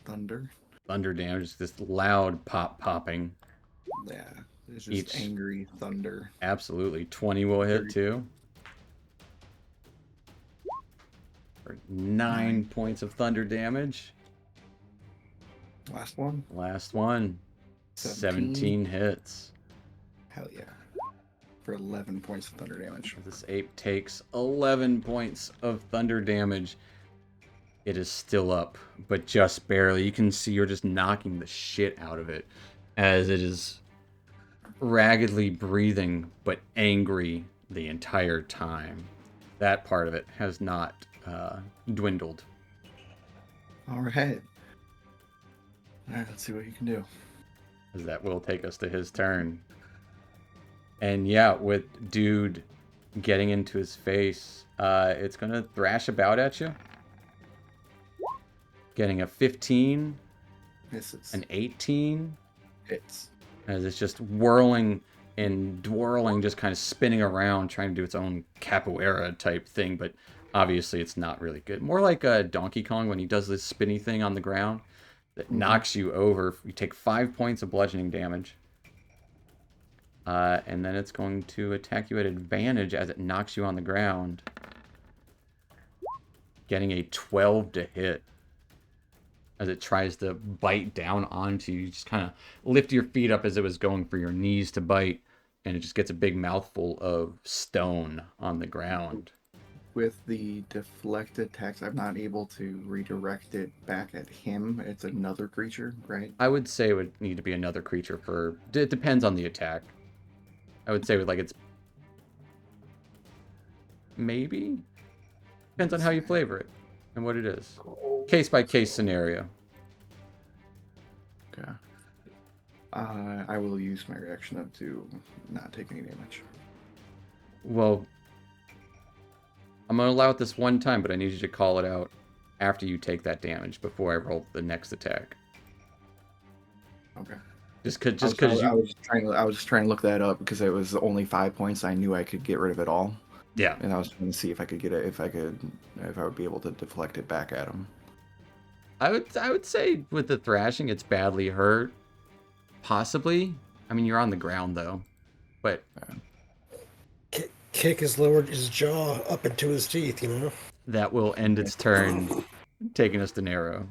Thunder. Thunder damage. This loud popping. Yeah. It's just angry thunder. Absolutely. 20 will hit too. For 9 points of thunder damage. Last one. Last one. 17 hits. Hell yeah. For 11 points of thunder damage. This ape takes 11 points of thunder damage. It is still up, but just barely. You can see you're just knocking the shit out of it as it is raggedly breathing, but angry the entire time. That part of it has not dwindled. All right. All right, let's see what you can do. As that will take us to his turn. And yeah, with dude getting into his face, it's gonna thrash about at you. Getting a 15, Misses. an 18, Hits. as it's just whirling and twirling, just kind of spinning around, trying to do its own capoeira type thing, but obviously it's not really good. More like Donkey Kong when he does this spinny thing on the ground that knocks you over. You take 5 points of bludgeoning damage. And then it's going to attack you at advantage as it knocks you on the ground. Getting a 12 to hit. As it tries to bite down onto you. You just kind of lift your feet up as it was going for your knees to bite. And it just gets a big mouthful of stone on the ground. With the deflect attacks, I'm not able to redirect it back at him. It's another creature, right? I would say it would need to be another creature for... It depends on the attack. I would say with like it's... Maybe? Depends on how you flavor it and what it is. Case by case scenario. Okay. I will use my reaction up to not take any damage. Well, I'm going to allow it this one time, but I need you to call it out after you take that damage before I roll the next attack. Okay. Just because I you... was just trying to look that up because it was only 5 points. I knew I could get rid of it all, Yeah. and I was trying to see if I could get it, if I would be able to deflect it back at him. I would say with the thrashing, it's badly hurt. Possibly. I mean, you're on the ground, though. But Kick has lowered his jaw up into his teeth, you know? that will end its turn, taking us to Narrow.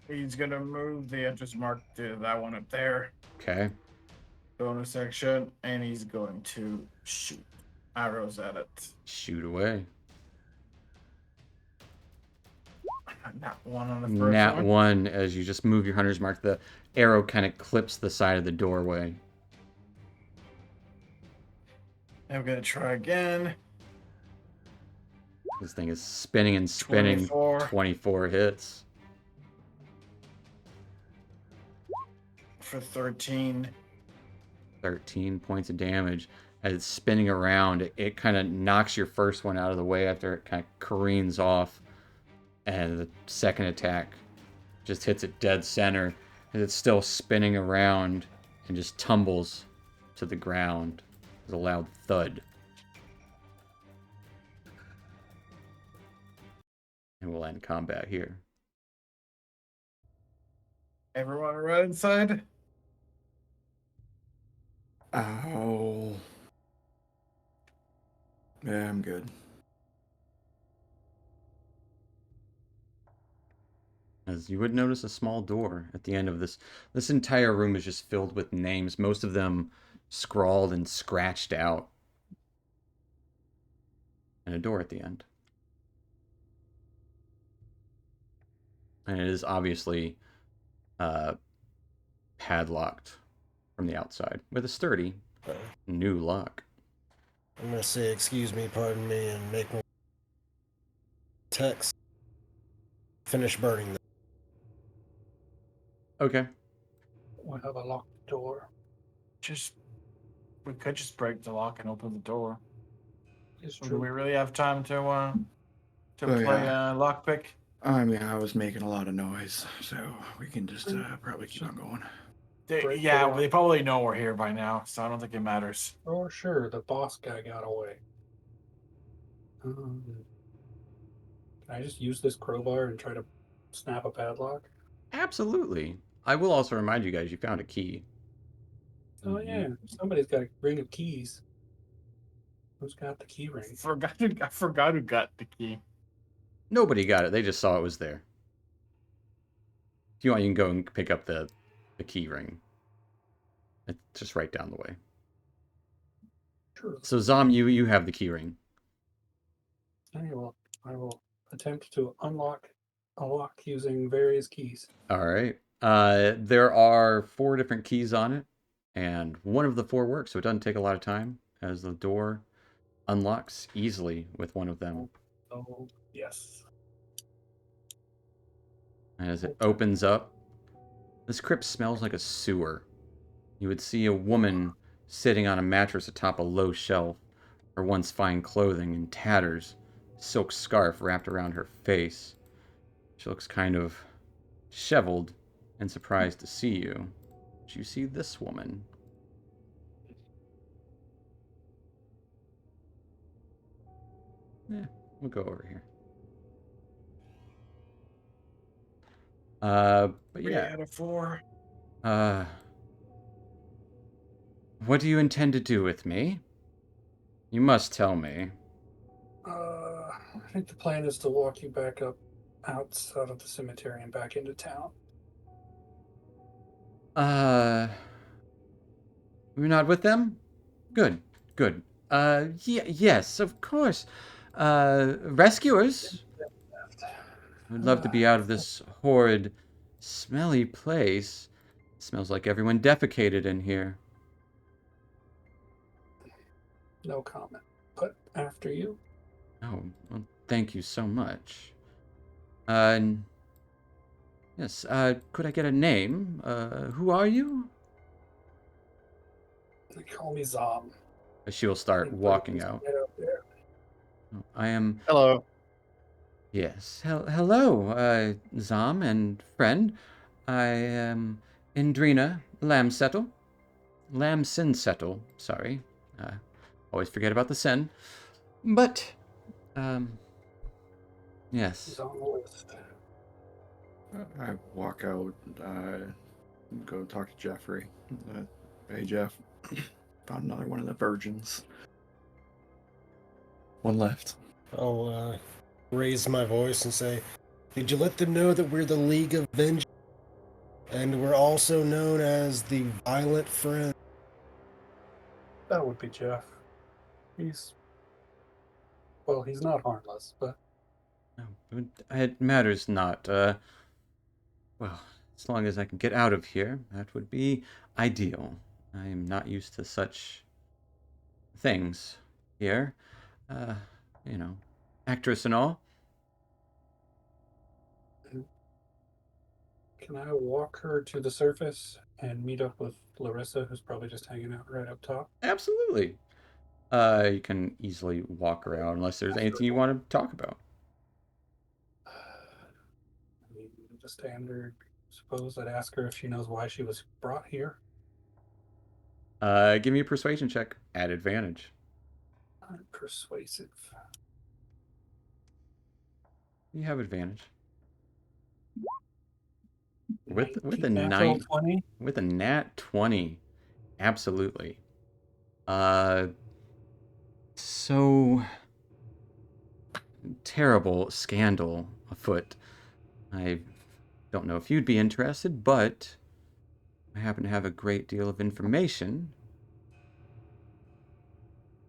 He's gonna move the entrance mark to that one up there. Okay. Bonus action, and he's going to shoot arrows at it. Shoot away. Not one on the first Nat one. 1, as you just move your hunter's mark, the arrow kind of clips the side of the doorway. I'm gonna try again. This thing is spinning and spinning. 24. 24 hits. For 13. 13 points of damage. As it's spinning around, it kind of knocks your first one out of the way after it kind of careens off. And the second attack just hits it dead center. And it's still spinning around and just tumbles to the ground. There's a loud thud. And we'll end combat here. Everyone right inside? Ow. Yeah, I'm good. As you would notice a small door at the end of this. This entire room is just filled with names, most of them scrawled and scratched out. And a door at the end. And it is obviously padlocked from the outside with a sturdy new lock. I'm gonna say excuse me, pardon me, and make one text. Finish burning them. Okay. We have a locked door. We could just break the lock and open the door. It's Or do we true. really have time to Oh, play yeah. lockpick? I mean, I was making a lot of noise, so we can just probably keep on going. Break Yeah, the well, they probably know we're here by now, so I don't think it matters. Oh, sure, the boss guy got away. Can I just use this crowbar and try to snap a padlock? Absolutely. I will also remind you guys you found a key. Oh yeah, somebody's got a ring of keys. Who's got the key ring? I forgot who got the key. Nobody got it. They just saw it was there. If you want, you can go and pick up the key ring. It's just right down the way. Sure. So Zom, you have the key ring. I will attempt to unlock a lock using various keys. All right. There are 4 different keys on it, and one of the 4 works, so it doesn't take a lot of time as the door unlocks easily with one of them. Oh, yes. And as it opens up, this crypt smells like a sewer. You would see a woman sitting on a mattress atop a low shelf, her once fine clothing in tatters, silk scarf wrapped around her face. She looks kind of disheveled and surprised to see you. But you see this woman. We'll go over here. But 3 yeah. out of 4. What do you intend to do with me? You must tell me. I think the plan is to walk you back up outside of the cemetery and back into town. We're not with them? Good, good. Yes, of course. Rescuers? I'd love to be out of this horrid, smelly place. Smells like everyone defecated in here. No comment. But after you, Oh, well, thank you so much. Yes, could I get a name? Who are you? they call me Zom. She will start walking out. Right up there. I am. Hello. Yes. Hello, Zom and friend. I am Indrina Lamsettle. Lamsinsettle, sorry. Always forget about the sen. But, yes. He's on the list. I walk out, go talk to Jeffrey. Hey, Jeff, found another one of the virgins. One left. I'll raise my voice and say, "Did you let them know that we're the League of Vengeance? And we're also known as the Violent Friend." That would be Jeff. He's not harmless, but No, it matters not. Well, as long as I can get out of here, that would be ideal. I am not used to such things here. Uh, you know, actress and all. can I walk her to the surface and meet up with Larissa, who's probably just hanging out right up top? Absolutely. You can easily walk around unless there's anything you want to talk about. I mean, the standard. Suppose I'd ask her if she knows why she was brought here. Give me a persuasion check at advantage. I'm persuasive. You have advantage. With a natural 9 20. with a nat 20. Absolutely. So terrible scandal afoot. I don't know if you'd be interested, but I happen to have a great deal of information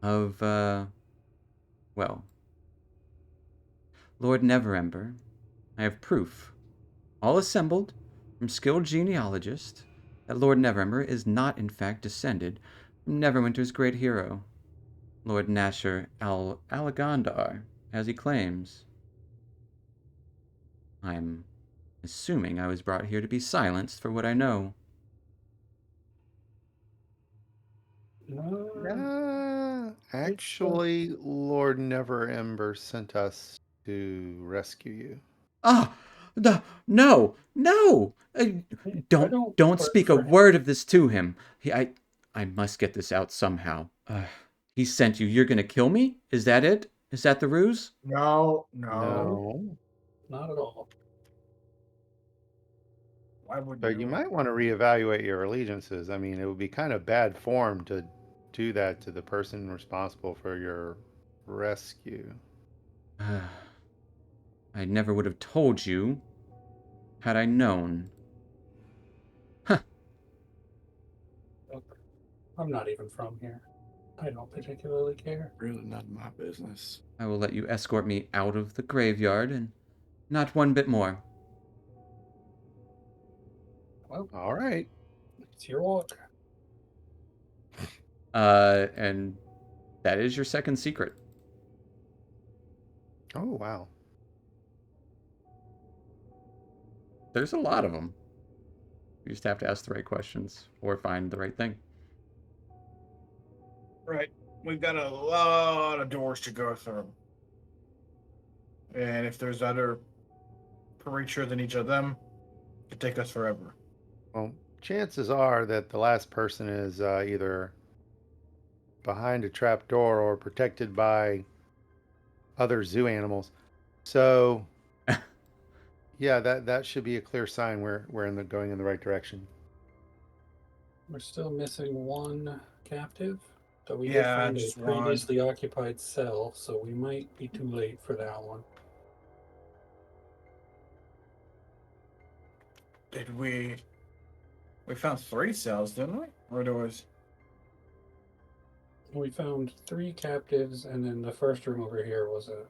of, well, Lord Neverember. I have proof, all assembled from skilled genealogists, that Lord Neverember is not in fact descended from Neverwinter's great hero, Lord Nasher Alagandar, as he claims. I'm assuming I was brought here to be silenced for what I know. Actually, Lord Neverember sent us to rescue you. Ah, no! I don't Don't work speak a for him. word of this to him. I must get this out somehow. He sent you. You're gonna kill me? Is that it? Is that the ruse? No. Not at all. Why would But you might want to reevaluate your allegiances. I mean, it would be kind of bad form to do that to the person responsible for your rescue. I never would have told you had I known. Huh. Look, I'm not even from here. I don't particularly care. Really not my business. I will let you escort me out of the graveyard and Not one bit more. Well, All right. it's your walk. And that is your second secret. Oh, wow. There's a lot of them. You just have to ask the right questions or find the right thing. Right. We've got a lot of doors to go through. And if there's other creature than each of them, it could take us forever. Well, chances are that the last person is either behind a trap door or protected by other zoo animals. So, yeah, that should be a clear sign we're going in the right direction. We're still missing one captive, but we did Yeah, find a just one. previously occupied cell, so we might be too late for that one. Did we? We found 3 cells, didn't we? Or there was? We found 3 captives, and then the first room over here was a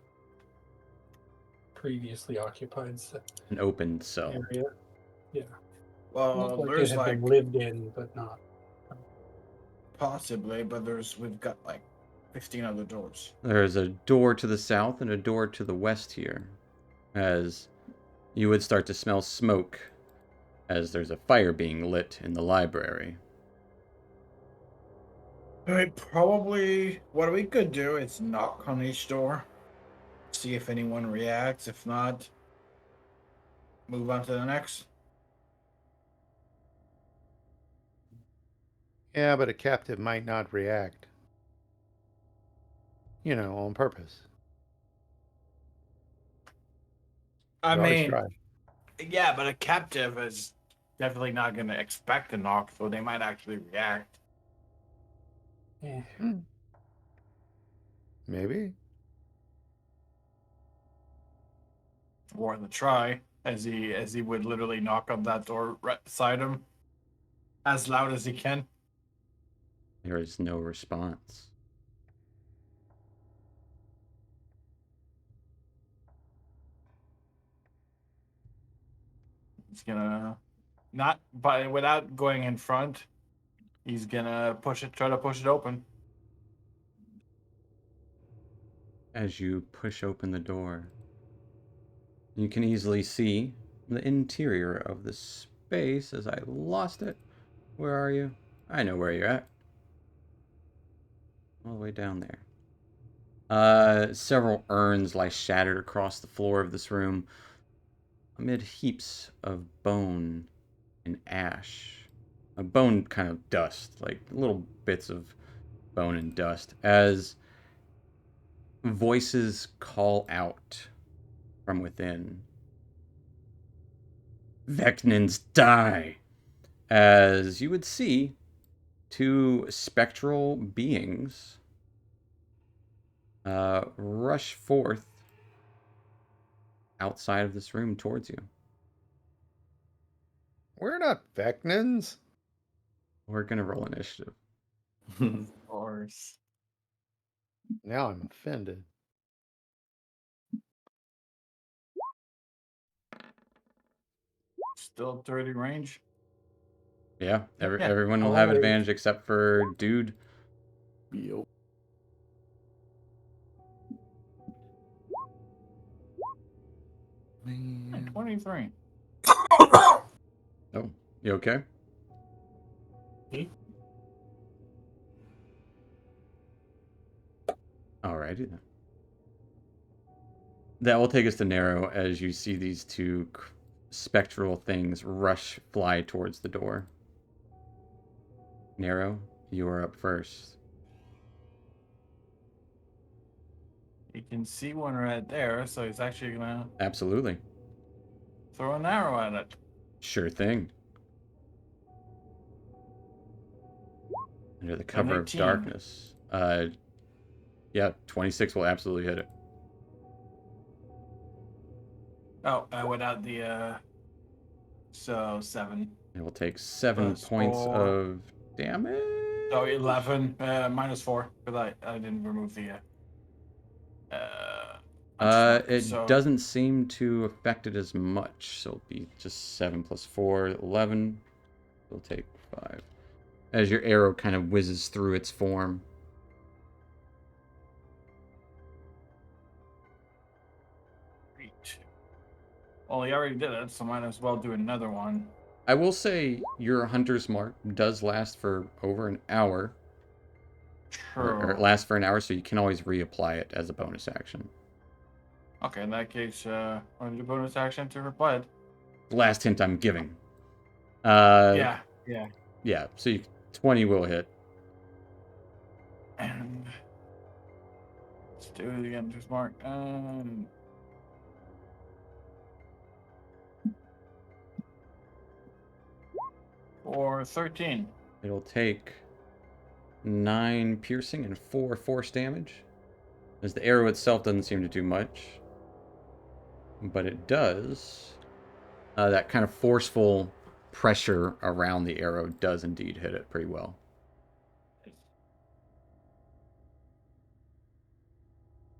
previously occupied An open cell. area. Yeah. Well, Looked like it there's had like been lived in, but not. possibly, but we've got like 15 other doors. There's a door to the south and a door to the west here, as you would start to smell smoke as there's a fire being lit in the library. All right, probably what we could do is knock on each door, see if anyone reacts. If not, move on to the next. Yeah, but a captive might not react. On purpose. I You always mean, try. yeah, but a captive is definitely not going to expect a knock, so they might actually react. Eh. Maybe. Worth a try, as he would literally knock on that door right beside him, as loud as he can. There is no response. He's gonna not, but without going in front, he's gonna try to push it open. As you push open the door, you can easily see the interior of the space as I lost it. Where are you? I know where you're at. All the way down there. Several urns lie shattered across the floor of this room, amid heaps of bone and ash. A bone kind of dust, like little bits of bone and dust, as voices call out from within. Vecnans die! As you would see, 2 spectral beings rush forth outside of this room towards you. We're not Vecnans. We're gonna roll initiative. Of course. Now I'm offended. Still 30 range. Yeah, Yeah. everyone will have Alright. advantage except for Dude. Yep. Man. 23. Oh, you okay? Alrighty then. That will take us to Narrow as you see these 2 spectral things fly towards the door. Narrow, you are up first. You can see one right there, so he's actually gonna Absolutely. throw an arrow at it. Sure thing. Under the cover of 18. darkness. Yeah, 26 will absolutely hit it. Oh, without the so 7. It will take 7 Plus points 4. of damage. So 11 minus 4 because I didn't remove the It So doesn't seem to affect it as much, so it'll be just 7 plus 4, 11. It'll take 5. As your arrow kind of whizzes through its form. great. Well, he already did it, so might as well do another one. I will say your hunter's mark does last for over an hour. Or it True. lasts for an hour, so you can always reapply it as a bonus action. Okay, in that case, I'll do bonus action to reply it. Last hint I'm giving. Yeah. Yeah, so 20 will hit. And let's do it again, just mark. For 13. It'll take 9 piercing and 4 force damage. As the arrow itself doesn't seem to do much. But it does. That kind of forceful pressure around the arrow does indeed hit it pretty well.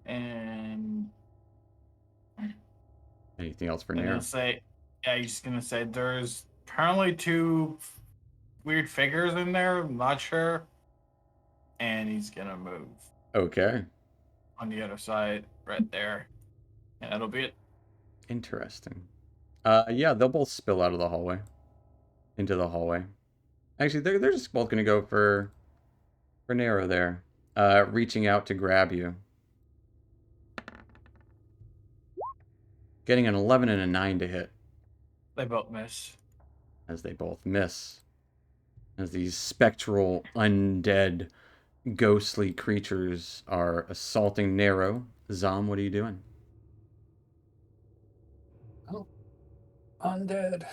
And Anything else for I'm Nair? gonna say, yeah, he's gonna say there's apparently two weird figures in there. I'm not sure. And he's gonna move Okay. on the other side, right there, and that'll be it. Interesting. Yeah, they'll both spill out of the hallway. Into the hallway. Actually, they're just both gonna go for Nero there. Reaching out to grab you. Getting an 11 and a 9 to hit. They both miss. As they both miss. As these spectral, undead, ghostly creatures are assaulting Nero. Zom, what are you doing? Oh, undead.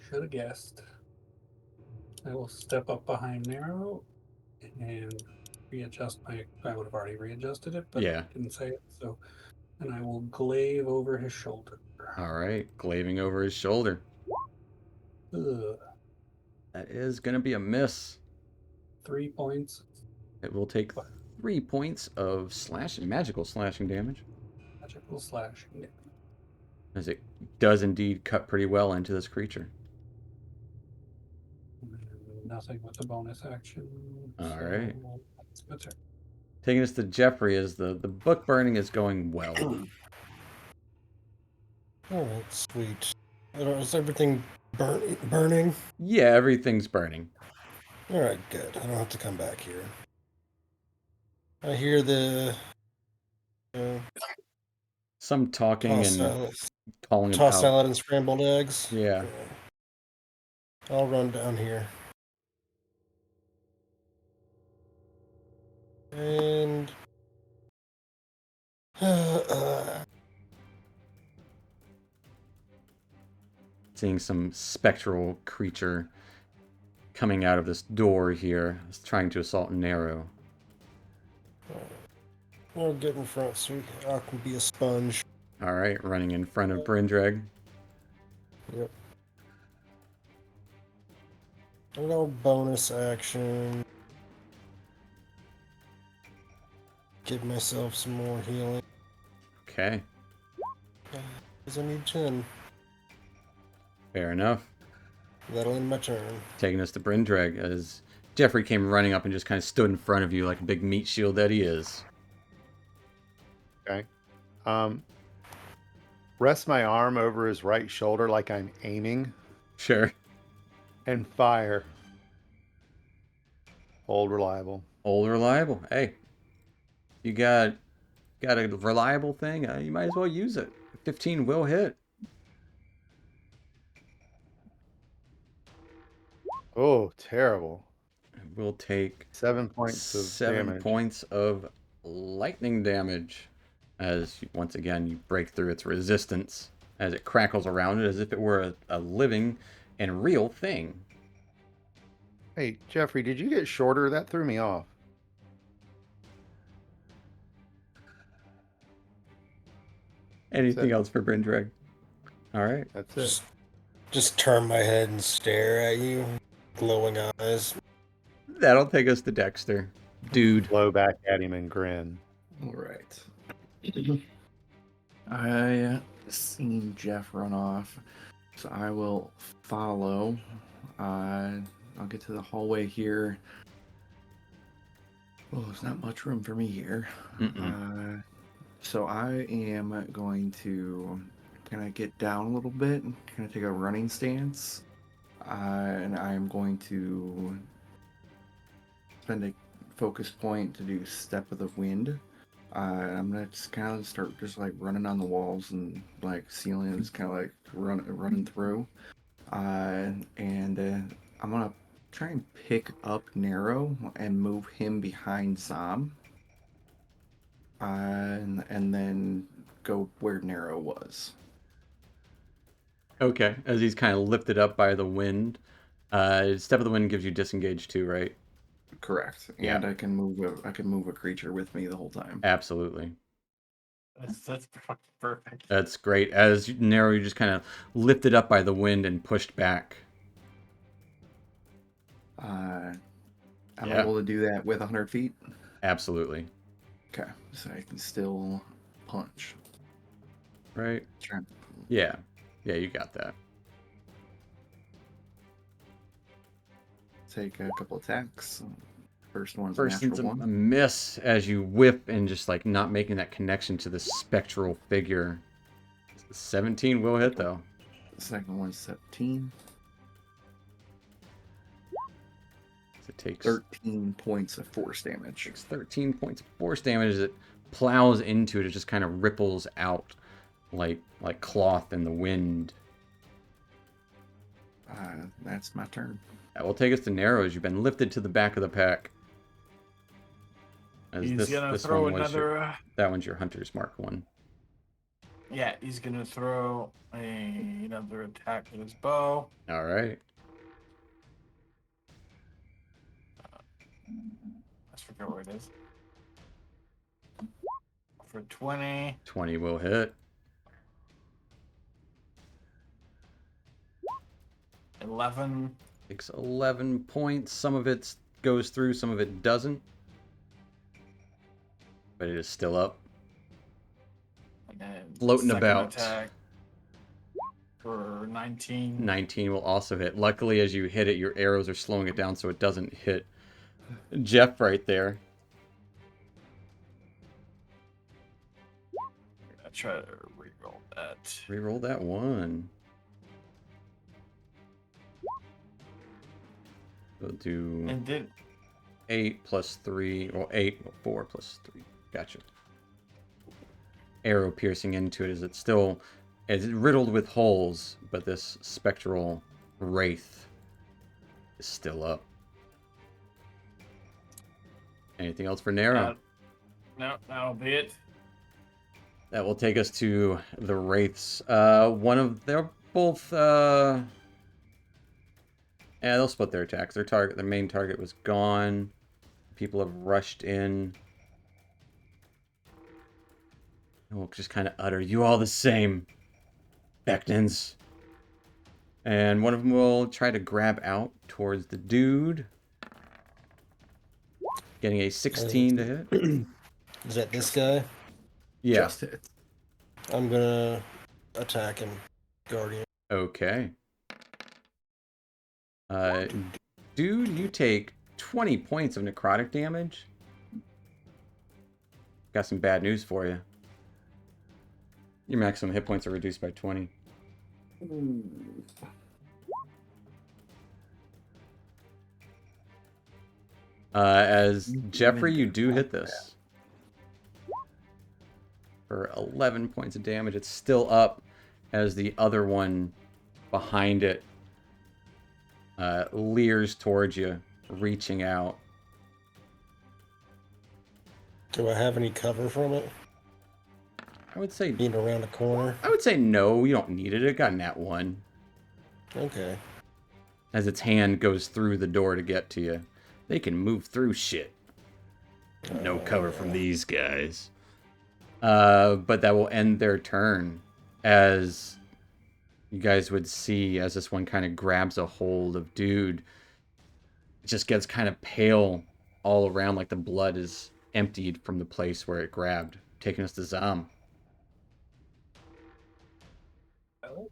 Should have guessed. I will step up behind Nero and readjust my. I would have already readjusted it, but Yeah. I didn't say it. So, and I will glaive over his shoulder. All right, glaving over his shoulder. Ugh. That is going to be a miss. 3 points. It will take 3 points of magical slashing damage. Magical slashing. As it does indeed cut pretty well into this creature. Nothing with the bonus action. All right. That's my turn. Taking us to Jeffrey as the book burning is going well. All right, sweet. Is everything burning? Yeah, everything's burning. All right, good. I don't have to come back here. I hear the Some talking toss and salad, calling toss about. salad and scrambled eggs. Yeah. I'll run down here. And Seeing some spectral creature coming out of this door here, trying to assault Nero. I'll get in front so I can be a sponge. All right, running in front of Brindrag. Yep. A little bonus action. Give myself some more healing. Okay, Because I need 10. fair enough. That'll end my turn. Taking us to Brindrag as Jeffrey came running up and just kind of stood in front of you like a big meat shield that he is. Okay. Rest my arm over his right shoulder like I'm aiming Sure. and fire. Hold reliable. Old reliable. Hey, you got a reliable thing, you might as well use it. 15 will hit. Oh, terrible. We'll take 7 points of 7 damage. points of lightning damage as once again you break through its resistance as it crackles around it as if it were a living and real thing. Hey, Jeffrey, did you get shorter? That threw me off. Anything it. else for Brindrag? All right. That's it. Just turn my head and stare at you. Glowing eyes. That'll take us to Dexter. Dude. Blow back at him and grin. All right. I seen Jeff run off, so I will follow. I'll get to the hallway here. Oh, there's not much room for me here. Mm-mm. So I am going to kind of get down a little bit, kind of take a running stance, and I am going to spend a focus point to do Step of the Wind. I'm gonna just kind of start just like running on the walls and like ceilings, kind of like running through. And I'm gonna try and pick up Nero and move him behind Zom. And then go where Nero was. Okay, as he's kind of lifted up by the wind. Step of the Wind gives you disengage too, right? Correct. Yeah, And I can move a creature with me the whole time. absolutely. That's fucking perfect. That's great. As Nero, you just kind of lifted up by the wind and pushed back. I'm Yeah, able to do that with 100 feet. absolutely. Okay, so I can still punch. Right? Try. Yeah. Yeah, you got that. Take a couple attacks. First one's a First one's natural a one. miss as you whip and just like not making that connection to the spectral figure. 17 will hit though. The second one's 17. It takes 13 points of force damage. 13 points of force damage as it plows into it. It just kind of ripples out like cloth in the wind. That's my turn. That will take us to Narrow as you've been lifted to the back of the pack. As He's gonna this throw one was another. that one's your Hunter's Mark one. Yeah, he's gonna throw another attack with his bow. All right. I forget where it is. For 20. 20 will hit. 11. Takes 11 points. Some of it goes through, some of it doesn't. But it is still up. And then Floating second about. attack for 19. 19 will also hit. Luckily, as you hit it, your arrows are slowing it down so it doesn't hit Jeff right there. I try to reroll that. Reroll that one. We'll do And then 8 plus 3, or 8, 4 plus 3. Gotcha. Arrow piercing into it as it's riddled with holes, but this spectral wraith is still up. Anything else for Nero? no, that'll be it. That will take us to the wraiths. They're both yeah, they'll split their attacks. Their main target was gone. People have rushed in. And we'll just kind of utter, "You all the same, Vecnans." And one of them will try to grab out towards the dude. Getting a 16 to hit. Is that this guy? Yeah. Just hit. I'm gonna attack him, Guardian. Okay. Dude, you take 20 points of necrotic damage. Got some bad news for you. Your maximum hit points are reduced by 20. As Jeffrey, you do hit this. For 11 points of damage. It's still up as the other one behind it leers towards you, reaching out. Do I have any cover from it? I would say Being around the corner? no, you don't need it. It got nat 1. Okay. As its hand goes through the door to get to you. They can move through shit. No cover from these guys. But that will end their turn. As you guys would see, as this one kind of grabs a hold of dude, it just gets kind of pale all around, like the blood is emptied from the place where it grabbed. taking us to Zom. Well,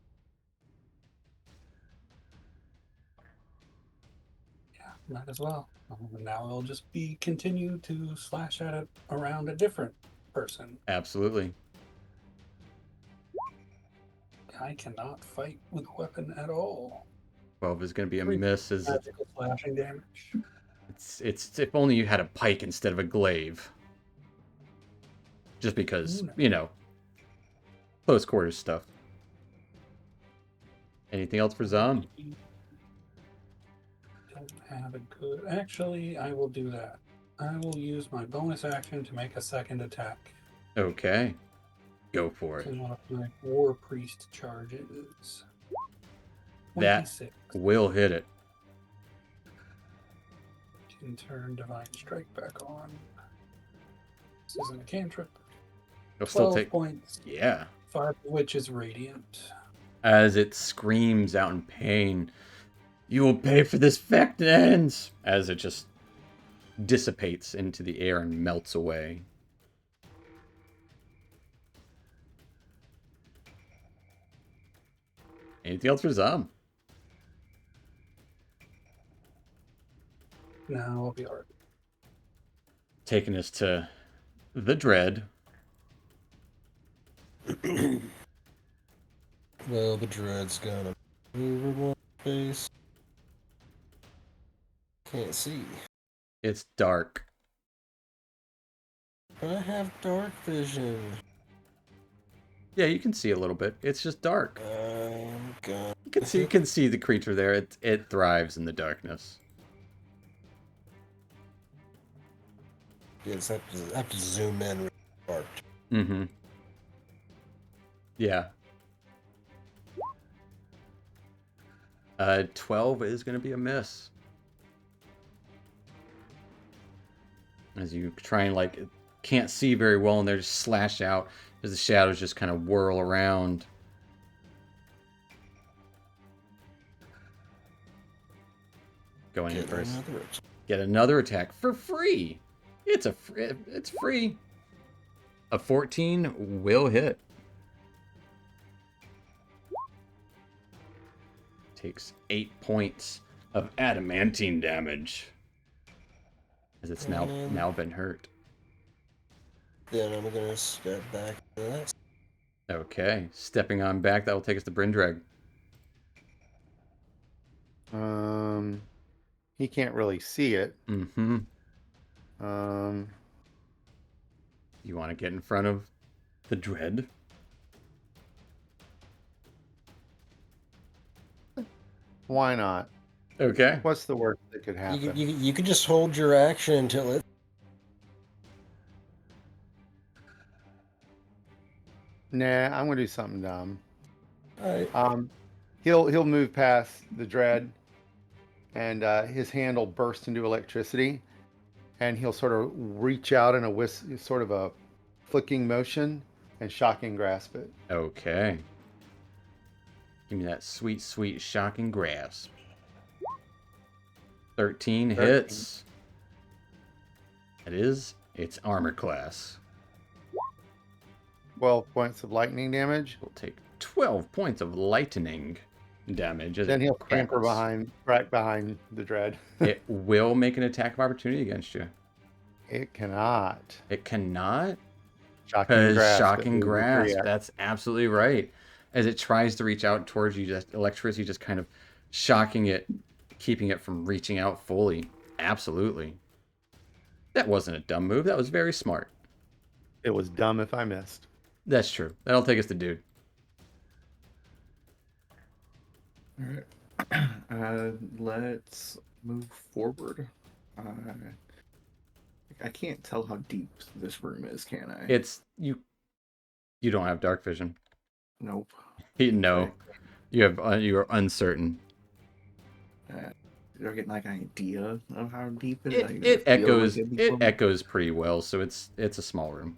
yeah, might as well. Now I'll just be continue to slash at it around a different person. Absolutely. I cannot fight with a weapon at all. 12 is going to be a 3 miss. As magical slashing damage. it's if only you had a pike instead of a glaive. Just because, close quarters stuff. Anything else for Zom? Don't have a good. Actually, I will do that. I will use my bonus action to make a second attack. Okay. Go for it. To one of my War Priest charges. That 26. will hit it. Can turn Divine Strike back on. This isn't a cantrip. It'll still 12 take. points. Yeah. 5 of which is radiant. As it screams out in pain, "You will pay for this, Vecna!" As it just dissipates into the air and melts away. Anything else for Zom? No, I'll be alright. Taking us to the Dread. Well, the dread's gonna move one space. Can't see. It's dark. I have dark vision. Yeah, you can see a little bit. It's just dark. I'm gonna. You can see the creature there. It thrives in the darkness. Yes, I have to zoom in really hard. Mm-hmm. Yeah. 12 is going to be a miss. As you try and can't see very well, and they're just slash out as the shadows just kind of whirl around. Going in first. Get another attack for free. It's free. A 14 will hit. Takes 8 points of adamantine damage. As it's now been hurt. Then I'm gonna step back to that. Okay, stepping on back, that will take us to Brindrag. He can't really see it. Mm-hmm. Um, You want to get in front of the Dread? why not? Okay. What's the worst that could happen? You could just hold your action until it. Nah, I'm gonna do something dumb. All right. He'll move past the Dread, and his hand will burst into electricity, and he'll sort of reach out in a sort of a flicking motion, and shocking grasp it. Okay. Give me that sweet, sweet shocking grasp. 13 hits. It's armor class. 12 points of lightning damage. We'll take 12 points of lightning damage. As Then it he'll scamper crackles. right behind the Dread. It will make an attack of opportunity against you. It cannot. It cannot? Shocking Because grasp. shocking It moves grasp. 3x. That's absolutely right. As it tries to reach out towards you, just electricity just kind of shocking it, keeping it from reaching out fully. Absolutely. That wasn't a dumb move. That was very smart. It was dumb if I missed. That's true. That'll take us to Dude. All right. Let's move forward. I can't tell how deep this room is, can I? It's you. You don't have dark vision. Nope. No, Okay. you have. You are uncertain. Do I get like an idea of how deep it is? Like, It does feel echoes. like it'd be It close? echoes pretty well. So it's a small room.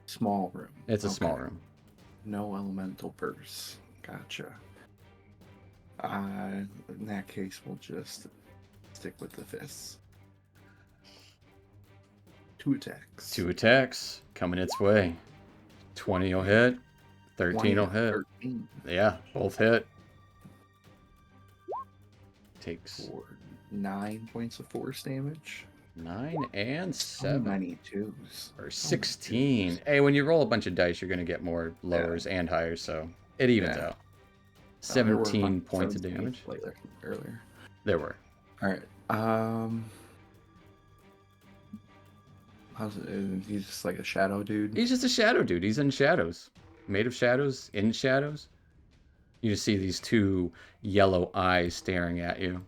Small room. It's a Okay. small room. No elemental bursts. Gotcha. In that case, we'll just stick with the fists. 2 attacks. 2 attacks coming its way. 20 will hit. 13 will hit. 13 Yeah, both hit. Takes for 9 points of force damage. 9 and Oh, 7. 92s. Or Oh, 16. goodness. Hey, when you roll a bunch of dice, you're going to get more lowers and highers, so it evens Yeah. out. There were 17 points of 17 damage. earlier. There were. All right. How's it? He's just like a shadow dude. He's just a shadow dude. He's in shadows. Made of shadows, in shadows. You just see these 2 yellow eyes staring at you.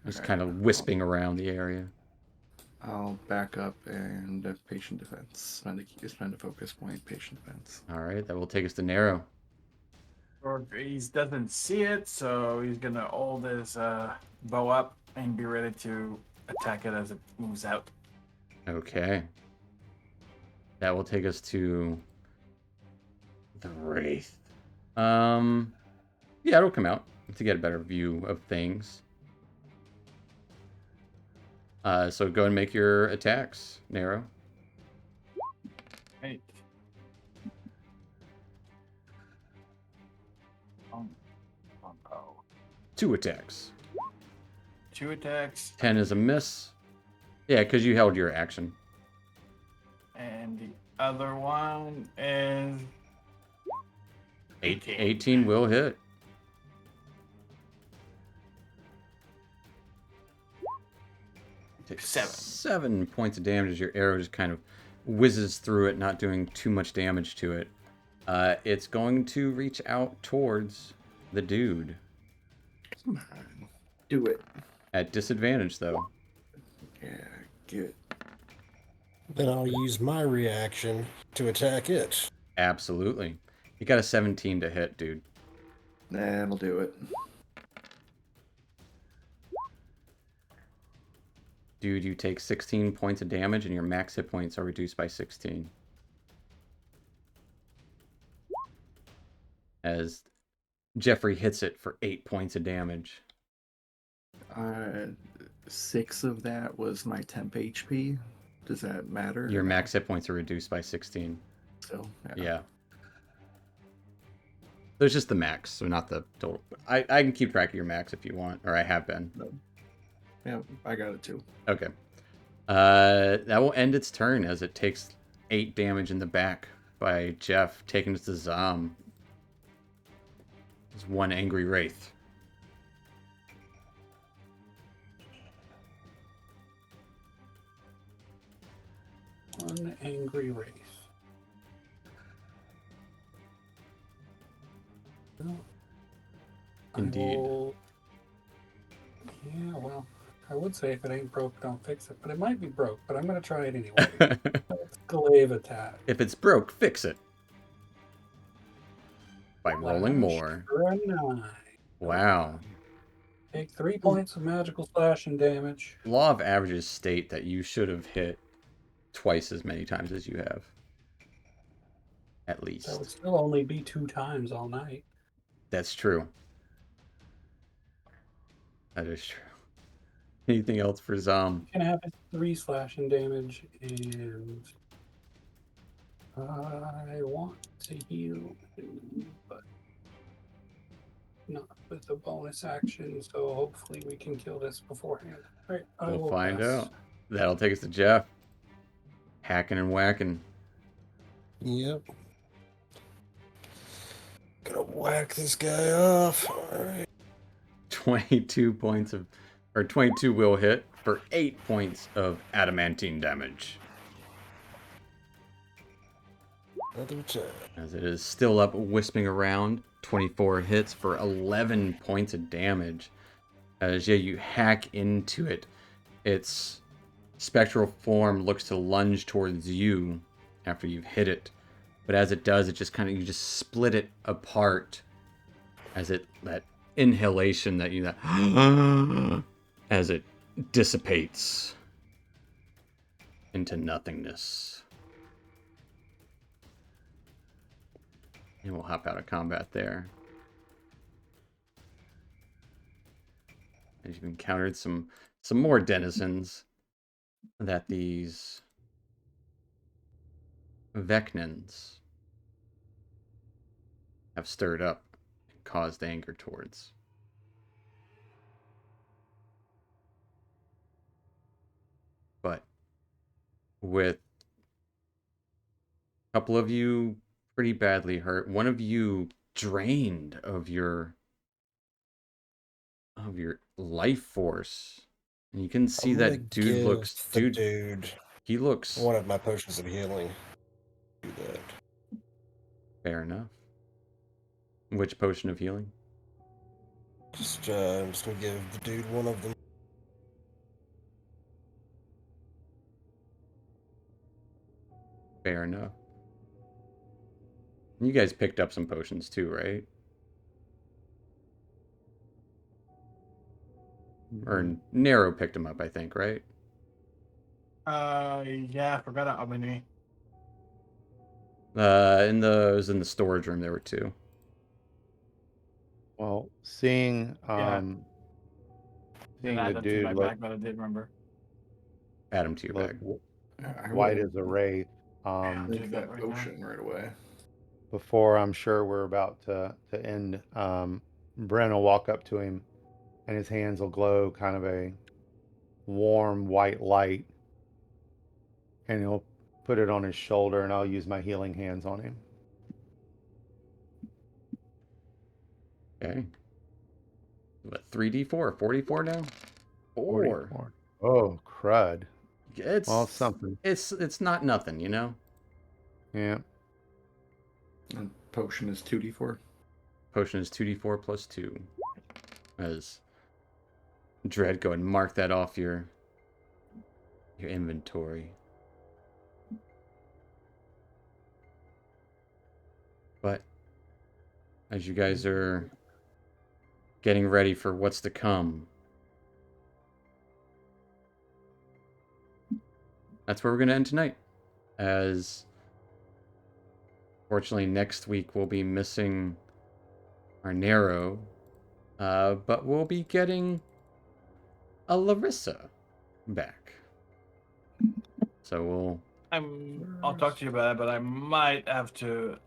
Just Alright, kind of wisping around the area. I'll back up and patient defense. Spend a focus point. Patient defense. All right, that will take us to Narrow. Or he doesn't see it, so he's gonna hold his bow up and be ready to attack it as it moves out. Okay. That will take us to the Wraith. Yeah, it'll come out to get a better view of things. So go and make your attacks, Narrow. Right. Oh. 2 attacks. 2 attacks, 10 is a miss. Yeah, because you held your action. and the other one is 18 will hit. Take 7 points of damage as your arrow just kind of whizzes through it, not doing too much damage to it. It's going to reach out towards the dude. Come on, do it. At disadvantage, though. Yeah, good. Then I'll use my reaction to attack it. Absolutely. You got a 17 to hit, dude. That'll do it. Dude, you take 16 points of damage and your max hit points are reduced by 16. As Jeffrey hits it for 8 points of damage. 6 of that was my temp HP. Does that matter? Your max hit points are reduced by 16. So Yeah. There's just the max, so not the total. I can keep track of your max if you want, or I have been. Yeah, I got it too. Okay. That will end its turn as it takes 8 damage in the back by Jeff, taking it to Zom. There's 1 angry wraith. One angry wraith. Well, Indeed. Yeah, well, I would say if it ain't broke, don't fix it. But it might be broke, but I'm going to try it anyway. It's glaive attack. If it's broke, fix it. By rolling more. Sure enough. Wow. Take 3 points of magical slashing damage. Law of averages state that you should have hit twice as many times as you have. At least. That would still only be 2 times all night. That's true. That is true. Anything else for Zom? Can have 3 slashing damage, and I want to heal, but not with a bonus action. So hopefully we can kill this beforehand. All right, I We'll will find pass. out. That'll take us to Jeff. Hacking and whacking. Yep. Gonna whack this guy off. Alright. 22 points of, or 22 will hit for 8 points of adamantine damage. Another attack. As it is still up, wisping around. 24 hits for 11 points of damage. As you hack into it, its spectral form looks to lunge towards you after you've hit it. But as it does, it just kind of, you just split it apart as it, that inhalation that you, that, as it dissipates into nothingness. And we'll hop out of combat there. As you've encountered some more denizens that these Vecnans have stirred up and caused anger towards. But with a couple of you pretty badly hurt, one of you drained of your life force. And you can see I'm gonna that dude give looks the dude he looks one of my potions of healing. Do that. fair enough. Which potion of healing? I'm just gonna give the dude one of them. Fair enough. You guys picked up some potions too, right? Or Nero picked them up, I think, right? Yeah, I forgot how many. It was in the storage room. There were two. Well, seeing Yeah. Didn't seeing the add them to dude my look bag, but I did remember. Add them to your look bag. I white will as a ray, do drink that that right now. potion right away. before I'm sure we're about to end, Bren will walk up to him, and his hands will glow kind of a warm white light, and he'll put it on his shoulder, and I'll use my healing hands on him. Okay. What, 3d4? 44 now? 4. 44. Oh, crud. Well, It's something. it's not nothing, you know? Yeah. And potion is 2d4. Potion is 2d4 plus 2. As Dread, go and mark that off your inventory. But as you guys are getting ready for what's to come, that's where we're going to end tonight. As fortunately next week we'll be missing our Nero, but we'll be getting a Larissa back. So I'll talk to you about it, but I might have to.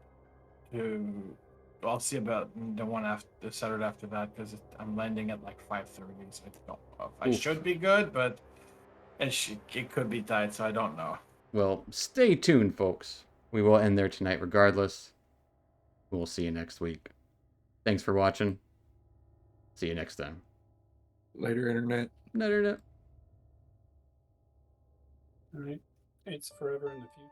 I'll see about the one after the Saturday after that because I'm landing at like 5:30. So I don't know if I Oof. should be good, but it could be tight. So I don't know. Well, stay tuned, folks. We will end there tonight regardless. We'll see you next week. Thanks for watching. See you next time. Later, internet. Night, internet. All right. It's forever in the future.